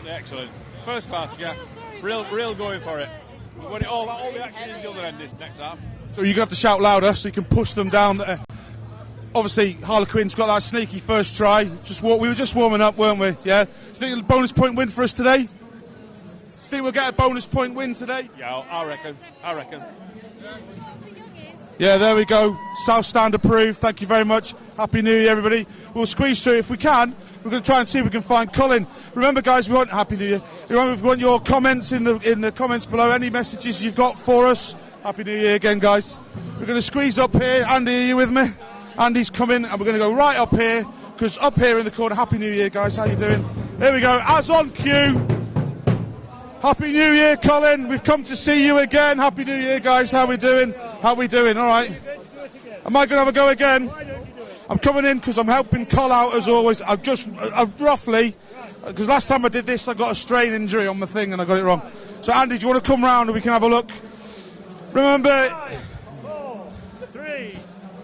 Excellent. First class, yeah. Real going for it. We want it all the action in the other end this next half. So you're going to have to shout louder so you can push them down there. Obviously, Harlequins got that sneaky first try. We were just warming up, weren't we? Yeah. Do you think a bonus point win for us today? Do you think we'll get a bonus point win today? Yeah, I reckon. Yeah, there we go. South Stand approved. Thank you very much. Happy New Year, everybody. We'll squeeze through if we can. We're going to try and see if we can find Colin. Remember, guys, we want Happy New Year. Remember, we want your comments in the comments below. Any messages you've got for us. Happy New Year again, guys. We're going to squeeze up here. Andy, are you with me? Andy's coming, and we're going to go right up here, because up here in the corner. Happy New Year, guys. How you doing? Here we go. As on cue. Happy New Year, Colin. We've come to see you again. Happy New Year, guys. How we doing? How we doing? All right. Am I going to have a go again? I'm coming in because I'm helping Col out as always. I've roughly, because last time I did this, I got a strain injury on my thing and I got it wrong. So, Andy, do you want to come round and we can have a look? Remember. 4, 3,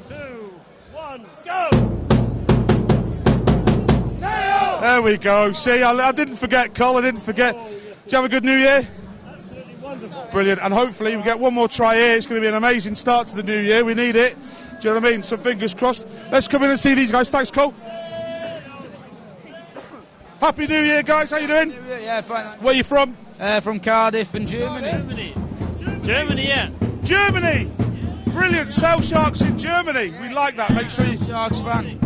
2, 1, go! There we go. See, I didn't forget, Col. I didn't forget. Did you have a good New Year? Absolutely wonderful. Brilliant. And hopefully we get one more try here. It's going to be an amazing start to the new year. We need it. Do you know what I mean? So fingers crossed. Let's come in and see these guys. Thanks, Cole. Happy New Year, guys. How you doing? Yeah, fine. Where are you from? From Cardiff in Germany. Germany, yeah. Germany. Brilliant. Sail Sharks in Germany. We like that. Make sure you Sharks fan.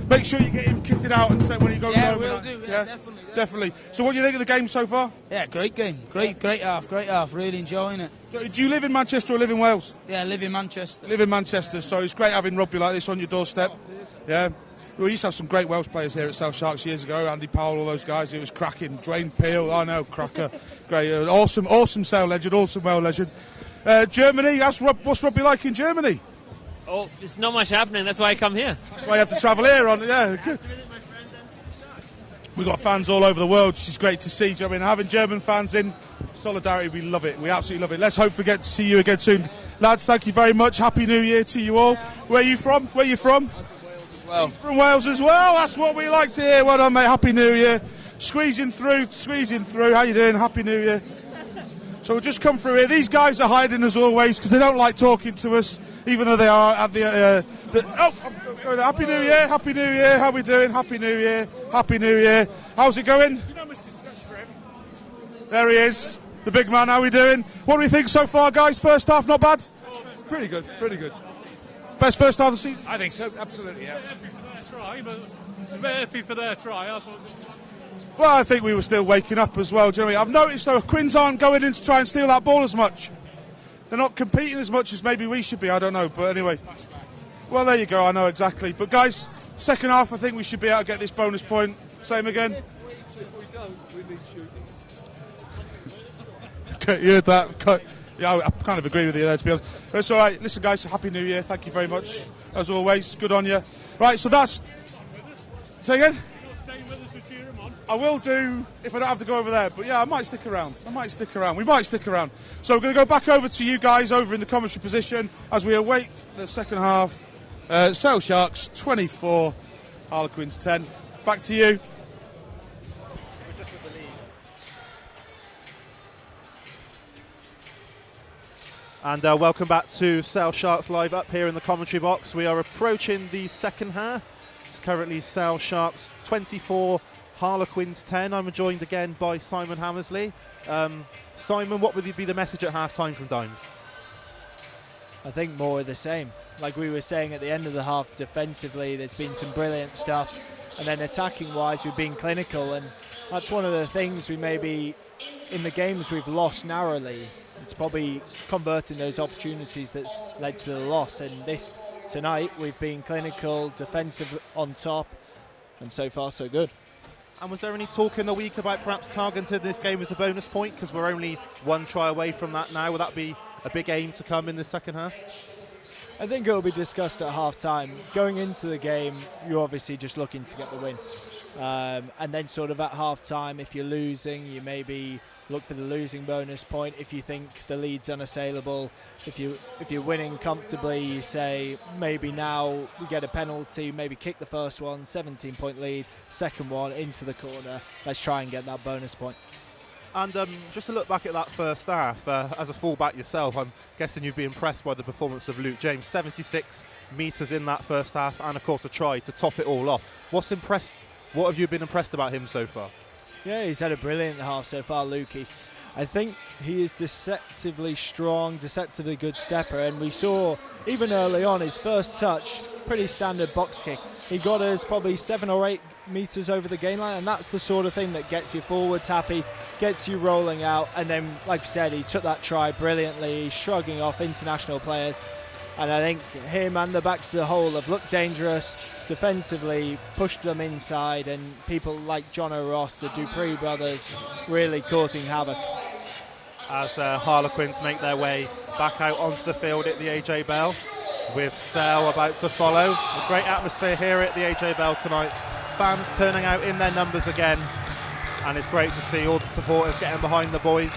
Make sure you get him kitted out and say when he goes home. We'll do. Yeah, definitely. So, what do you think of the game so far? Yeah, great game. Great half. Really enjoying it. So, do you live in Manchester or live in Wales? Yeah, I live in Manchester. Live in Manchester. So it's great having rugby like this on your doorstep. Yeah. We used to have some great Welsh players here at South Sharks years ago. Andy Powell, all those guys. It was cracking. Dwayne Peel, I know, cracker. Great, awesome Sale legend, awesome Well legend. Germany. What's rugby like in Germany? Oh, there's not much happening. That's why I come here. That's why you have to travel here. Good. We've got fans all over the world, which is great to see. I mean, having German fans in solidarity, we love it. We absolutely love it. Let's hope we get to see you again soon. Lads, thank you very much. Happy New Year to you all. Where are you from? I'm from Wales as well. That's what we like to hear. Well done, mate. Happy New Year. Squeezing through. How you doing? Happy New Year. So we'll just come through here. These guys are hiding as always because they don't like talking to us, even though they are at Happy New Year. Happy New Year. How we doing? Happy New Year. Happy New Year. How's it going? There he is, the big man. How we doing? What do we think so far, guys? First half, not bad? Pretty good. Best first half of the season? I think so, absolutely, yeah. Try, but it's a bit iffy for their try. I thought. Well, I think we were still waking up as well, do you know what I mean? I've noticed, though, Quins aren't going in to try and steal that ball as much. They're not competing as much as maybe we should be, I don't know. But anyway, well, there you go, I know exactly. But, guys, second half, I think we should be able to get this bonus point. Same again. If we don't, we need shooting. Okay, you heard that. Yeah, I kind of agree with you there, to be honest. That's all right. Listen, guys, Happy New Year. Thank you very much. As always, good on you. Right, so that's... Say again? I will do if I don't have to go over there. But yeah, I might stick around. We might stick around. So we're going to go back over to you guys over in the commentary position as we await the second half. Sail Sharks 24, Harlequins 10. Back to you. And welcome back to Sail Sharks Live up here in the commentary box. We are approaching the second half. It's currently Sale Sharks 24, Harlequins 10. I'm joined again by Simon Hammersley. Simon, what would be the message at half-time from Dimes? I think more of the same. Like we were saying at the end of the half, defensively there's been some brilliant stuff, and then attacking-wise we've been clinical, and that's one of the things we maybe, in the games we've lost narrowly, it's probably converting those opportunities that's led to the loss, and tonight we've been clinical, defensive on top, and so far so good. And was there any talk in the week about perhaps targeting this game as a bonus point, because we're only one try away from that now? Will that be a big aim to come in the second half? I think it will be discussed at half-time. Going into the game, you're obviously just looking to get the win. And then sort of at half-time, if you're losing, you maybe look for the losing bonus point. If you think the lead's unassailable, if you're winning comfortably, you say maybe now we get a penalty, maybe kick the first one, 17-point lead, second one into the corner. Let's try and get that bonus point. And just to look back at that first half, as a fullback yourself, I'm guessing you'd be impressed by the performance of Luke James. 76 metres in that first half, and of course a try to top it all off. What have you been impressed about him so far? Yeah, he's had a brilliant half so far, Lukey. I think he is deceptively strong, deceptively good stepper, and we saw even early on his first touch, pretty standard box kick. He got us probably 7 or 8 metres over the gain line, and that's the sort of thing that gets you forwards happy, gets you rolling out, and then, like I said, he took that try brilliantly. He's shrugging off international players, and I think him and the backs of the whole have looked dangerous defensively, pushed them inside, and people like John O'Ross, the Dupree brothers, really causing havoc. As Harlequins make their way back out onto the field at the AJ Bell, with Sale about to follow. A great atmosphere here at the AJ Bell tonight. Fans turning out in their numbers again, and it's great to see all the supporters getting behind the boys.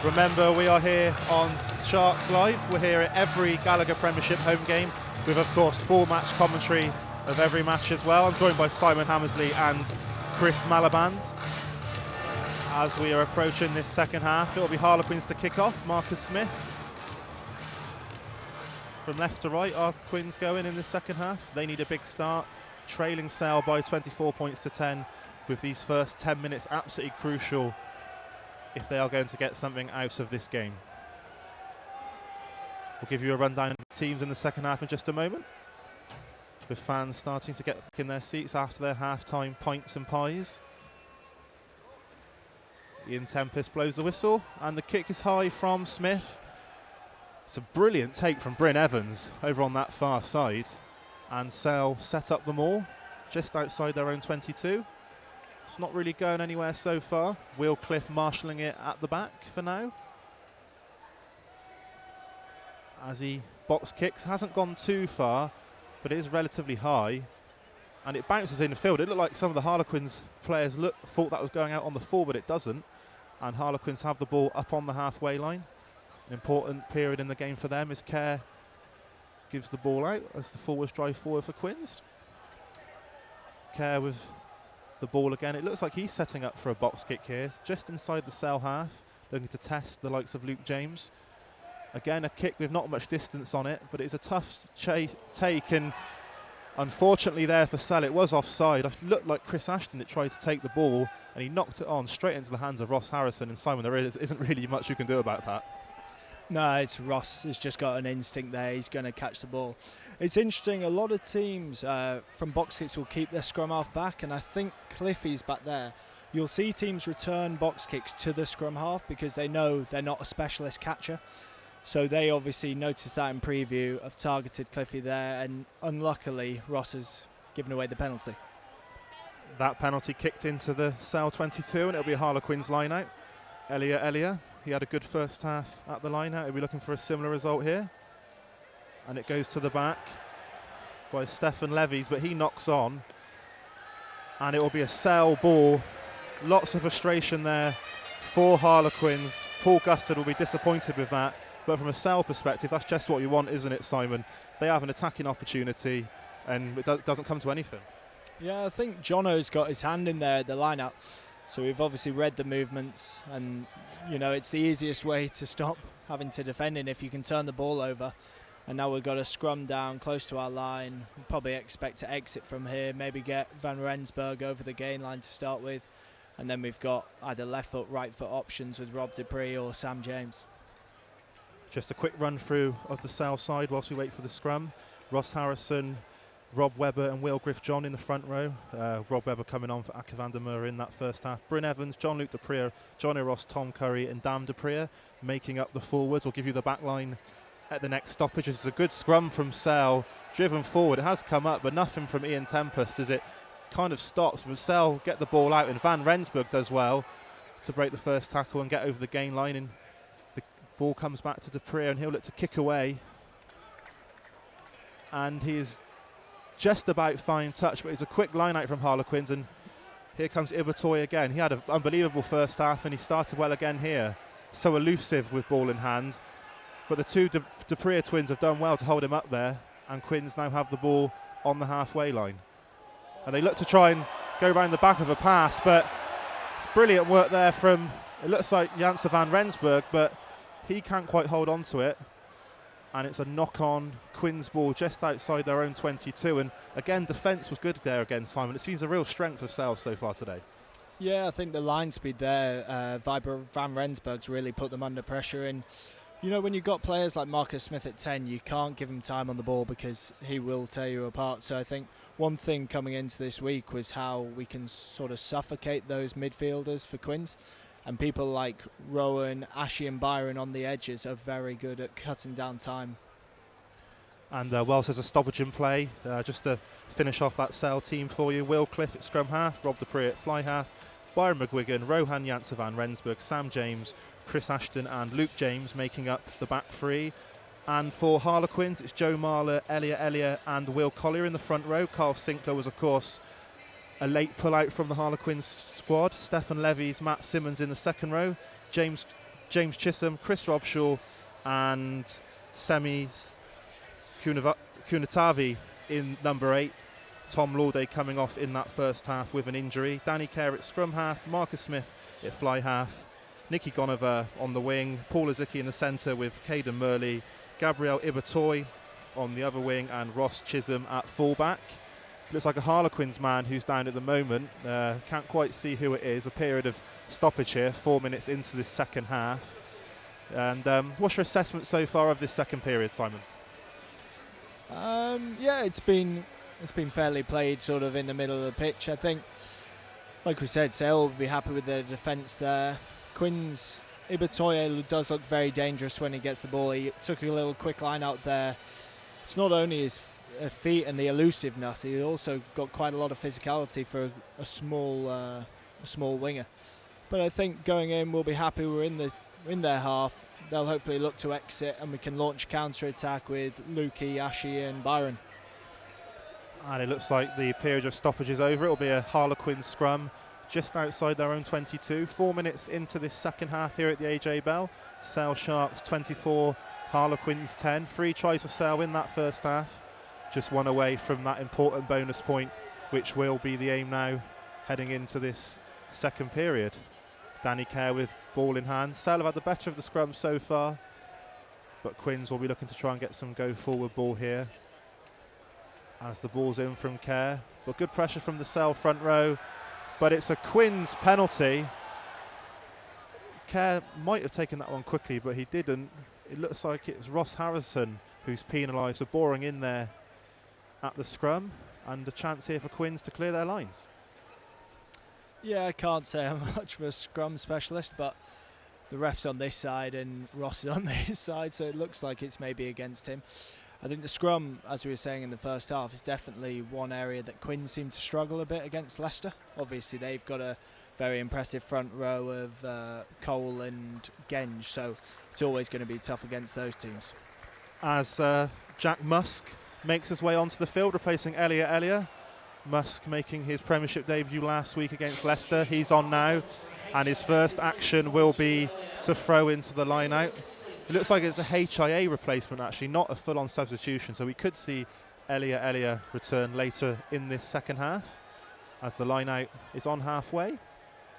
Remember, we are here on Sharks Live. We're here at every Gallagher Premiership home game, with of course full match commentary of every match as well. I'm joined by Simon Hammersley and Chris Malaband. As we are approaching this second half, it'll be Harlequins to kick off. Marcus Smith. From left to right, our Quins going in the second half. They need a big start, trailing Sale by 24 points to 10, with these first 10 minutes absolutely crucial if they are going to get something out of this game. We'll give you a rundown of the teams in the second half in just a moment, with fans starting to get back in their seats after their half-time pints and pies. Ian Tempest blows the whistle, and the kick is high from Smith. It's a brilliant take from Bryn Evans over on that far side, and Sale set up the maul just outside their own 22. It's not really going anywhere so far. Will Cliff marshalling it at the back for now. As he box kicks, hasn't gone too far, but it is relatively high, and it bounces in the field. It looked like some of the Harlequins players thought that was going out on the full, but it doesn't, and Harlequins have the ball up on the halfway line. An important period in the game for them as Kerr gives the ball out as the forwards drive forward for Quins. Kerr with the ball again. It looks like he's setting up for a box kick here, just inside the Sale half, looking to test the likes of Luke James. Again, a kick with not much distance on it, but it's a tough take, and unfortunately there for Sale, it was offside. It looked like Chris Ashton that tried to take the ball, and he knocked it on straight into the hands of Ross Harrison. And Simon, there isn't really much you can do about that. No, it's Ross has just got an instinct there. He's going to catch the ball. It's interesting, a lot of teams from box kicks will keep their scrum half back, and I think Cliffy's back there. You'll see teams return box kicks to the scrum half because they know they're not a specialist catcher. So they obviously noticed that in preview, have targeted Cliffy there, and unluckily Ross has given away the penalty. That penalty kicked into the Sale 22, and it'll be a Harlequins line out. Elia, he had a good first half at the line out. He'll be looking for a similar result here. And it goes to the back by Stefan Levies, but he knocks on. And it will be a Sale ball. Lots of frustration there for Harlequins. Paul Gustard will be disappointed with that. But from a Sale perspective, that's just what you want, isn't it, Simon? They have an attacking opportunity, and it doesn't come to anything. Yeah, I think Jono's got his hand in there at the line-out. So we've obviously read the movements, and you know it's the easiest way to stop having to defend it if you can turn the ball over. And now we've got a scrum down close to our line. We'll probably expect to exit from here, maybe get Van Rensburg over the gain line to start with. And then we've got either left foot, right foot options with Rob Dupree or Sam James. Just a quick run through of the Sale side whilst we wait for the scrum. Ross Harrison, Rob Webber and Will Griff-John in the front row. Rob Webber coming on for Aka van der Merwe in that first half. Bryn Evans, John-Luc Dupree, Johnny Ross, Tom Curry and Dan Dupree making up the forwards. We'll give you the back line at the next stoppage. It's a good scrum from Sale, driven forward. It has come up, but nothing from Ian Tempest as it kind of stops. But Sale get the ball out, and Van Rensburg does well to break the first tackle and get over the gain line. And the ball comes back to Dupree, and he'll look to kick away. And he is just about fine touch, but it's a quick line out from Harlequins, and here comes Ibatoy again. He had an unbelievable first half, and he started well again here. So elusive with ball in hand. But the two Dupree twins have done well to hold him up there, and Quins now have the ball on the halfway line. And they look to try and go around the back of a pass, but it's brilliant work there from, it looks like Janssen van Rensburg, but he can't quite hold on to it. And it's a knock-on Quins ball just outside their own 22. And again, defence was good there again, Simon. It seems a real strength of Sale so far today. Yeah, I think the line speed there, Van Rensburg's really put them under pressure. And you know, when you've got players like Marcus Smith at 10, you can't give him time on the ball because he will tear you apart. So I think one thing coming into this week was how we can sort of suffocate those midfielders for Quins. And people like Rowan, Ashy and Byron on the edges are very good at cutting down time. And Wells has a stoppage in play. Just to finish off that Sale team for you. Will Cliff at scrum half, Rob Dupree at fly half, Byron McGuigan, Rohan Janssen van Rensburg, Sam James, Chris Ashton and Luke James making up the back three. And for Harlequins, it's Joe Marler, Elliot and Will Collier in the front row. Carl Sinclair was, of course, a late pull-out from the Harlequins squad. Stefan Levy's Matt Simmons in the second row. James Chisholm, Chris Robshaw and Semi Kunatavi in number 8. Tom Lauday coming off in that first half with an injury. Danny Kerr at scrum half, Marcus Smith at fly half, Nicky Gonover on the wing, Paul Azicki in the centre with Caden Murley, Gabriel Ibatoy on the other wing and Ross Chisholm at fullback. Looks like a Harlequins man who's down at the moment. Can't quite see who it is. A period of stoppage here, 4 minutes into this second half. And what's your assessment so far of this second period, Simon? Yeah, it's been fairly played sort of in the middle of the pitch. I think, like we said, Sale will be happy with their defence there. Quins, Ibatoye does look very dangerous when he gets the ball. He took a little quick line out there. It's not only his feet and the elusiveness, he also got quite a lot of physicality for a small winger. But I think going in, we'll be happy we're in their half. They'll hopefully look to exit and we can launch counter-attack with Lukey, Ashy and Byron. And it looks like the period of stoppage is over. It'll be a Harlequin scrum just outside their own 22. 4 minutes into this second half here at the AJ Bell. Sale Sharks 24, Harlequins 10. 3 tries for Sale in that first half. Just one away from that important bonus point, which will be the aim now heading into this second period. Danny Kerr with ball in hand. Sale have had the better of the scrum so far, but Quins will be looking to try and get some go forward ball here as the ball's in from Kerr. But good pressure from the Sale front row, but it's a Quins penalty. Kerr might have taken that one quickly, but he didn't. It looks like it's Ross Harrison who's penalised for boring in there at the scrum, and a chance here for Quins to clear their lines. Yeah, I can't say I'm much of a scrum specialist, but the ref's on this side and Ross is on this side, so it looks like it's maybe against him. I think the scrum, as we were saying in the first half, is definitely one area that Quins seem to struggle a bit against Leicester. Obviously, they've got a very impressive front row of Cole and Genge, so it's always going to be tough against those teams. As Jack Musk makes his way onto the field, replacing Elliot. Musk making his Premiership debut last week against Leicester. He's on now, and his first action will be to throw into the line-out. It looks like it's a HIA replacement, actually, not a full-on substitution, so we could see Elliot return later in this second half as the line-out is on halfway.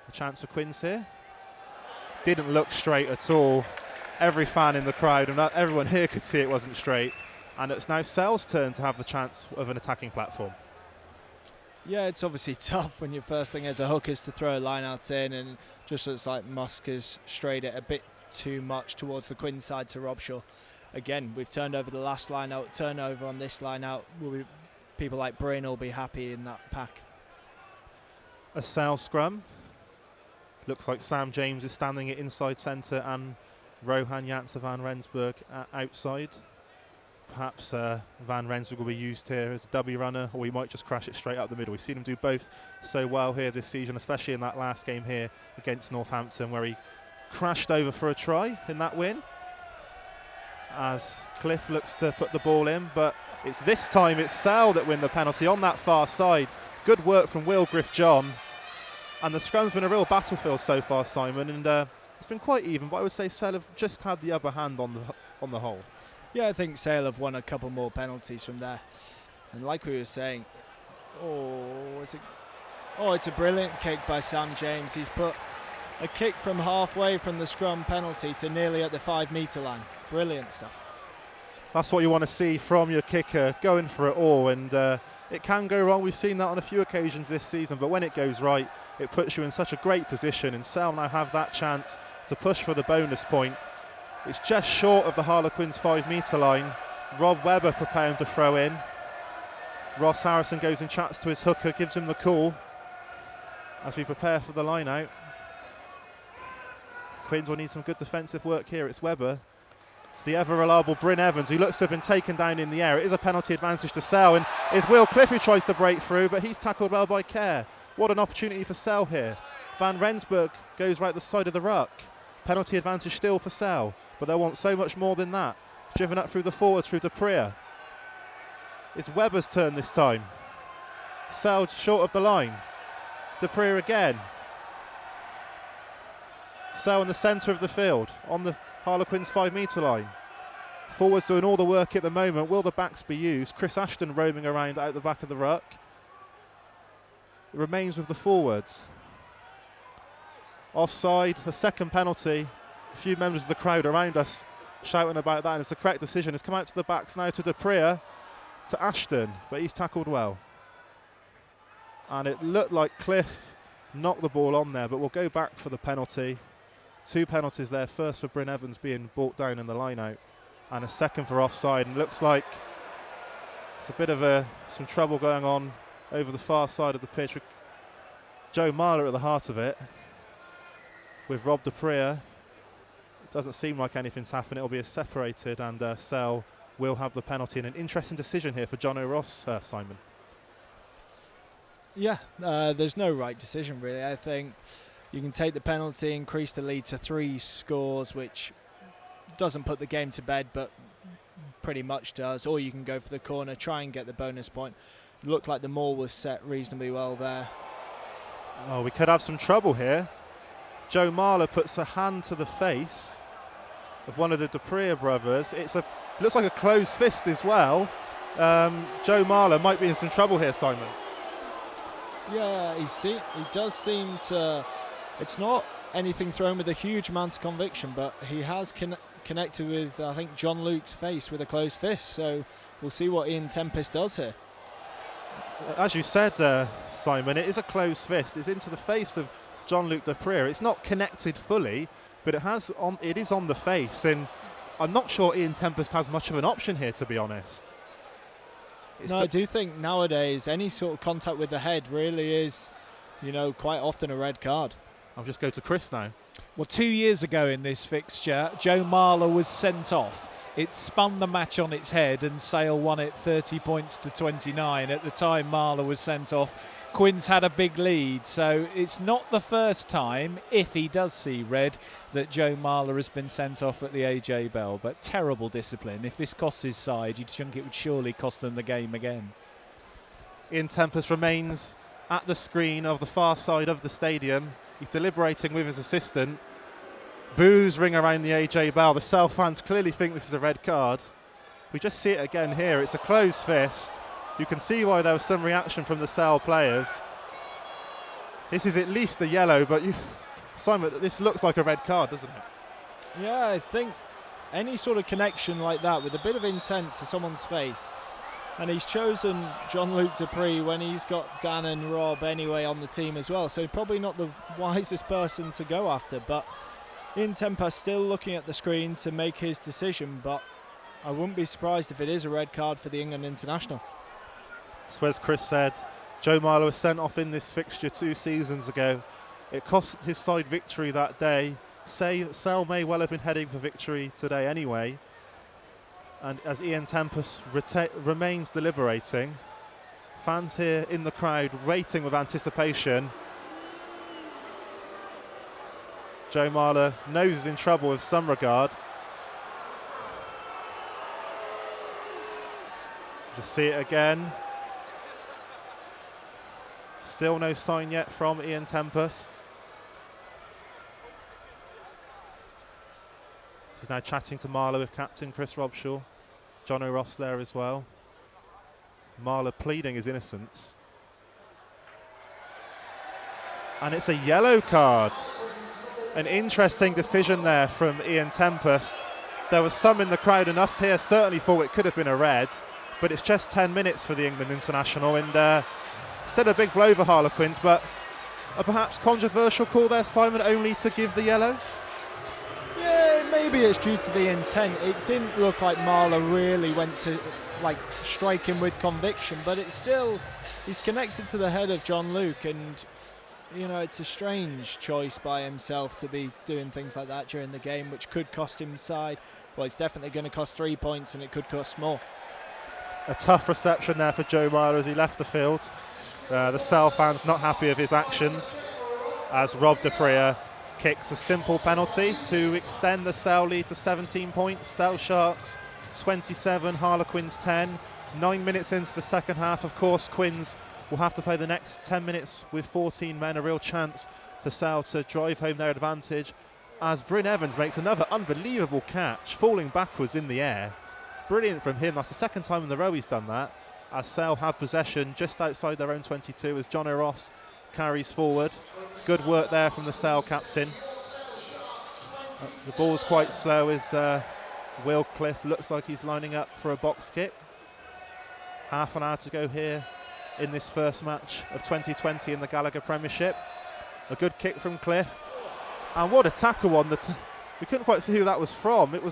A chance for Quins here. Didn't look straight at all. Every fan in the crowd and everyone here could see it wasn't straight. And it's now Sel's turn to have the chance of an attacking platform. Yeah, it's obviously tough when your first thing as a hook is to throw a line out in, and just looks like Musk has strayed it a bit too much towards the Quinn side to Robshaw. Again, we've turned over the last line out. Turnover on this line out, people like Bryn will be happy in that pack. A Sale scrum. Looks like Sam James is standing at inside centre and Rohan Janssen van Rensburg outside. Perhaps Van Rensburg will be used here as a dummy runner, or he might just crash it straight up the middle. We've seen him do both so well here this season, especially in that last game here against Northampton, where he crashed over for a try in that win. As Cliff looks to put the ball in, but it's this time it's Sale that win the penalty on that far side. Good work from Will Griff-John. And the scrum's been a real battlefield so far, Simon, and it's been quite even, but I would say Sale have just had the upper hand on the whole. Yeah, I think Sale have won a couple more penalties from there. And like we were saying, it's a brilliant kick by Sam James. He's put a kick from halfway from the scrum penalty to nearly at the 5 metre line. Brilliant stuff. That's what you want to see from your kicker, going for it all, and it can go wrong. We've seen that on a few occasions this season, but when it goes right, it puts you in such a great position, and Sale now have that chance to push for the bonus point. It's just short of the Harlequins 5 metre line. Rob Webber preparing to throw in. Ross Harrison goes and chats to his hooker, gives him the call as we prepare for the line out. Quins will need some good defensive work here. It's Webber. It's the ever reliable Bryn Evans, who looks to have been taken down in the air. It is a penalty advantage to Sale, and it's Will Cliff who tries to break through, but he's tackled well by Kerr. What an opportunity for Sale here. Van Rensburg goes right the side of the ruck. Penalty advantage still for Sale, but they want so much more than that. Driven up through the forwards through Dupria. It's Webber's turn this time. Sale short of the line. Dupria again. Sale in the centre of the field on the Harlequins 5 metre line. Forwards doing all the work at the moment. Will the backs be used? Chris Ashton roaming around out the back of the ruck. It remains with the forwards. Offside, a second penalty. A few members of the crowd around us shouting about that, and it's the correct decision. It's come out to the backs now to Dupria, to Ashton, but he's tackled well. And it looked like Cliff knocked the ball on there, but we'll go back for the penalty. 2 penalties there, first for Bryn Evans being brought down in the line out, and a second for offside, and looks like it's a bit of some trouble going on over the far side of the pitch with Joe Marler at the heart of it, with Rob Dupria. It doesn't seem like anything's happened. It'll be a separated, and Sale will have the penalty, and an interesting decision here for John O'Ross, Simon. Yeah, there's no right decision really. I think you can take the penalty, increase the lead to 3 scores, which doesn't put the game to bed, but pretty much does. Or you can go for the corner, try and get the bonus point. It looked like the maul was set reasonably well there. Oh, we could have some trouble here. Joe Marler puts a hand to the face of one of the Dupria brothers. Looks like a closed fist as well. Joe Marler might be in some trouble here, Simon. Yeah, he does seem to. It's not anything thrown with a huge amount of conviction, but he has connected with, I think, John Luke's face with a closed fist. So we'll see what Ian Tempest does here. As you said, Simon, it is a closed fist. It's into the face of John Luke Dupria. It's not connected fully, but it is on the face, and I'm not sure Ian Tempest has much of an option here, to be honest. I do think nowadays any sort of contact with the head really is, quite often a red card. I'll just go to Chris now. Well, 2 years ago in this fixture, Joe Marler was sent off. It spun the match on its head, and Sale won it 30 points to 29. At the time Marler was sent off, Quins had a big lead, so it's not the first time, if he does see red, that Joe Marler has been sent off at the AJ Bell. But terrible discipline. If this costs his side, you'd think it would surely cost them the game again. Ian Tempest remains at the screen of the far side of the stadium. He's deliberating with his assistant. Boos ring around the AJ Bell. The Sale fans clearly think this is a red card. We just see it again here. It's a closed fist. You can see why there was some reaction from the Sale players. This is at least a yellow, but Simon, this looks like a red card, doesn't it? Yeah, I think any sort of connection like that with a bit of intent to someone's face. And he's chosen Jean-Luc Dupree when he's got Dan and Rob anyway on the team as well. So probably not the wisest person to go after. But Ian Tempest still looking at the screen to make his decision. But I wouldn't be surprised if it is a red card for the England international. So as Chris said, Joe Marler was sent off in this fixture 2 seasons ago. It cost his side victory that day. Sale may well have been heading for victory today anyway. And as Ian Tempest remains deliberating, fans here in the crowd waiting with anticipation. Joe Marler knows he's in trouble with some regard. Just see it again. Still no sign yet from Ian Tempest. He's now chatting to Marler with captain Chris Robshaw. John O'Ross there as well. Marler pleading his innocence. And it's a yellow card. An interesting decision there from Ian Tempest. There was some in the crowd, and us here certainly thought it could have been a red, but it's just 10 minutes for the England international, and still a big blow for Harlequins, but a perhaps controversial call there, Simon, only to give the yellow? Yeah, maybe it's due to the intent. It didn't look like Marler really went to strike him with conviction, but it's still, he's connected to the head of Jean-Luc, and you know, it's a strange choice by himself to be doing things like that during the game, which could cost him side. Well, it's definitely going to cost 3 points, and it could cost more. A tough reception there for Joe Marler as he left the field. The Sale fans not happy with his actions as Rob Dupree kicks a simple penalty to extend the Sale lead to 17 points. Sale Sharks 27, Harlequins 10. 9 minutes into the second half, of course, Quins will have to play the next 10 minutes with 14 men. A real chance for Sale to drive home their advantage as Bryn Evans makes another unbelievable catch, falling backwards in the air. Brilliant from him. That's the second time in the row he's done that, as Sale have possession just outside their own 22 as John O'Ross carries forward. Good work there from the Sale captain. The ball's quite slow as Will Cliff looks like he's lining up for a box kick. Half an hour to go here in this first match of 2020 in the Gallagher Premiership. A good kick from Cliff. And what a tackle on the... we couldn't quite see who that was from. It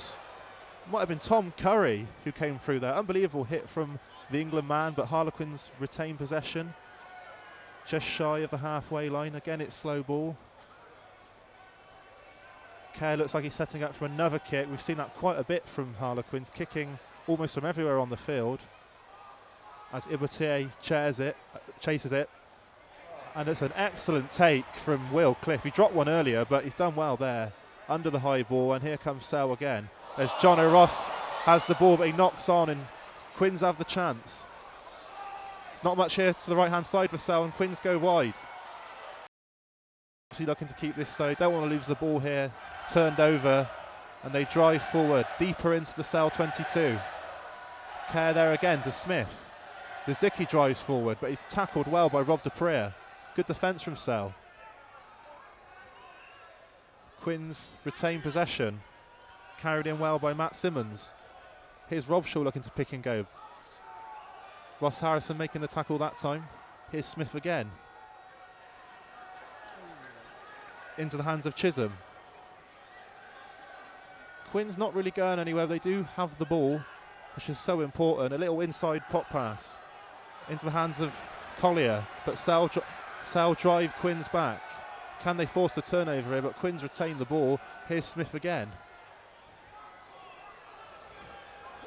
might have been Tom Curry who came through there. Unbelievable hit from the England man, but Harlequins retain possession. Just shy of the halfway line. Again, it's slow ball. Kerr looks like he's setting up for another kick. We've seen that quite a bit from Harlequins, kicking almost from everywhere on the field. As Ibutier chases it. And it's an excellent take from Will Cliff. He dropped one earlier, but he's done well there. Under the high ball, and here comes Sale again. As John O'Ross has the ball, but he knocks on, and Quins have the chance. It's not much here to the right-hand side for Sale, and Quins go wide. Obviously looking to keep this, so don't want to lose the ball here. Turned over, and they drive forward, deeper into the Sale 22. Kerr there again to Smith. Lizicki drives forward, but he's tackled well by Rob Dupree. Good defence from Sale. Quins retain possession. Carried in well by Matt Simmons. Here's Robshaw looking to pick and go. Ross Harrison making the tackle that time. Here's Smith again. Into the hands of Chisholm. Quins not really going anywhere. They do have the ball, which is so important. A little inside pop pass into the hands of Collier, but Sale drive Quins back. Can they force the turnover here? But Quins retain the ball. Here's Smith again.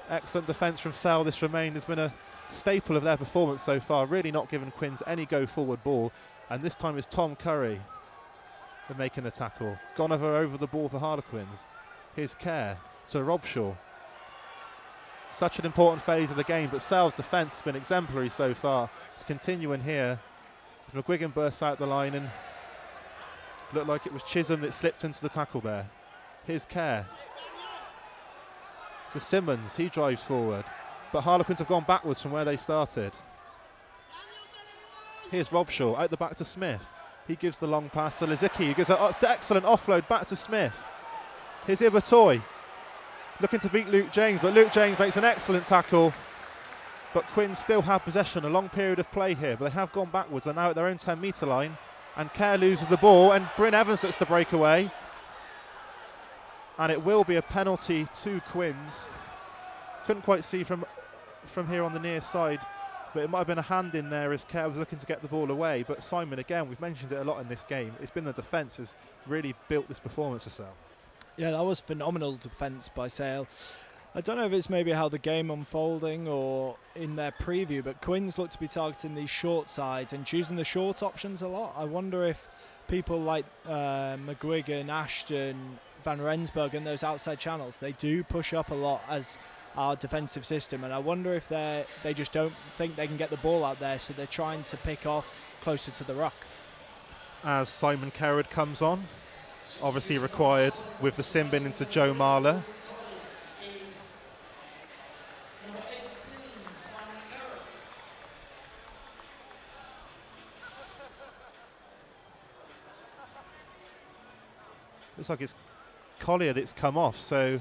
Excellent defence from Sale. This has been a staple of their performance so far. Really not giving Quins any go forward ball. And this time it's Tom Curry making the tackle. Gonover over the ball for Harlequins. Here's Kerr to Robshaw. Such an important phase of the game, but Sale's defence has been exemplary so far. It's continuing here as McGuigan bursts out the line, and looked like it was Chisholm that slipped into the tackle there. Here's Kerr to Simmons. He drives forward, but Harlequins have gone backwards from where they started. Here's Robshaw out the back to Smith. He gives the long pass to Lizicki. He gives an excellent offload back to Smith. Here's Ibatoy. looking to beat Luke James, but Luke James makes an excellent tackle. But Quins still have possession, a long period of play here, but they have gone backwards. They're now at their own 10-metre line, and Kerr loses the ball, and Bryn Evans looks to break away. And it will be a penalty to Quins. Couldn't quite see from here on the near side, but it might have been a hand in there as Kerr was looking to get the ball away. But Simon, again, we've mentioned it a lot in this game, it's been the defence has really built this performance for Sale. Yeah, that was phenomenal defence by Sale. I don't know if it's maybe how the game unfolding or in their preview, but Quins look to be targeting these short sides and choosing the short options a lot. I wonder if people like McGuigan, Ashton, Van Rensburg and those outside channels, they do push up a lot as our defensive system, and I wonder if they just don't think they can get the ball out there, so they're trying to pick off closer to the ruck. As Simon Kerrod comes on, obviously required with the sin bin into Joe Marler. Looks like it's Collier that's come off, so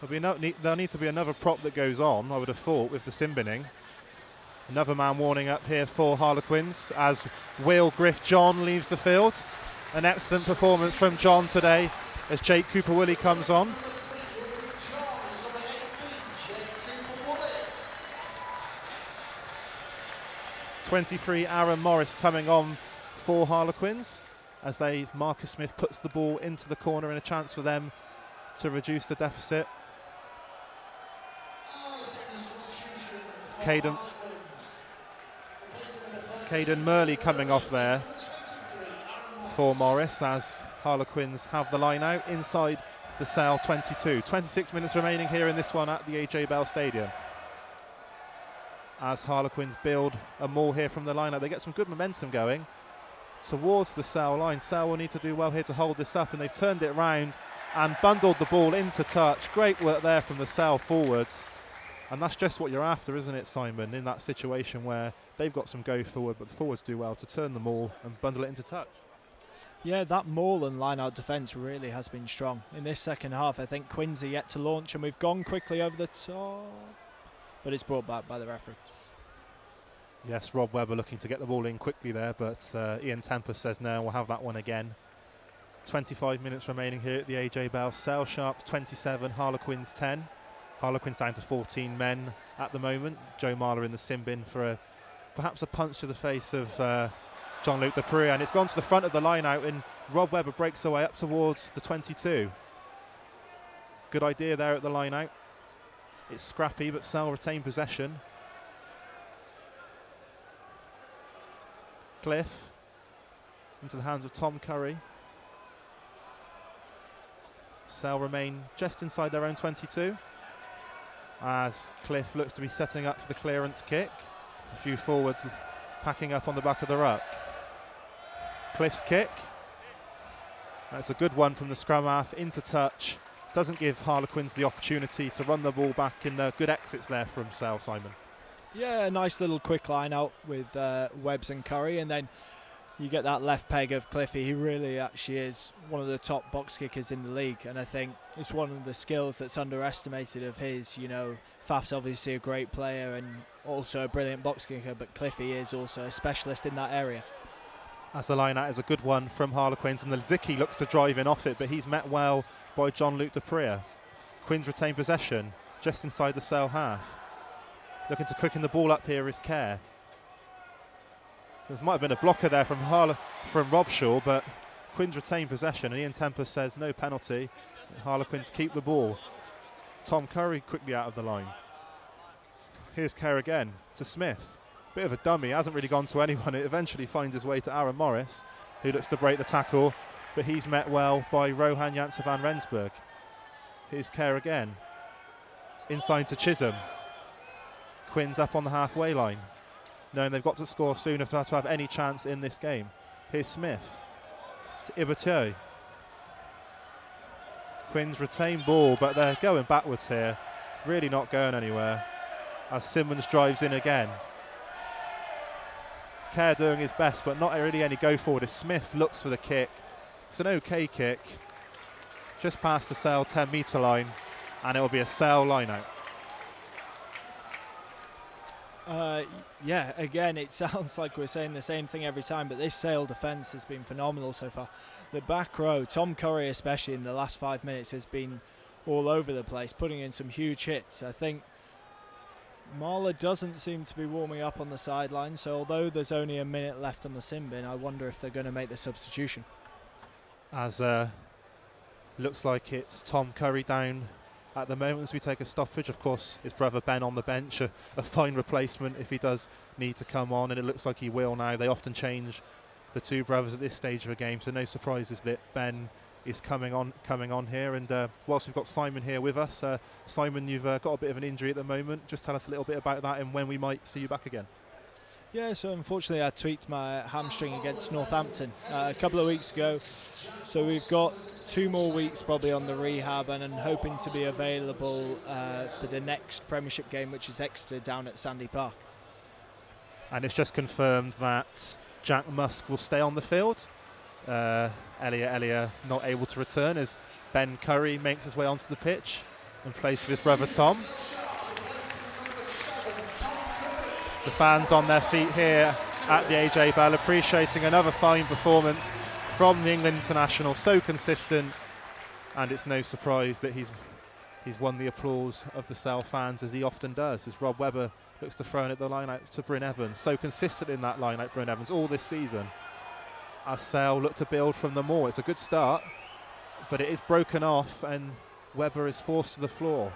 there'll need to be another prop that goes on, I would have thought, with the sin binning. Another man warning up here for Harlequins as Will Griff John leaves the field. An excellent performance from John today as Jake Cooper-Woolley comes on. #23 Aaron Morris coming on for Harlequins as Marcus Smith puts the ball into the corner and a chance for them to reduce the deficit. Caden Murley coming off there for Morris as Harlequins have the line out inside the Sale 22. 26 minutes remaining here in this one at the AJ Bell Stadium. As Harlequins build a maul here from the line out, they get some good momentum going towards the Sale line. Sale will need to do well here to hold this up, and they've turned it round and bundled the ball into touch. Great work there from the Sale forwards. And that's just what you're after, isn't it, Simon, in that situation where they've got some go forward, but the forwards do well to turn the maul and bundle it into touch. Yeah, that maul and line-out defence really has been strong. In this second half, I think Quins are yet to launch, and we've gone quickly over the top, but it's brought back by the referee. Yes, Rob Webber looking to get the ball in quickly there, but Ian Tempest says no, we'll have that one again. 25 minutes remaining here at the AJ Bell. Sale Sharks 27, Harlequins 10. Harlequins down to 14 men at the moment. Joe Marler in the sin bin for perhaps a punch to the face of Jean-Luc Dupree, and it's gone to the front of the line out, and Rob Webber breaks away up towards the 22. Good idea there at the line out. It's scrappy, but Sale retain possession. Cliff into the hands of Tom Curry. Sale remain just inside their own 22 as Cliff looks to be setting up for the clearance kick. A few forwards packing up on the back of the ruck. Cliff's kick. That's a good one from the scrum half into touch. Doesn't give Harlequins the opportunity to run the ball back, and good exits there from Sale, Simon. Yeah, a nice little quick line out with Webbs and Curry, and then you get that left peg of Cliffy. He really actually is one of the top box kickers in the league, and I think it's one of the skills that's underestimated of his. You know, Faf's obviously a great player and also a brilliant box kicker, but Cliffy is also a specialist in that area. As the line out is a good one from Harlequins, and the Zicki looks to drive in off it, but he's met well by Jean-Luc Dupree. Quins retain possession just inside the Sale half. Looking to quicken the ball up here is Kerr. There might have been a blocker there from Robshaw, but Quins retain possession, and Ian Tempest says no penalty. Harlequins keep the ball. Tom Curry quickly out of the line. Here's Kerr again to Smith. Bit of a dummy, hasn't really gone to anyone. It eventually finds his way to Aaron Morris, who looks to break the tackle, but he's met well by Rohan Janssen van Rensburg. Here's Kerr again. Inside to Chisholm. Quins up on the halfway line, knowing they've got to score soon if they're to have any chance in this game. Here's Smith to Ibatier. Quins retain ball, but they're going backwards here, really not going anywhere as Simmons drives in again. Kerr doing his best, but not really any go forward as Smith looks for the kick. It's an okay kick, just past the Sale 10-metre line, and it will be a Sale line-out. Yeah, again, it sounds like we're saying the same thing every time, but this Sale defence has been phenomenal so far. The back row, Tom Curry especially in the last 5 minutes, has been all over the place, putting in some huge hits. I think Marler doesn't seem to be warming up on the sideline, so although there's only a minute left on the sin bin, I wonder if they're going to make the substitution. As looks like it's Tom Curry down at the moment as we take a stoppage. Of course, his brother Ben on the bench, a fine replacement if he does need to come on, and it looks like he will now. They often change the two brothers at this stage of a game, so no surprises that Ben is coming on here. And whilst we've got Simon here with us, Simon, you've got a bit of an injury at the moment. Just tell us a little bit about that and when we might see you back again. Yeah, so unfortunately I tweaked my hamstring against Northampton a couple of weeks ago. So we've got 2 more weeks probably on the rehab, and I'm hoping to be available for the next Premiership game, which is Exeter down at Sandy Park. And it's just confirmed that Jack Musk will stay on the field. Elia not able to return as Ben Curry makes his way onto the pitch in place of his brother Tom. The fans on their feet here at the AJ Bell, appreciating another fine performance from the England international, so consistent, and it's no surprise that he's won the applause of the Sale fans, as he often does, as Rob Webber looks to throw in at the line-out to Bryn Evans. So consistent in that line-out, Bryn Evans, all this season. As Sale look to build from the more. It's a good start, but it is broken off, and Webber is forced to the floor.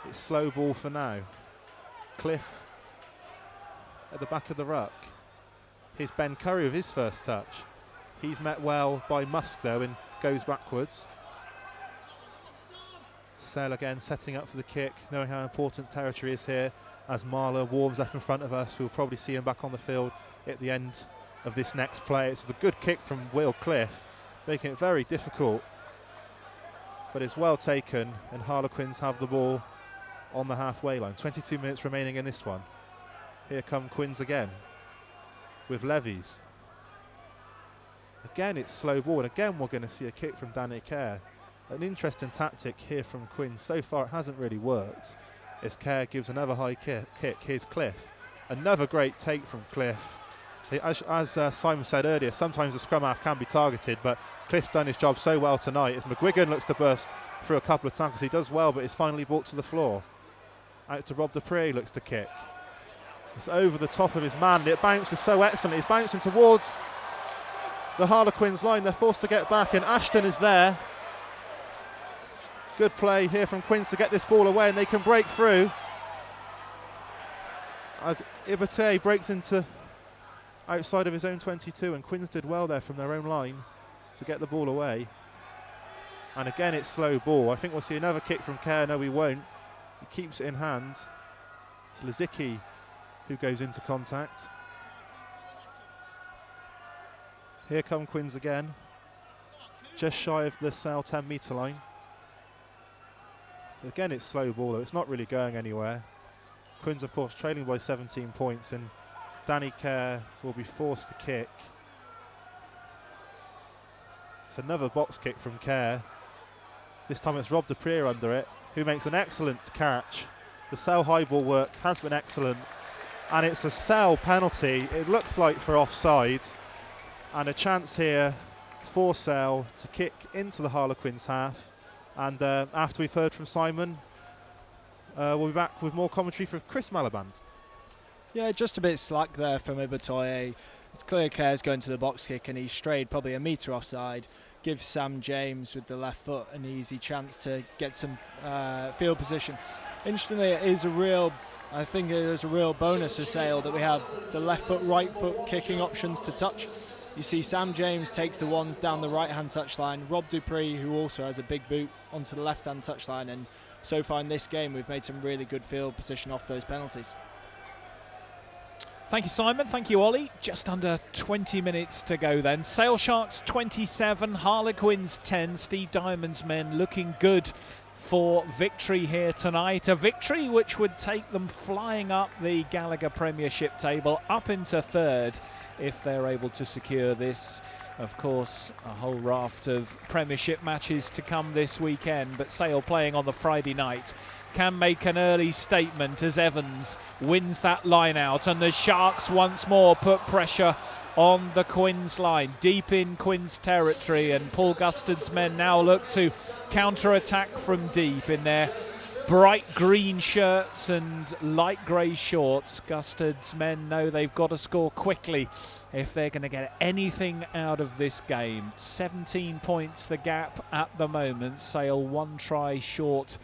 It's slow ball for now. Cliff at the back of the ruck. Here's Ben Curry with his first touch. He's met well by Musk though and goes backwards. Sale again setting up for the kick, knowing how important territory is here. As Marler warms up in front of us, we'll probably see him back on the field at the end of this next play. It's a good kick from Will Cliff, making it very difficult, but it's well taken, and Harlequins have the ball on the halfway line. 22 minutes remaining in this one. Here come Quins again with Levies. Again it's slow ball, and again we're going to see a kick from Danny Kerr. An interesting tactic here from Quins. So far it hasn't really worked, as Kerr gives another high kick. Here's Cliff. Another great take from Cliff. As Simon said earlier, sometimes the scrum half can be targeted, but Cliff's done his job so well tonight. As McGuigan looks to burst through a couple of tackles, he does well, but is finally brought to the floor. Out to Rob Dupree, looks to kick. It's over the top of his man, and it bounces so excellently. It's bouncing towards the Harlequins line. They're forced to get back, and Ashton is there. Good play here from Quins to get this ball away, and they can break through. As Ibate breaks into outside of his own 22, and Quins did well there from their own line to get the ball away. And again it's slow ball. I think we'll see another kick from Kerr. No, we won't. He keeps it in hand. It's Lizicki who goes into contact. Here come Quins again, just shy of the Sale 10-metre line. Again it's slow ball though, it's not really going anywhere. Quins of course trailing by 17 points, and Danny Kerr will be forced to kick. It's another box kick from Kerr. This time it's Rob Dupree under it, who makes an excellent catch. The Sale high ball work has been excellent, and it's a Sale penalty. It looks like for offside, and a chance here for Sale to kick into the Harlequins half. And after we've heard from Simon, we'll be back with more commentary from Chris Malaband. Yeah, just a bit slack there from Ibatoye. It's clear Kerr's going to the box kick, and he's strayed probably a metre offside. Gives Sam James with the left foot an easy chance to get some field position. Interestingly, I think it is a real bonus for Sale that we have the left foot, right foot kicking options to touch. You see Sam James takes the ones down the right-hand touchline. Rob Dupree, who also has a big boot, onto the left-hand touchline. And so far in this game, we've made some really good field position off those penalties. Thank you, Simon. Thank you, Ollie. Just under 20 minutes to go then. Sale Sharks 27, Harlequins 10. Steve Diamond's men looking good for victory here tonight. A victory which would take them flying up the Gallagher Premiership table, up into third. if they're able to secure this. Of course, a whole raft of Premiership matches to come this weekend, but Sale playing on the Friday night can make an early statement as Evans wins that line out, and the Sharks once more put pressure on the Quins line, deep in Quins territory, and Paul Gustard's men now look to counter-attack from deep in their bright green shirts and light grey shorts. Gustard's men know they've got to score quickly if they're going to get anything out of this game. 17 points the gap at the moment. Sale one try short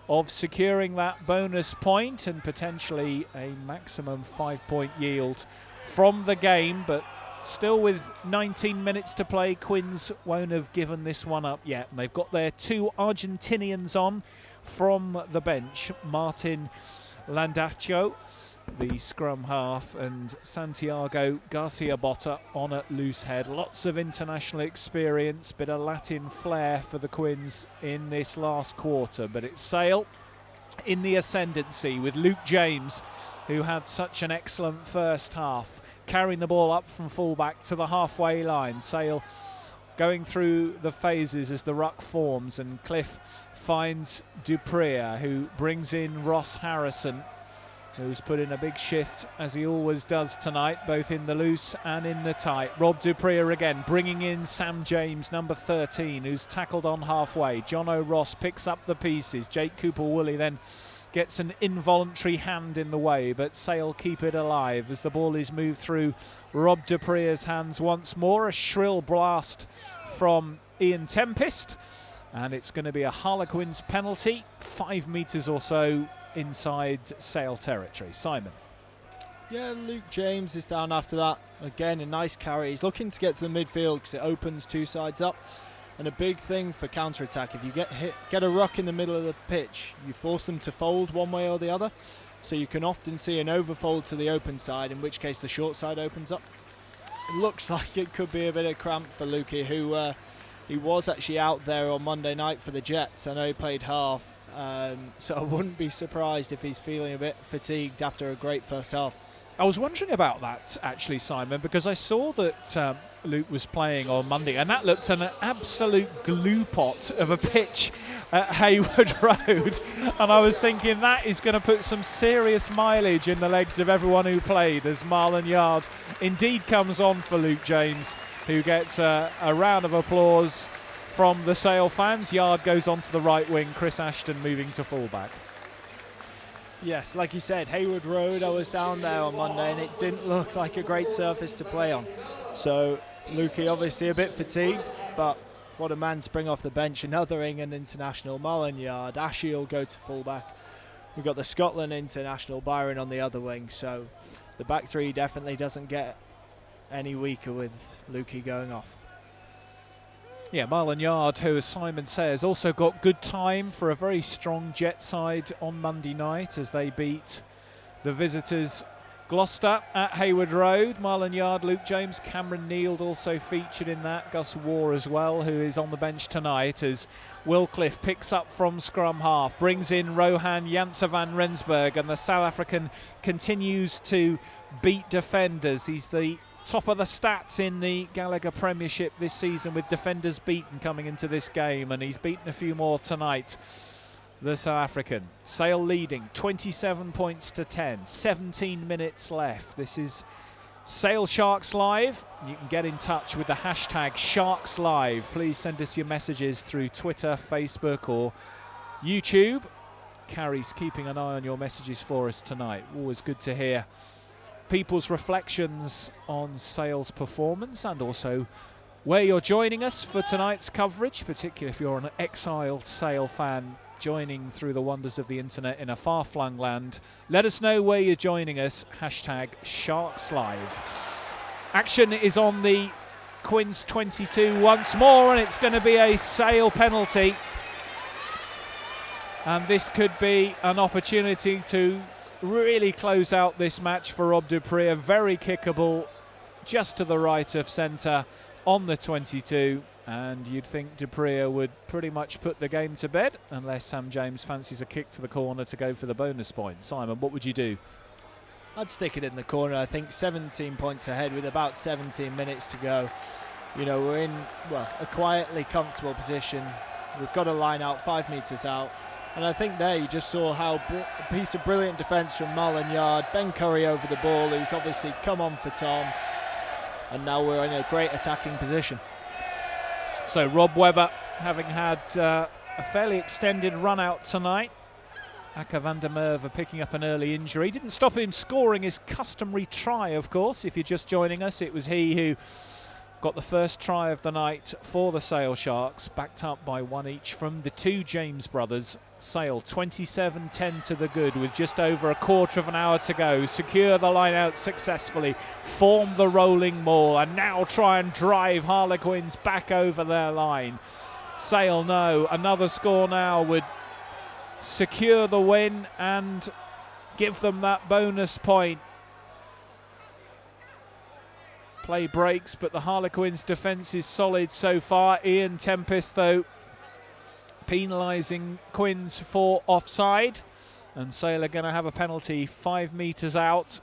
of securing that bonus point and potentially a maximum 5-point yield from the game, but still with 19 minutes to play, Quins won't have given this one up yet. And they've got their two Argentinians on from the bench, Martin Landacho, the scrum half, and Santiago Garcia-Botta on at loose head. Lots of international experience, bit of Latin flair for the Quins in this last quarter, but it's Sale in the ascendancy with Luke James, who had such an excellent first half, carrying the ball up from fullback to the halfway line. Sale going through the phases as the ruck forms, and Cliff finds Dupree, who brings in Ross Harrison, who's put in a big shift, as he always does tonight, both in the loose and in the tight. Rob Dupree again, bringing in Sam James, number 13, who's tackled on halfway. John O'Ross picks up the pieces. Jake Cooper-Woolley then gets an involuntary hand in the way, but Sale keep it alive as the ball is moved through Rob Dupree's hands once more. A shrill blast from Ian Tempest, and it's going to be a Harlequins penalty, 5 metres or so inside Sale territory. Simon. Yeah, Luke James is down after that. Again, a nice carry. He's looking to get to the midfield because it opens two sides up. And a big thing for counter-attack, if you get a ruck in the middle of the pitch, you force them to fold one way or the other. So you can often see an overfold to the open side, in which case the short side opens up. It looks like it could be a bit of cramp for Lukey, who he was actually out there on Monday night for the Jets. I know he played half. So I wouldn't be surprised if he's feeling a bit fatigued after a great first half. I was wondering about that, actually, Simon, because I saw that Luke was playing on Monday, and that looked an absolute glue pot of a pitch at Hayward Road. And I was thinking that is going to put some serious mileage in the legs of everyone who played, as Marlon Yard indeed comes on for Luke James, who gets a round of applause from the Sale fans. Yard goes on to the right wing, Chris Ashton moving to fullback. Yes, like you said, Hayward Road, I was down there on Monday and it didn't look like a great surface to play on. So Lukey obviously a bit fatigued, but what a man to bring off the bench. Another England international, Marlon Yard. Ashley will go to fullback. We've got the Scotland international, Byron on the other wing. So the back three definitely doesn't get any weaker with Lukey going off. Yeah, Marlon Yard, who, as Simon says, also got good time for a very strong Jet side on Monday night as they beat the visitors Gloucester at Hayward Road. Marlon Yard, Luke James, Cameron Neild also featured in that. Gus Waugh as well, who is on the bench tonight, as Will Cliff picks up from scrum half, brings in Rohan Janse van Rensburg, and the South African continues to beat defenders. He's the top of the stats in the Gallagher Premiership this season, with defenders beaten coming into this game, and he's beaten a few more tonight, the South African. Sale leading 27 points to 10, 17 minutes left. This is Sale Sharks Live. You can get in touch with the hashtag Sharks Live. Please send us your messages through Twitter, Facebook or YouTube. Carrie's keeping an eye on your messages for us tonight. Always good to hear people's reflections on Sale's performance, and also where you're joining us for tonight's coverage, particularly if you're an exiled Sale fan joining through the wonders of the internet in a far-flung land. Let us know where you're joining us, hashtag Sharks Live. Action is on the Quins 22 once more, and it's going to be a Sale penalty, and this could be an opportunity to really close out this match for Rob Dupree. Very kickable, just to the right of centre on the 22, and you'd think Dupree would pretty much put the game to bed unless Sam James fancies a kick to the corner to go for the bonus point. Simon, what would you do? I'd stick it in the corner. I think 17 points ahead with about 17 minutes to go. You know, we're in, well, a quietly comfortable position. We've got a line out 5 metres out. And I think there you just saw how a piece of brilliant defence from Marlon Yard. Ben Curry over the ball, who's obviously come on for Tom. And now we're in a great attacking position. So Rob Webber, having had a fairly extended run out tonight. Aka van der Merwe picking up an early injury. Didn't stop him scoring his customary try, of course. If you're just joining us, it was he who got the first try of the night for the Sale Sharks, backed up by one each from the two James brothers. Sale 27-10 to the good with just over a quarter of an hour to go. Secure the line out successfully, form the rolling maul, and now try and drive Harlequins back over their line. Sale no, another score now would secure the win and give them that bonus point. Play breaks, but the Harlequins' defence is solid so far. Ian Tempest, though, penalising Quins for offside. And Sale are going to have a penalty 5 metres out.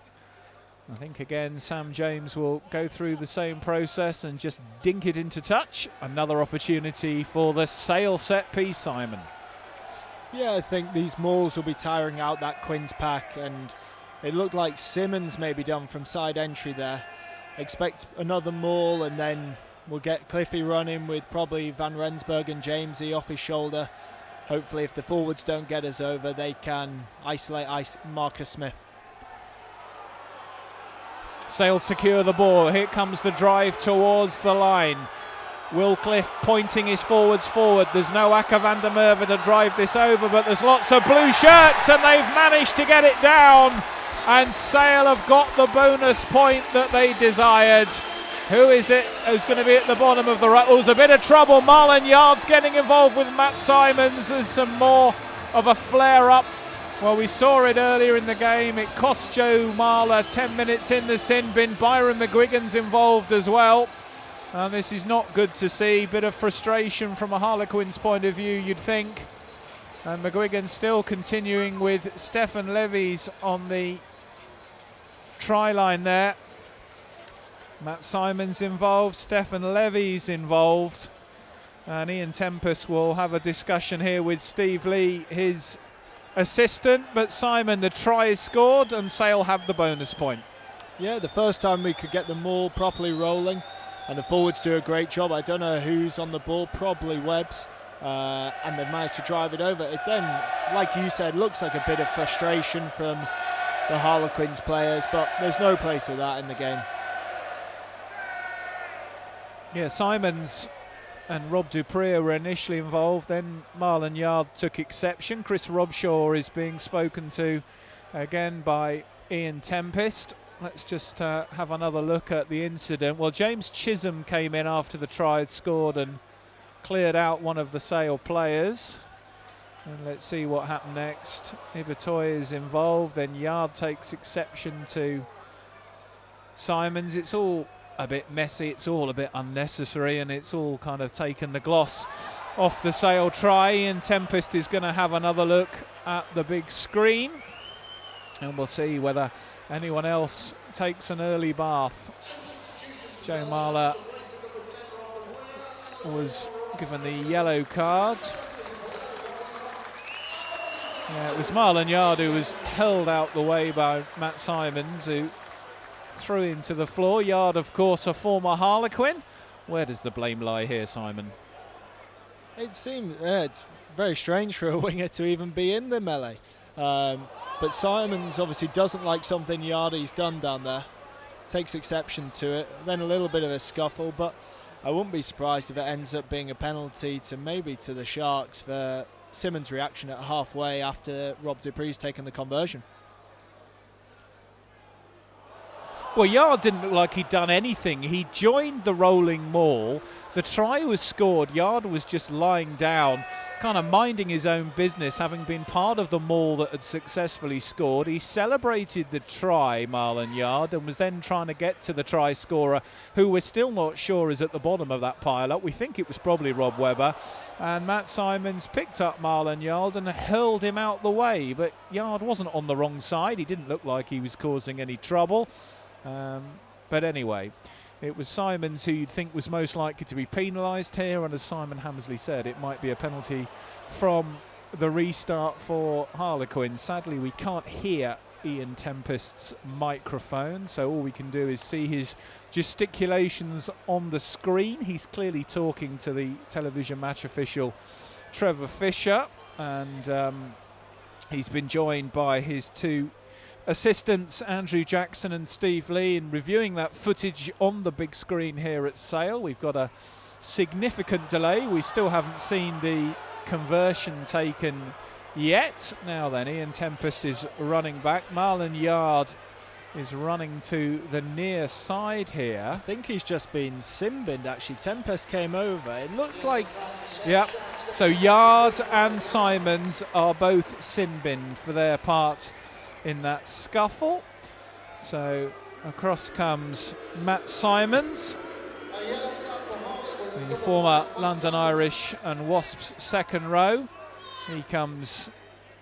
I think, again, Sam James will go through the same process and just dink it into touch. Another opportunity for the Sale set piece, Simon. Yeah, I think these mauls will be tiring out that Quins pack, and it looked like Simmons may be done from side entry there. Expect another maul, and then we'll get Cliffy running with probably Van Rensburg and Jamesy off his shoulder. Hopefully, if the forwards don't get us over, they can isolate Marcus Smith. Sale secure the ball. Here comes the drive towards the line. Will Cliff pointing his forwards forward. There's no Aka van der Merwe to drive this over, but there's lots of blue shirts, and they've managed to get it down. And Sale have got the bonus point that they desired. Who is it who's going to be at the bottom of the right? Oh, there's a bit of trouble. Marlon Yard's getting involved with Matt Simons. There's some more of a flare-up. Well, we saw it earlier in the game. It cost Joe Marler 10 minutes in the sin bin. Byron McGuigan's involved as well. And this is not good to see. Bit of frustration from a Harlequins point of view, you'd think. And McGuigan still continuing with Stefan Levy's on the try line there. Matt Simons involved, Stefan Levy's involved, and Ian Tempest will have a discussion here with Steve Lee, his assistant. But Simon, the try is scored and Sale have the bonus point. Yeah, the first time we could get the maul properly rolling, and the forwards do a great job. I don't know who's on the ball, probably Webbs, and they've managed to drive it over. It then, like you said, looks like a bit of frustration from the Harlequins players, but there's no place for that in the game. Yeah, Simons and Rob Dupree were initially involved, then Marlon Yard took exception. Chris Robshaw is being spoken to again by Ian Tempest. Let's just have another look at the incident. Well, James Chisholm came in after the try had scored and cleared out one of the Sale players. And let's see what happened next. Ibatoy is involved, then Yard takes exception to Simons. It's all a bit messy, it's all a bit unnecessary, and it's all kind of taken the gloss off the Sale try. And Tempest is going to have another look at the big screen, and we'll see whether anyone else takes an early bath. Joe Marler was given the yellow card. Yeah, it was Marlon Yard who was held out the way by Matt Simons, who threw him to the floor. Yard, of course, a former Harlequin. Where does the blame lie here, Simon? It seems it's very strange for a winger to even be in the melee. But Simons obviously doesn't like something Yardy's done down there. Takes exception to it. Then a little bit of a scuffle, but I wouldn't be surprised if it ends up being a penalty to maybe to the Sharks for Simmons' reaction at halfway after Rob Dupree's taken the conversion. Well, Yard didn't look like he'd done anything. He joined the rolling maul. The try was scored. Yard was just lying down, kind of minding his own business, having been part of the maul that had successfully scored. He celebrated the try, Marlon Yard, and was then trying to get to the try scorer, who we're still not sure is at the bottom of that pile-up. We think it was probably Rob Webber. And Matt Simons picked up Marlon Yard and hurled him out the way. But Yard wasn't on the wrong side. He didn't look like he was causing any trouble. But anyway, it was Simons who you'd think was most likely to be penalised here, and as Simon Hammersley said, it might be a penalty from the restart for Harlequins. Sadly, we can't hear Ian Tempest's microphone, so all we can do is see his gesticulations on the screen. He's clearly talking to the television match official Trevor Fisher, and he's been joined by his two assistants Andrew Jackson and Steve Lee in reviewing that footage on the big screen here at Sale. We've got a significant delay. We still haven't seen the conversion taken yet. Now then, Ian Tempest is running back. Marlon Yard is running to the near side here. I think he's just been sin-binned actually. Tempest came over. It looked like... Yeah, so Yard and Simons are both sin-binned for their part in that scuffle. So across comes Matt Simons, the former London Irish and Wasps second row. He comes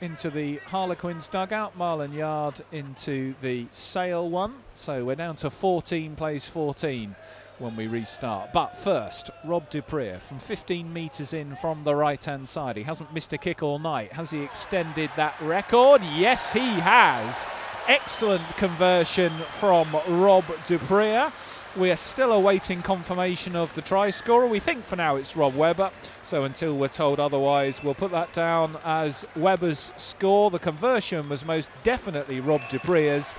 into the Harlequins dugout, Marlon Yard into the Sale one. So we're down to 14 plays 14 when we restart. But first, Rob Dupree from 15 metres in from the right-hand side. He hasn't missed a kick all night. Has he extended that record? Yes, he has. Excellent conversion from Rob Dupree. We are still awaiting confirmation of the try scorer. We think for now it's Rob Webber. So until we're told otherwise, we'll put that down as Webber's score. The conversion was most definitely Rob Dupree's.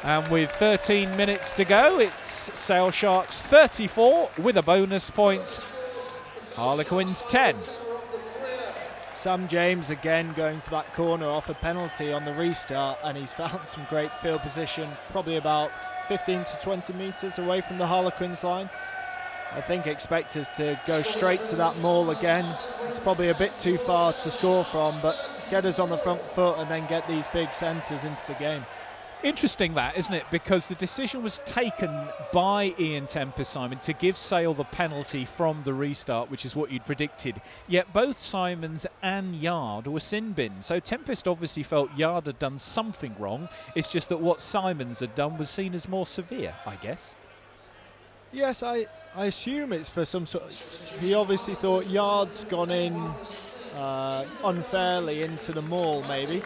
And with 13 minutes to go, it's Sale Sharks 34 with a bonus point. Harlequins 10. Sam James again going for that corner off a penalty on the restart, and he's found some great field position, probably about 15 to 20 metres away from the Harlequins line. I think expect us to go straight to that maul again. It's probably a bit too far to score from, but get us on the front foot and then get these big centres into the game. Interesting that, isn't it? Because the decision was taken by Ian Tempest, Simon, to give Sale the penalty from the restart, which is what you'd predicted. Yet both Simons and Yard were sin-binned. So Tempest obviously felt Yard had done something wrong. It's just that what Simons had done was seen as more severe, I guess. Yes, I assume it's for some sort of... He obviously thought Yard's gone in unfairly into the maul, maybe.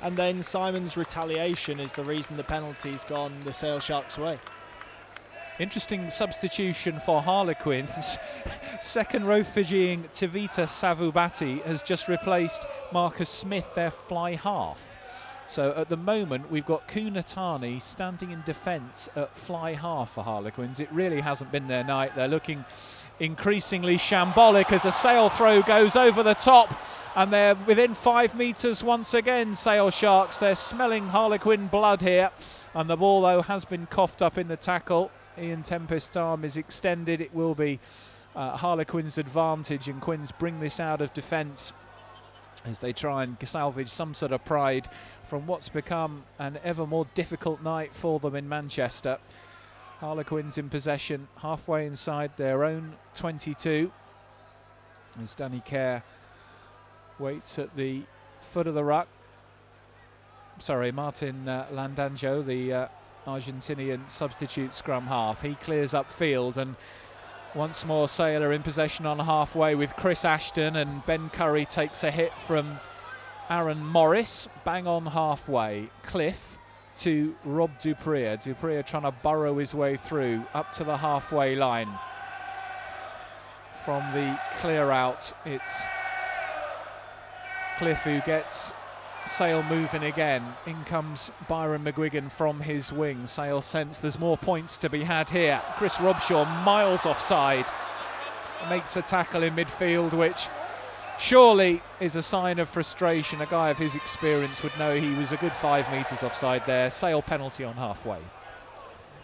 And then Simon's retaliation is the reason the penalty's gone the Sale Sharks' way. Interesting substitution for Harlequins. Second row Fijian Tevita Savubati has just replaced Marcus Smith, their fly half. So at the moment we've got Kunatani standing in defence at fly half for Harlequins. It really hasn't been their night. They're looking increasingly shambolic as a Sale throw goes over the top, and they're within 5 metres once again, Sale Sharks. They're smelling Harlequin blood here, and the ball though has been coughed up in the tackle. Ian Tempest's arm is extended. It will be Harlequins' advantage, and Quins bring this out of defence as they try and salvage some sort of pride from what's become an ever more difficult night for them in Manchester. Harlequins in possession, halfway inside their own 22. As Danny Kerr waits at the foot of the ruck. Sorry, Martin Landanjo, the Argentinian substitute scrum half. He clears upfield, and once more Sale are in possession on halfway with Chris Ashton, and Ben Curry takes a hit from Aaron Morris. Bang on halfway. Cliff to Rob Dupree. Dupree trying to burrow his way through up to the halfway line. From the clear out, it's Cliff who gets Sale moving again. In comes Byron McGuigan from his wing. Sale sense there's more points to be had here. Chris Robshaw miles offside. Makes a tackle in midfield, which surely is a sign of frustration. A guy of his experience would know he was a good 5 metres offside there. Sale penalty on halfway.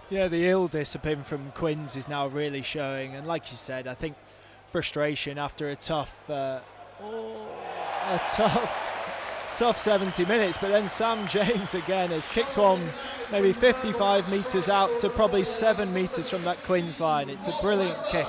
Yeah, the ill discipline from Quins is now really showing, and like you said, I think frustration after a tough 70 minutes. But then Sam James again has kicked one maybe 55 metres out to probably 7 metres from that Quins line. It's a brilliant kick,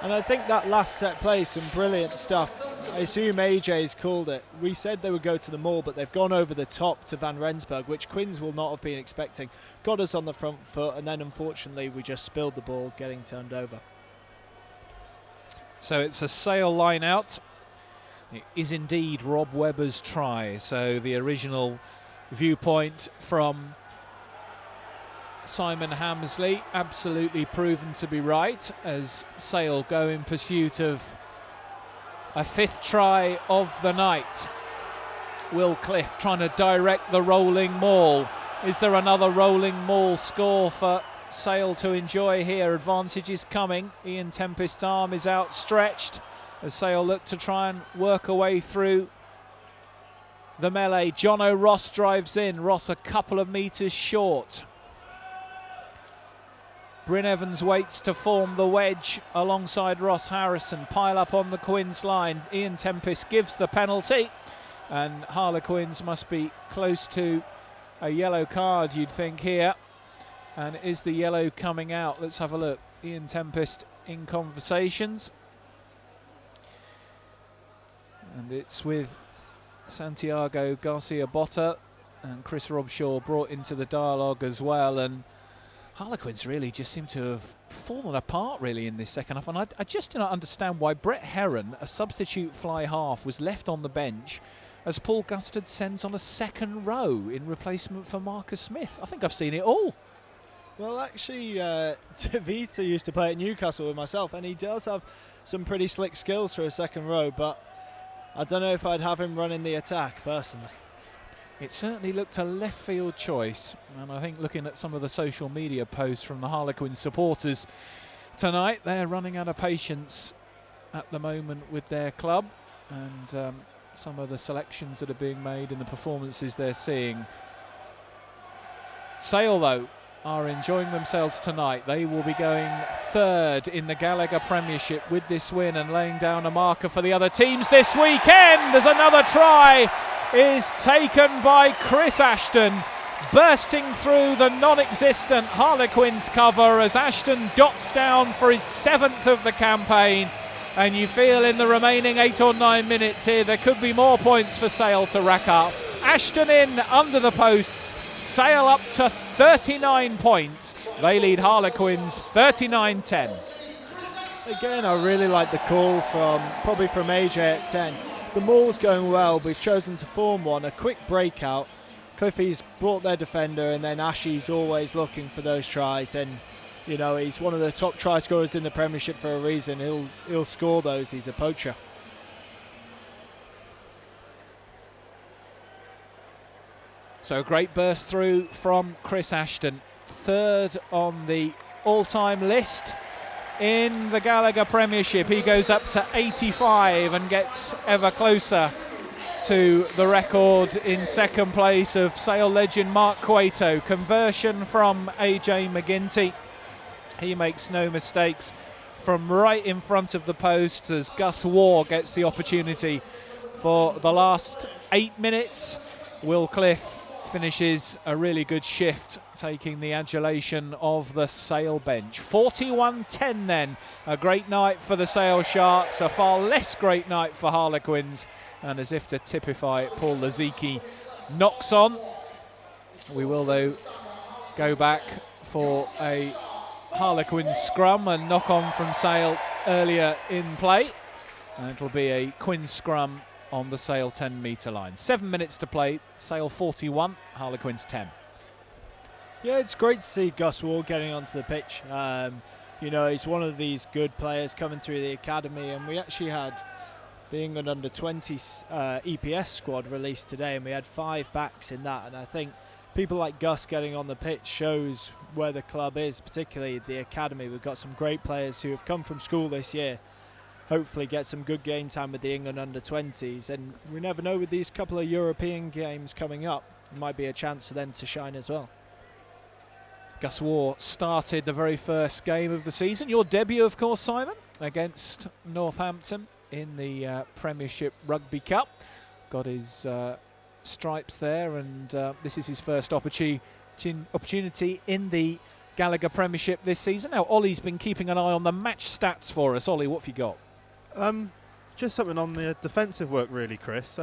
and I think that last set play, some brilliant stuff. I assume AJ's called it. We said they would go to the maul, but they've gone over the top to Van Rensburg, which Quins will not have been expecting. Got us on the front foot, and then unfortunately we just spilled the ball getting turned over. So it's a Sale line out. It is indeed Rob Webber's try. So the original viewpoint from Simon Hammersley absolutely proven to be right, as Sale go in pursuit of a 5th try of the night. Will Cliff trying to direct the rolling maul. Is there another rolling maul score for Sale to enjoy here? Advantage is coming. Ian Tempest's arm is outstretched as Sale look to try and work a way through the melee. Jono Ross drives in. Ross a couple of metres short. Bryn Evans waits to form the wedge alongside Ross Harrison. Pile up on the Quins line. Ian Tempest gives the penalty, and Harlequins must be close to a yellow card, you'd think, here. And is the yellow coming out? Let's have a look. Ian Tempest in conversations, and it's with Santiago Garcia Botta and Chris Robshaw brought into the dialogue as well. And Harlequins really just seem to have fallen apart really in this second half, and I just do not understand why Brett Heron, a substitute fly half, was left on the bench as Paul Gustard sends on a second row in replacement for Marcus Smith. I think I've seen it all. Well, actually, Tavita used to play at Newcastle with myself, and he does have some pretty slick skills for a second row, but I don't know if I'd have him running the attack personally. It certainly looked a left field choice, and I think looking at some of the social media posts from the Harlequin supporters tonight, they're running out of patience at the moment with their club, and some of the selections that are being made and the performances they're seeing. Sale, though, are enjoying themselves tonight. They will be going 3rd in the Gallagher Premiership with this win and laying down a marker for the other teams this weekend. There's another try is taken by Chris Ashton, bursting through the non-existent Harlequins cover as Ashton dots down for his 7th of the campaign. And you feel in the remaining 8 or 9 minutes here there could be more points for Sale to rack up. Ashton in under the posts. Sale up to 39 points. They lead Harlequins 39-10. Again, I really like the call from AJ at 10. The maul's going well. We've chosen to form one, a quick breakout. Cliffy's brought their defender, and then Ashy's always looking for those tries. And you know, he's one of the top try scorers in the Premiership for a reason. He'll score those. He's a poacher. So a great burst through from Chris Ashton, 3rd on the all-time list in the Gallagher Premiership. He goes up to 85 and gets ever closer to the record in 2nd place of Sale legend Mark Cueto. Conversion from AJ McGinty. He makes no mistakes from right in front of the post as Gus Waugh gets the opportunity for the last 8 minutes. Will Cliff finishes a really good shift, taking the adulation of the Sale bench. 41-10 then. A great night for the Sale Sharks, a far less great night for Harlequins. And as if to typify it, Paul Laziki knocks on. We will, though, go back for a Harlequin scrum and knock on from Sale earlier in play. And it'll be a Quinn scrum on the Sale 10-metre line. 7 minutes to play. Sale 41, Harlequins 10. Yeah, it's great to see Gus Waugh getting onto the pitch. You know, he's one of these good players coming through the academy, and we actually had the England under-20s EPS squad released today, and we had 5 backs in that. And I think people like Gus getting on the pitch shows where the club is, particularly the academy. We've got some great players who have come from school this year. Hopefully get some good game time with the England under-20s, and we never know with these couple of European games coming up, it might be a chance for them to shine as well. Gus Warr started the very first game of the season. Your debut, of course, Simon, against Northampton in the Premiership Rugby Cup. Got his stripes there, and this is his first opportunity in the Gallagher Premiership this season. Now, Ollie's been keeping an eye on the match stats for us. Ollie, what have you got? Just something on the defensive work, really, Chris.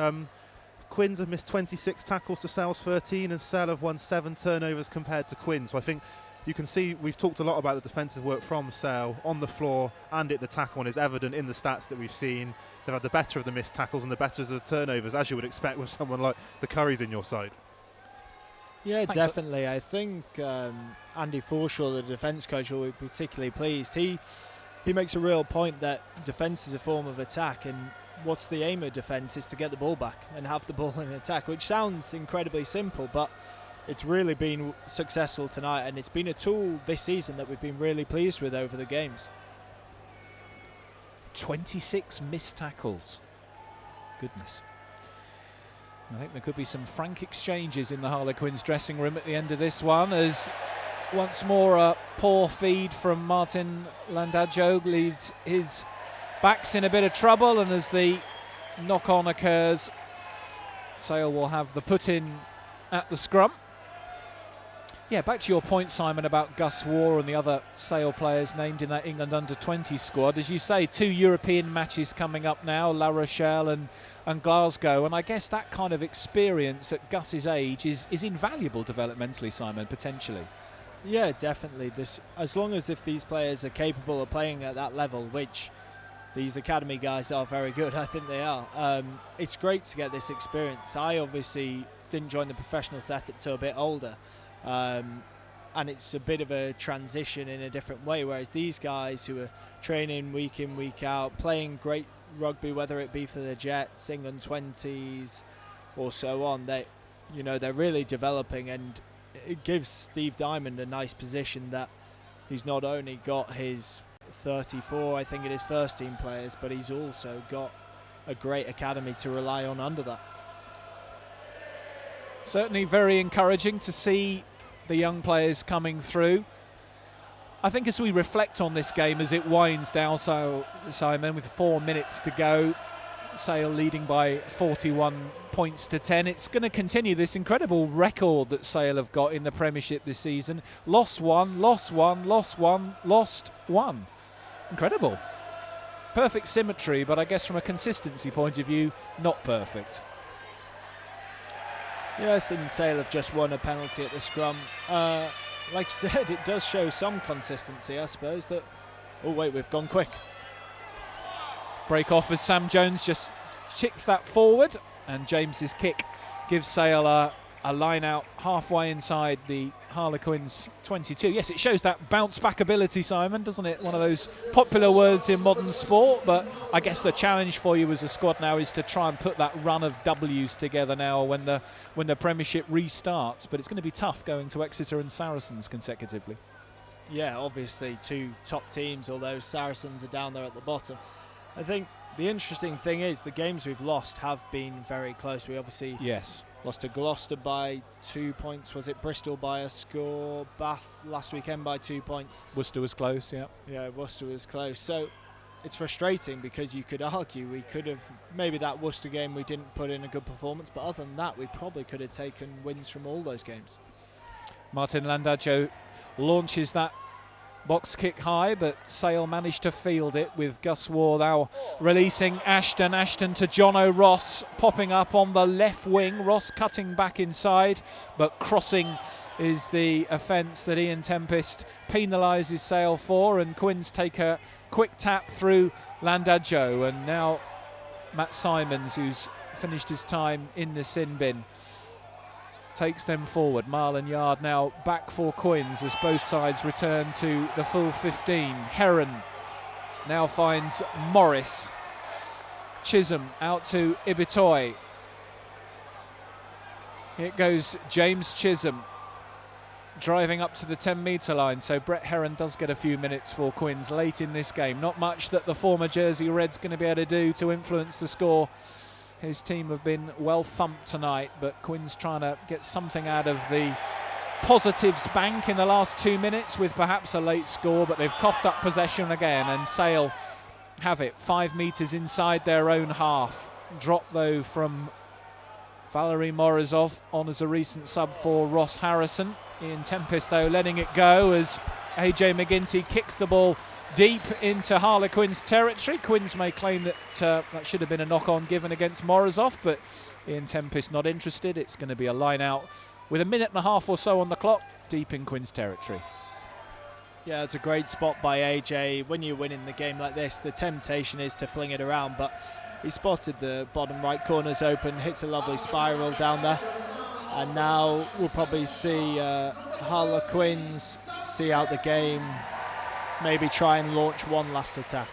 Quins have missed 26 tackles to Sale's 13, and Sale have won 7 turnovers compared to Quins. So I think you can see we've talked a lot about the defensive work from Sale on the floor and at the tackle, and it's evident in the stats that we've seen. They've had the better of the missed tackles and the better of the turnovers, as you would expect with someone like the Currys in your side. Yeah, definitely. I think Andy Forshaw, the defence coach, will be particularly pleased. He makes a real point that defence is a form of attack, and what's the aim of defence is to get the ball back and have the ball in attack, which sounds incredibly simple, but it's really been successful tonight, and it's been a tool this season that we've been really pleased with over the games. 26 missed tackles. Goodness. I think there could be some frank exchanges in the Harlequins dressing room at the end of this one, as once more a poor feed from Martin Landagio leaves his backs in a bit of trouble, and as the knock-on occurs, Sale will have the put-in at the scrum. Yeah, back to your point, Simon, about Gus Warr and the other Sale players named in that England under-20 squad. As you say, 2 European matches coming up now, La Rochelle and Glasgow, and I guess that kind of experience at Gus's age is invaluable developmentally, Simon, potentially. Yeah, definitely. As long as if these players are capable of playing at that level, which these academy guys are very good, I think they are. It's great to get this experience. I obviously didn't join the professional setup till a bit older, and it's a bit of a transition in a different way, whereas these guys who are training week in, week out, playing great rugby, whether it be for the Jets, England 20s or so on, they're really developing, and it gives Steve Diamond a nice position that he's not only got his 34, I think it is, first team players, but he's also got a great academy to rely on under that. Certainly very encouraging to see the young players coming through. I think as we reflect on this game as it winds down, so Simon, with 4 minutes to go, Sale leading by 41 points to 10. It's going to continue this incredible record that Sale have got in the Premiership this season. Lost one, lost one, lost one, lost one. Incredible. Perfect symmetry, but I guess from a consistency point of view, not perfect. Yes, and Sale have just won a penalty at the scrum. Like I said, it does show some consistency, I suppose. That. Oh wait, we've gone quick. Break off as Sam Jones just chips that forward, and James's kick gives Sale a line out halfway inside the Harlequins 22. Yes, it shows that bounce back ability, Simon, doesn't it? One of those popular words in modern sport, but I guess the challenge for you as a squad now is to try and put that run of W's together now when the Premiership restarts, but it's going to be tough going to Exeter and Saracens consecutively. Yeah, obviously 2 top teams, although Saracens are down there at the bottom. I think the interesting thing is the games we've lost have been very close. We obviously lost to Gloucester by 2 points. Was it Bristol by a score? Bath last weekend by 2 points. Worcester was close, yeah. Yeah, Worcester was close. So it's frustrating because you could argue we could have, maybe that Worcester game we didn't put in a good performance, but other than that we probably could have taken wins from all those games. Martin Landagio launches that box kick high, but Sale managed to field it with Gus Warr now releasing Ashton to Jono Ross, popping up on the left wing. Ross cutting back inside, but crossing is the offence that Ian Tempest penalises Sale for, and Quins take a quick tap through Landagio, and now Matt Simons, who's finished his time in the sin bin, takes them forward. Marlon Yard now back for Quins as both sides return to the full 15. Heron now finds Morris. Chisholm out to Ibitoy. Here goes James Chisholm driving up to the 10-metre line, so Brett Heron does get a few minutes for Quins late in this game. Not much that the former Jersey Red's going to be able to do to influence the score. His team have been well thumped tonight, but Quins trying to get something out of the positives bank in the last 2 minutes with perhaps a late score, but they've coughed up possession again, and Sale have it 5 metres inside their own half. Drop though from Valery Morozov on as a recent sub for Ross Harrison. Ian Tempest though letting it go as AJ McGinty kicks the ball deep into Harlequins territory. Quins may claim that that should have been a knock-on given against Morozov, but Ian Tempest not interested. It's going to be a line out with 1.5 minutes or so on the clock, deep in Quins territory. Yeah, it's a great spot by AJ. When you're winning the game like this, the temptation is to fling it around, but he spotted the bottom right corners open, hits a lovely spiral down there, and now we'll probably see Harlequins see out the game, maybe try and launch one last attack.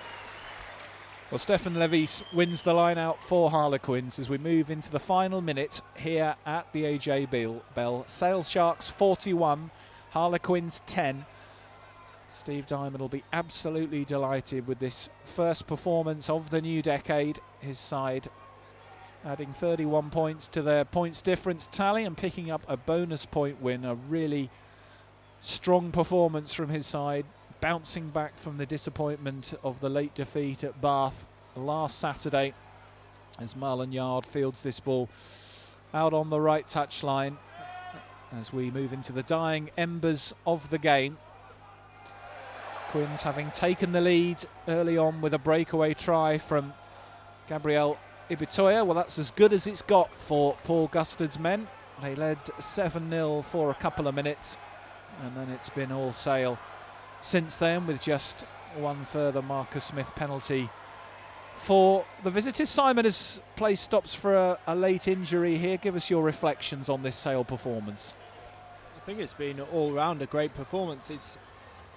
Well, Stefan Levis wins the line out for Harlequins as we move into the final minute here at the AJ Bell. Sale Sharks 41, Harlequins 10. Steve Diamond will be absolutely delighted with this first performance of the new decade. His side adding 31 points to their points difference tally and picking up a bonus point win. A really strong performance from his side, bouncing back from the disappointment of the late defeat at Bath last Saturday as Marlon Yard fields this ball out on the right touchline as we move into the dying embers of the game. Quins having taken the lead early on with a breakaway try from Gabriel Ibitoya. Well, that's as good as it's got for Paul Gustard's men. They led 7-0 for a couple of minutes, and then it's been all Sale since then, with just one further Marcus Smith penalty for the visitors. Simon has play stops for a late injury here. Give us your reflections on this Sale performance. I think it's been all round a great performance. It's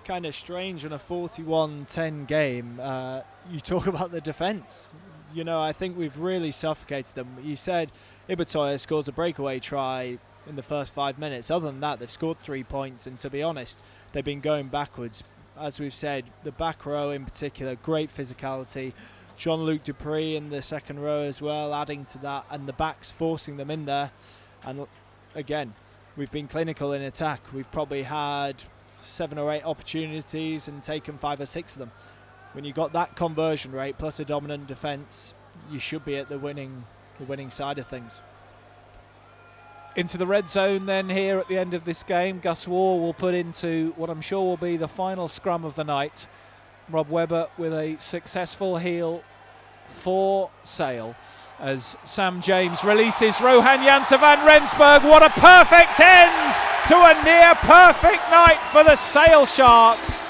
kind of strange in a 41-10 game. You talk about the defence. You know, I think we've really suffocated them. You said Ibitoya scores a breakaway try in the first 5 minutes. Other than that, they've scored 3 points, and to be honest, they've been going backwards. As we've said, the back row in particular, great physicality. Jean-Luc Dupree in the second row as well, adding to that, and the backs forcing them in there. And again, we've been clinical in attack. We've probably had 7 or 8 opportunities and taken 5 or 6 of them. When you got that conversion rate plus a dominant defence, you should be at the winning side of things. Into the red zone then here at the end of this game. Gus Waugh will put into what I'm sure will be the final scrum of the night. Rob Webber with a successful heel for Sale as Sam James releases Rohan Janssen van Rensburg. What a perfect end to a near perfect night for the Sale Sharks.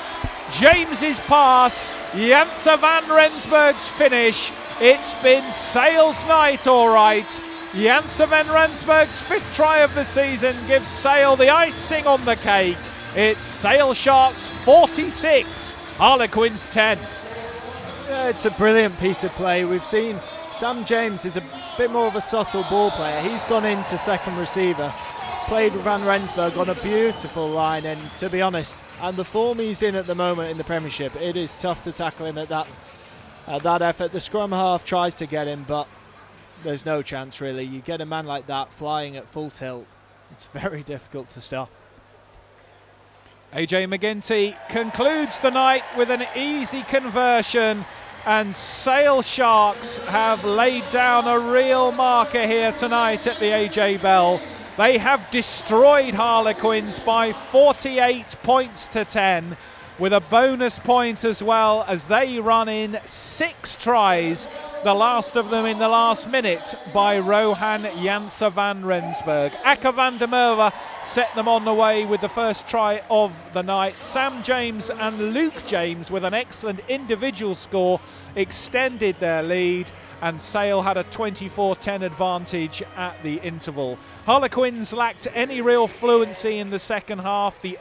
James's pass, Janssen van Rensburg's finish. It's been Sale's night, all right. Janssen van Rensburg's 5th try of the season gives Sale the icing on the cake. It's Sale Sharks 46, Harlequins 10. Yeah, it's a brilliant piece of play. We've seen Sam James is a bit more of a subtle ball player. He's gone into second receiver, played with Van Rensburg on a beautiful line, and to be honest, and the form he's in at the moment in the Premiership, it is tough to tackle him at that effort. The scrum half tries to get him, but there's no chance really. You get a man like that flying at full tilt, it's very difficult to stop. AJ McGinty concludes the night with an easy conversion, and Sale Sharks have laid down a real marker here tonight at the AJ Bell. They have destroyed Harlequins by 48 points to 10, with a bonus point as well as they run in 6 tries, the last of them in the last minute by Rohan Janssen van Rensburg. Akker van der Merwe set them on the way with the first try of the night. Sam James and Luke James with an excellent individual score extended their lead, and Sale had a 24-10 advantage at the interval. Harlequins lacked any real fluency in the second half. The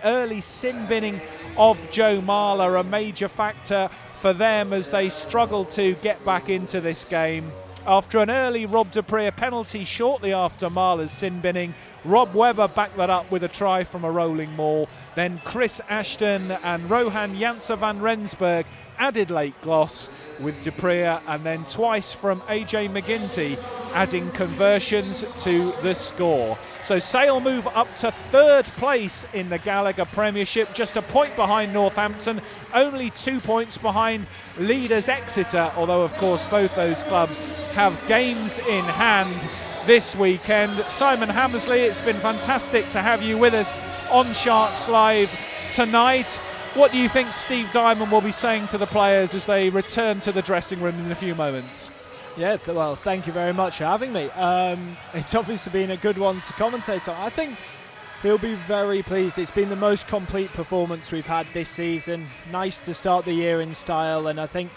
early sin binning of Joe Marler, a major factor for them as they struggled to get back into this game. After an early Rob Dupree penalty shortly after Marler's sin binning, Rob Webber backed that up with a try from a rolling maul. Then Chris Ashton and Rohan Janssen van Rensburg added late gloss with Dupree, and then twice from AJ McGinty, adding conversions to the score. So Sale move up to 3rd place in the Gallagher Premiership, just a point behind Northampton, only 2 points behind leaders Exeter, although of course both those clubs have games in hand this weekend. Simon Hammersley, it's been fantastic to have you with us on Sharks Live tonight. What do you think Steve Diamond will be saying to the players as they return to the dressing room in a few moments? Yeah, well, thank you very much for having me. It's obviously been a good one to commentate on. I think he'll be very pleased. It's been the most complete performance we've had this season. Nice to start the year in style, and I think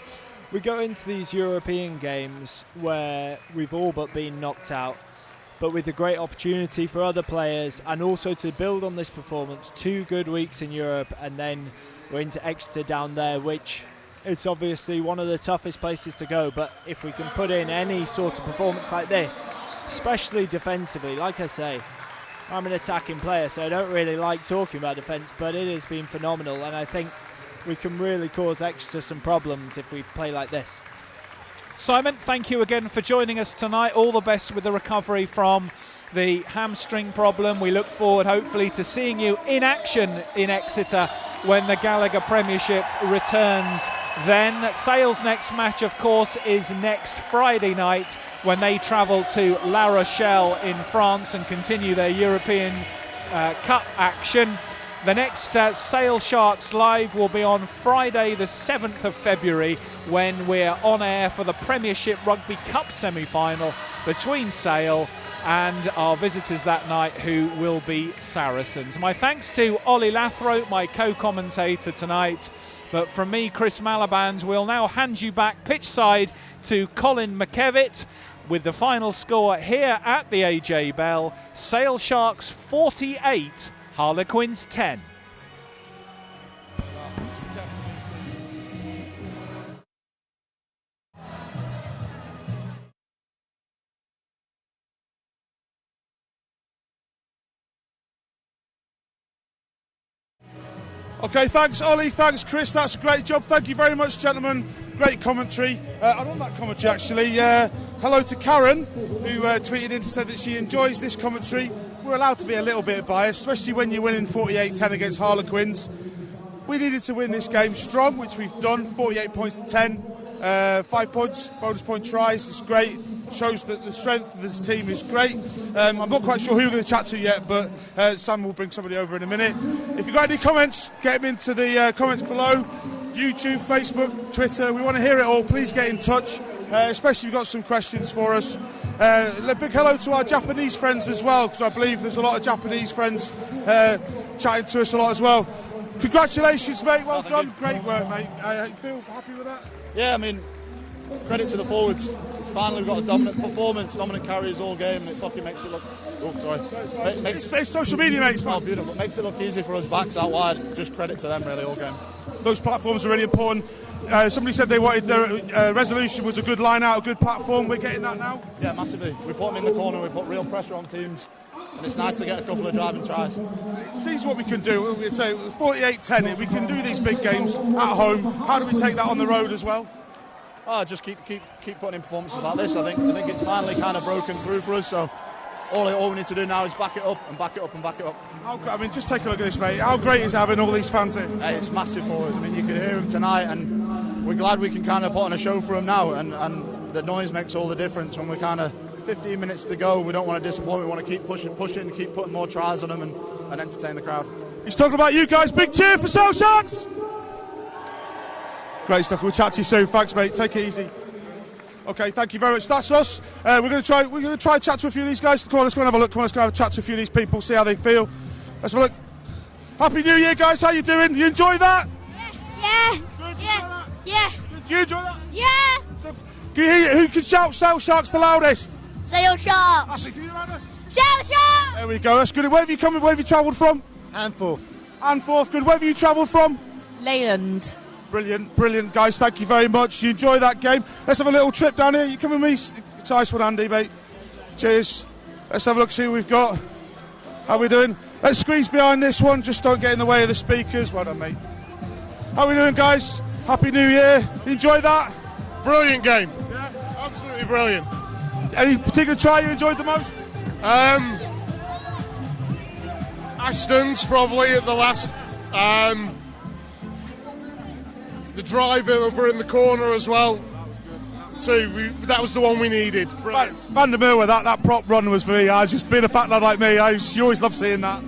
we go into these European games where we've all but been knocked out, but with a great opportunity for other players and also to build on this performance. 2 good weeks in Europe, and then we're into Exeter down there, which it's obviously one of the toughest places to go. But if we can put in any sort of performance like this, especially defensively, like I say, I'm an attacking player, so I don't really like talking about defence, but it has been phenomenal, and I think we can really cause Exeter some problems if we play like this. Simon, thank you again for joining us tonight. All the best with the recovery from the hamstring problem. We look forward hopefully to seeing you in action in Exeter when the Gallagher Premiership returns then. Sale's next match, of course, is next Friday night when they travel to La Rochelle in France and continue their European Cup action. The next Sale Sharks Live will be on Friday the 7th of February when we're on air for the Premiership Rugby Cup semi-final between Sale and our visitors that night, who will be Saracens. My thanks to Ollie Lathrope, my co-commentator tonight. But from me, Chris Malaband, we'll now hand you back pitch side to Colin McKevitt with the final score here at the AJ Bell. Sale Sharks 48, Harlequins 10. Okay, thanks Ollie, thanks Chris, that's a great job. Thank you very much, gentlemen. Great commentary. And on that commentary, actually, hello to Karen, who tweeted in to say that she enjoys this commentary. We're allowed to be a little bit biased, especially when you're winning 48-10 against Harlequins. We needed to win this game strong, which we've done. 48 points to 10, 5 points, bonus point tries. It's great. Shows that the strength of this team is great. I'm not quite sure who we're going to chat to yet, but Sam will bring somebody over in a minute. If you've got any comments, get them into the comments below. YouTube, Facebook, Twitter, we want to hear it all. Please get in touch, especially if you've got some questions for us. A big hello to our Japanese friends as well, because I believe there's a lot of Japanese friends chatting to us a lot as well. Congratulations, mate. Well done. Great work, mate. I feel happy with that. Yeah, I mean, credit to the forwards. Finally, we've got a dominant performance, dominant carries all game, and it fucking makes it look. Oh, sorry. It's social media, mate. It's fine. Oh, beautiful. Makes it look easy for us backs out wide. Just credit to them, really, all game. Those platforms are really important. Somebody said they wanted their resolution was a good line out, a good platform. We're getting that now. Yeah, massively. We put them in the corner. We put real pressure on teams. And it's nice to get a couple of driving tries. See what we can do. So 48-10, we can do these big games at home. How do we take that on the road as well? Oh, just keep putting in performances like this. I think it's finally kind of broken through for us. So all we need to do now is back it up and back it up and back it up. I mean, just take a look at this, mate. How great is having all these fans here? Hey, it's massive for us. I mean, you can hear them tonight, and we're glad we can kind of put on a show for them now. And the noise makes all the difference when we're kind of 15 minutes to go. We don't want to disappoint. We want to keep pushing, and keep putting more tries on them and entertain the crowd. He's talking about you guys. Big cheer for Sale Sharks! Great stuff. We'll chat to you soon. Thanks, mate. Take it easy. Okay, thank you very much. That's us. We're going to try and chat to a few of these guys. Come on, let's go and have a look. Come on, let's go and have a chat to a few of these people, see how they feel. Let's have a look. Happy New Year, guys. How you doing? You enjoy that? Yeah. Good. Yeah. Yeah. Do you enjoy that? Yeah. Can you hear? Who can shout Sale Sharks the loudest? Sale Sharks. That's it. Can you remember? Sale Sharks. There we go. That's good. Where have you come? Where have you travelled from? Anforth. Anforth. Good. Where have you travelled from? Leyland. Brilliant, guys. Thank you very much. You enjoy that game. Let's have a little trip down here. You come with me? It's nice one, Andy, mate. Cheers. Let's have a look, see who we've got. How we doing? Let's squeeze behind this one. Just don't get in the way of the speakers. Well done, mate. How we doing, guys? Happy New Year. Enjoy that? Brilliant game. Yeah, absolutely brilliant. Any particular try you enjoyed the most? Ashton's probably at the last. The drive over in the corner as well. That was the one we needed. Van der Merwe, that prop run was for me. Just being a fat lad like me, you always love seeing that.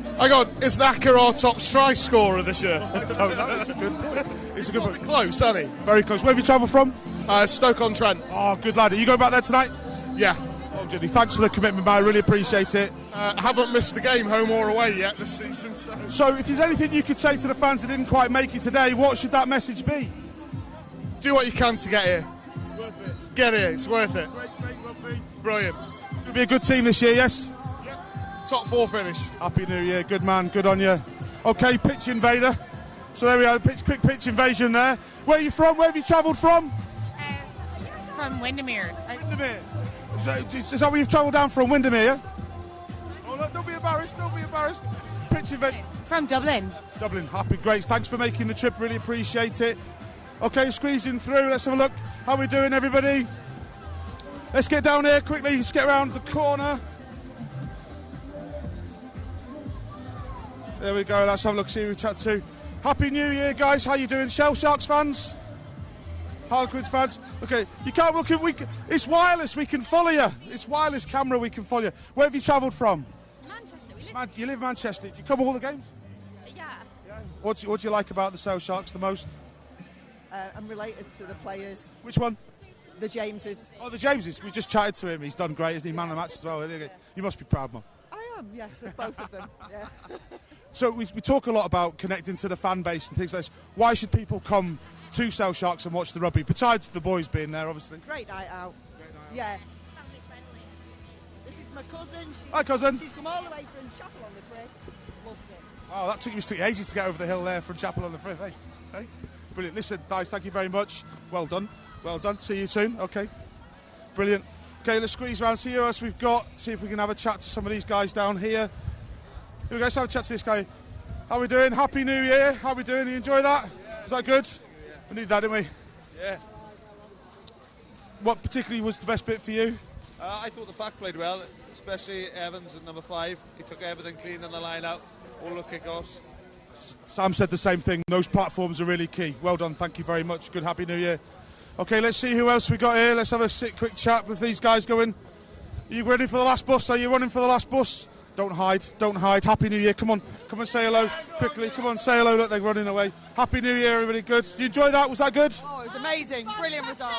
Is Acker our top try scorer this year? It's a good point. It's a good point. Close, hasn't he? Very close. Where have you travelled from? Stoke-on-Trent. Oh, good lad. Are you going back there tonight? Yeah. Oh, Jimmy, thanks for the commitment, man. I really appreciate it. Haven't missed a game, home or away, yet this season. So if there's anything you could say to the fans that didn't quite make it today, what should that message be? Do what you can to get here. Worth it. Get here, it's worth it. Great rugby. Brilliant. It's going to be a good team this year, yes? Yep. Top 4 finish. Happy New Year, good man, good on you. Okay, pitch invader. So there we are, quick pitch invasion there. Where are you from? Where have you travelled from? From Windermere. Windermere. Is that where you've travelled down from, Windermere, yeah? Oh, look, don't be embarrassed, Pitch invasion. From Dublin. Dublin, happy, great. Thanks for making the trip, really appreciate it. Okay, squeezing through, let's have a look. How we doing, everybody? Let's get down here quickly, let's get around the corner. There we go, let's have a look, see who we chat to. Happy New Year, guys, how you doing? Shell Sharks fans? Harlequins fans? Okay, you can't, it's wireless, we can follow you. It's wireless camera, we can follow you. Where have you travelled from? Manchester. You live in Manchester. Do you come all the games? Yeah. What do you like about the Sale Sharks the most? I'm related to the players. Which one? The Jameses. Oh, the Jameses. We just chatted to him. He's done great, isn't he? Man of the match as well. You must be proud, Mum. I am, yes, of both of them. Yeah. So we talk a lot about connecting to the fan base and things like this. Why should people come to Sale Sharks and watch the rugby, besides the boys being there, obviously? Great night out. Yeah. This is my cousin. Hi, cousin. She's come all the way from Chapel on the Frith. Loves it. Oh, that took you ages to get over the hill there from Chapel on the Frith, hey? Brilliant. Listen, guys, thank you very much. Well done. Well done. See you soon. Okay. Brilliant. Okay, let's squeeze around, see who else we've got, see if we can have a chat to some of these guys down here. Here we go, let's have a chat to this guy. How we doing? Happy New Year. How we doing? You enjoy that? Yeah. Was that good? Yeah. We need that, didn't we? Yeah. What particularly was the best bit for you? I thought the pack played well, especially Evans at number 5. He took everything clean on the line out, all the kick-offs. Sam said the same thing. Those platforms are really key. Well done. Thank you very much. Good Happy New Year. Okay, let's see who else we got here. Let's have a quick chat with these guys going. Are you ready for the last bus? Are you running for the last bus? Don't hide. Don't hide. Happy New Year. Come on. Come and say hello quickly. Come on, say hello. Look, they're running away. Happy New Year, everybody. Good. Did you enjoy that? Was that good? Oh, it was amazing. Brilliant result.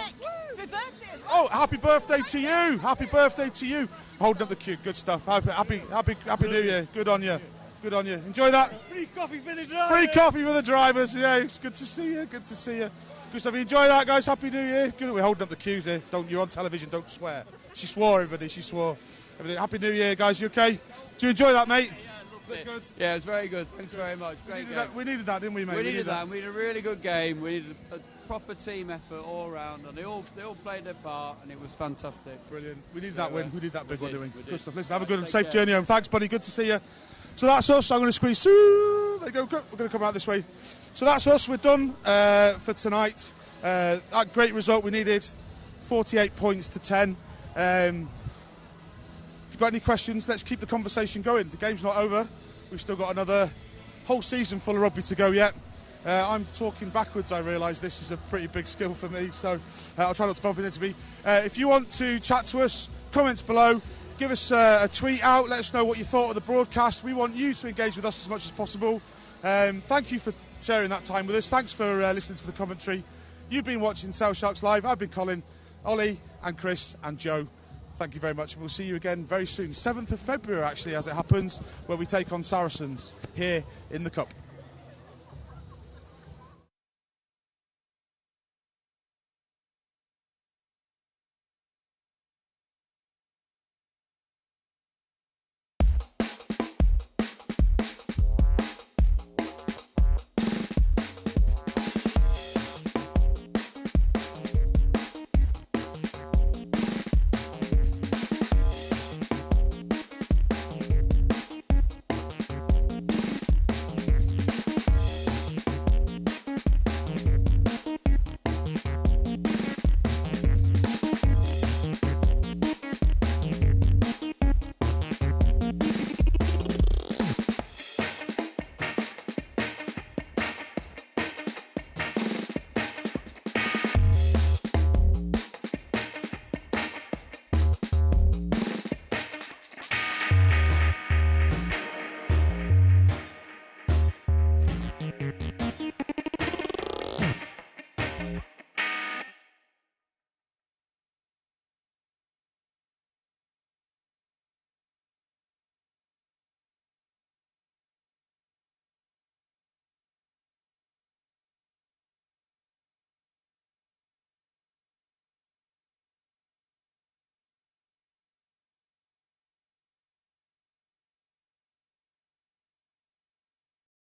It's my birthday as well. Oh, happy birthday to you. Happy birthday to you. Holding up the cue. Good stuff. Happy New Year. Good on you. Good on you. Enjoy that. Free coffee for the drivers. Free coffee for the drivers. Yeah, it's good to see you. Good to see you. Good stuff. You enjoy that, guys? Happy New Year. Good. We're holding up the cues here. You're on television. Don't swear. She swore, everybody. She swore. Everything. Happy New Year, guys. You okay? Do you enjoy that, mate? Yeah, I loved it. Yeah, it was very good. Thanks very much. Great game. We needed that, didn't we, mate? We needed that. We needed a really good game. We needed a proper team effort all round, and they all played their part, and it was fantastic. Brilliant. We needed that win. We need that big one, didn't we? Good stuff. Listen, have a good and safe journey home. Thanks, buddy. Good to see you. So that's us. I'm going to squeeze through. There you go. We're going to come out this way. So that's us. We're done for tonight. That great result we needed. 48 points to 10. If you've got any questions, let's keep the conversation going. The game's not over. We've still got another whole season full of rugby to go yet. I'm talking backwards. I realise this is a pretty big skill for me, so I'll try not to bump it into me. If you want to chat to us, comments below. Give us a tweet out. Let us know what you thought of the broadcast. We want you to engage with us as much as possible. Thank you for sharing that time with us. Thanks for listening to the commentary. You've been watching Sale Sharks Live. I've been Colin, Ollie and Chris and Joe. Thank you very much. We'll see you again very soon. 7th of February, actually, as it happens, where we take on Saracens here in the Cup.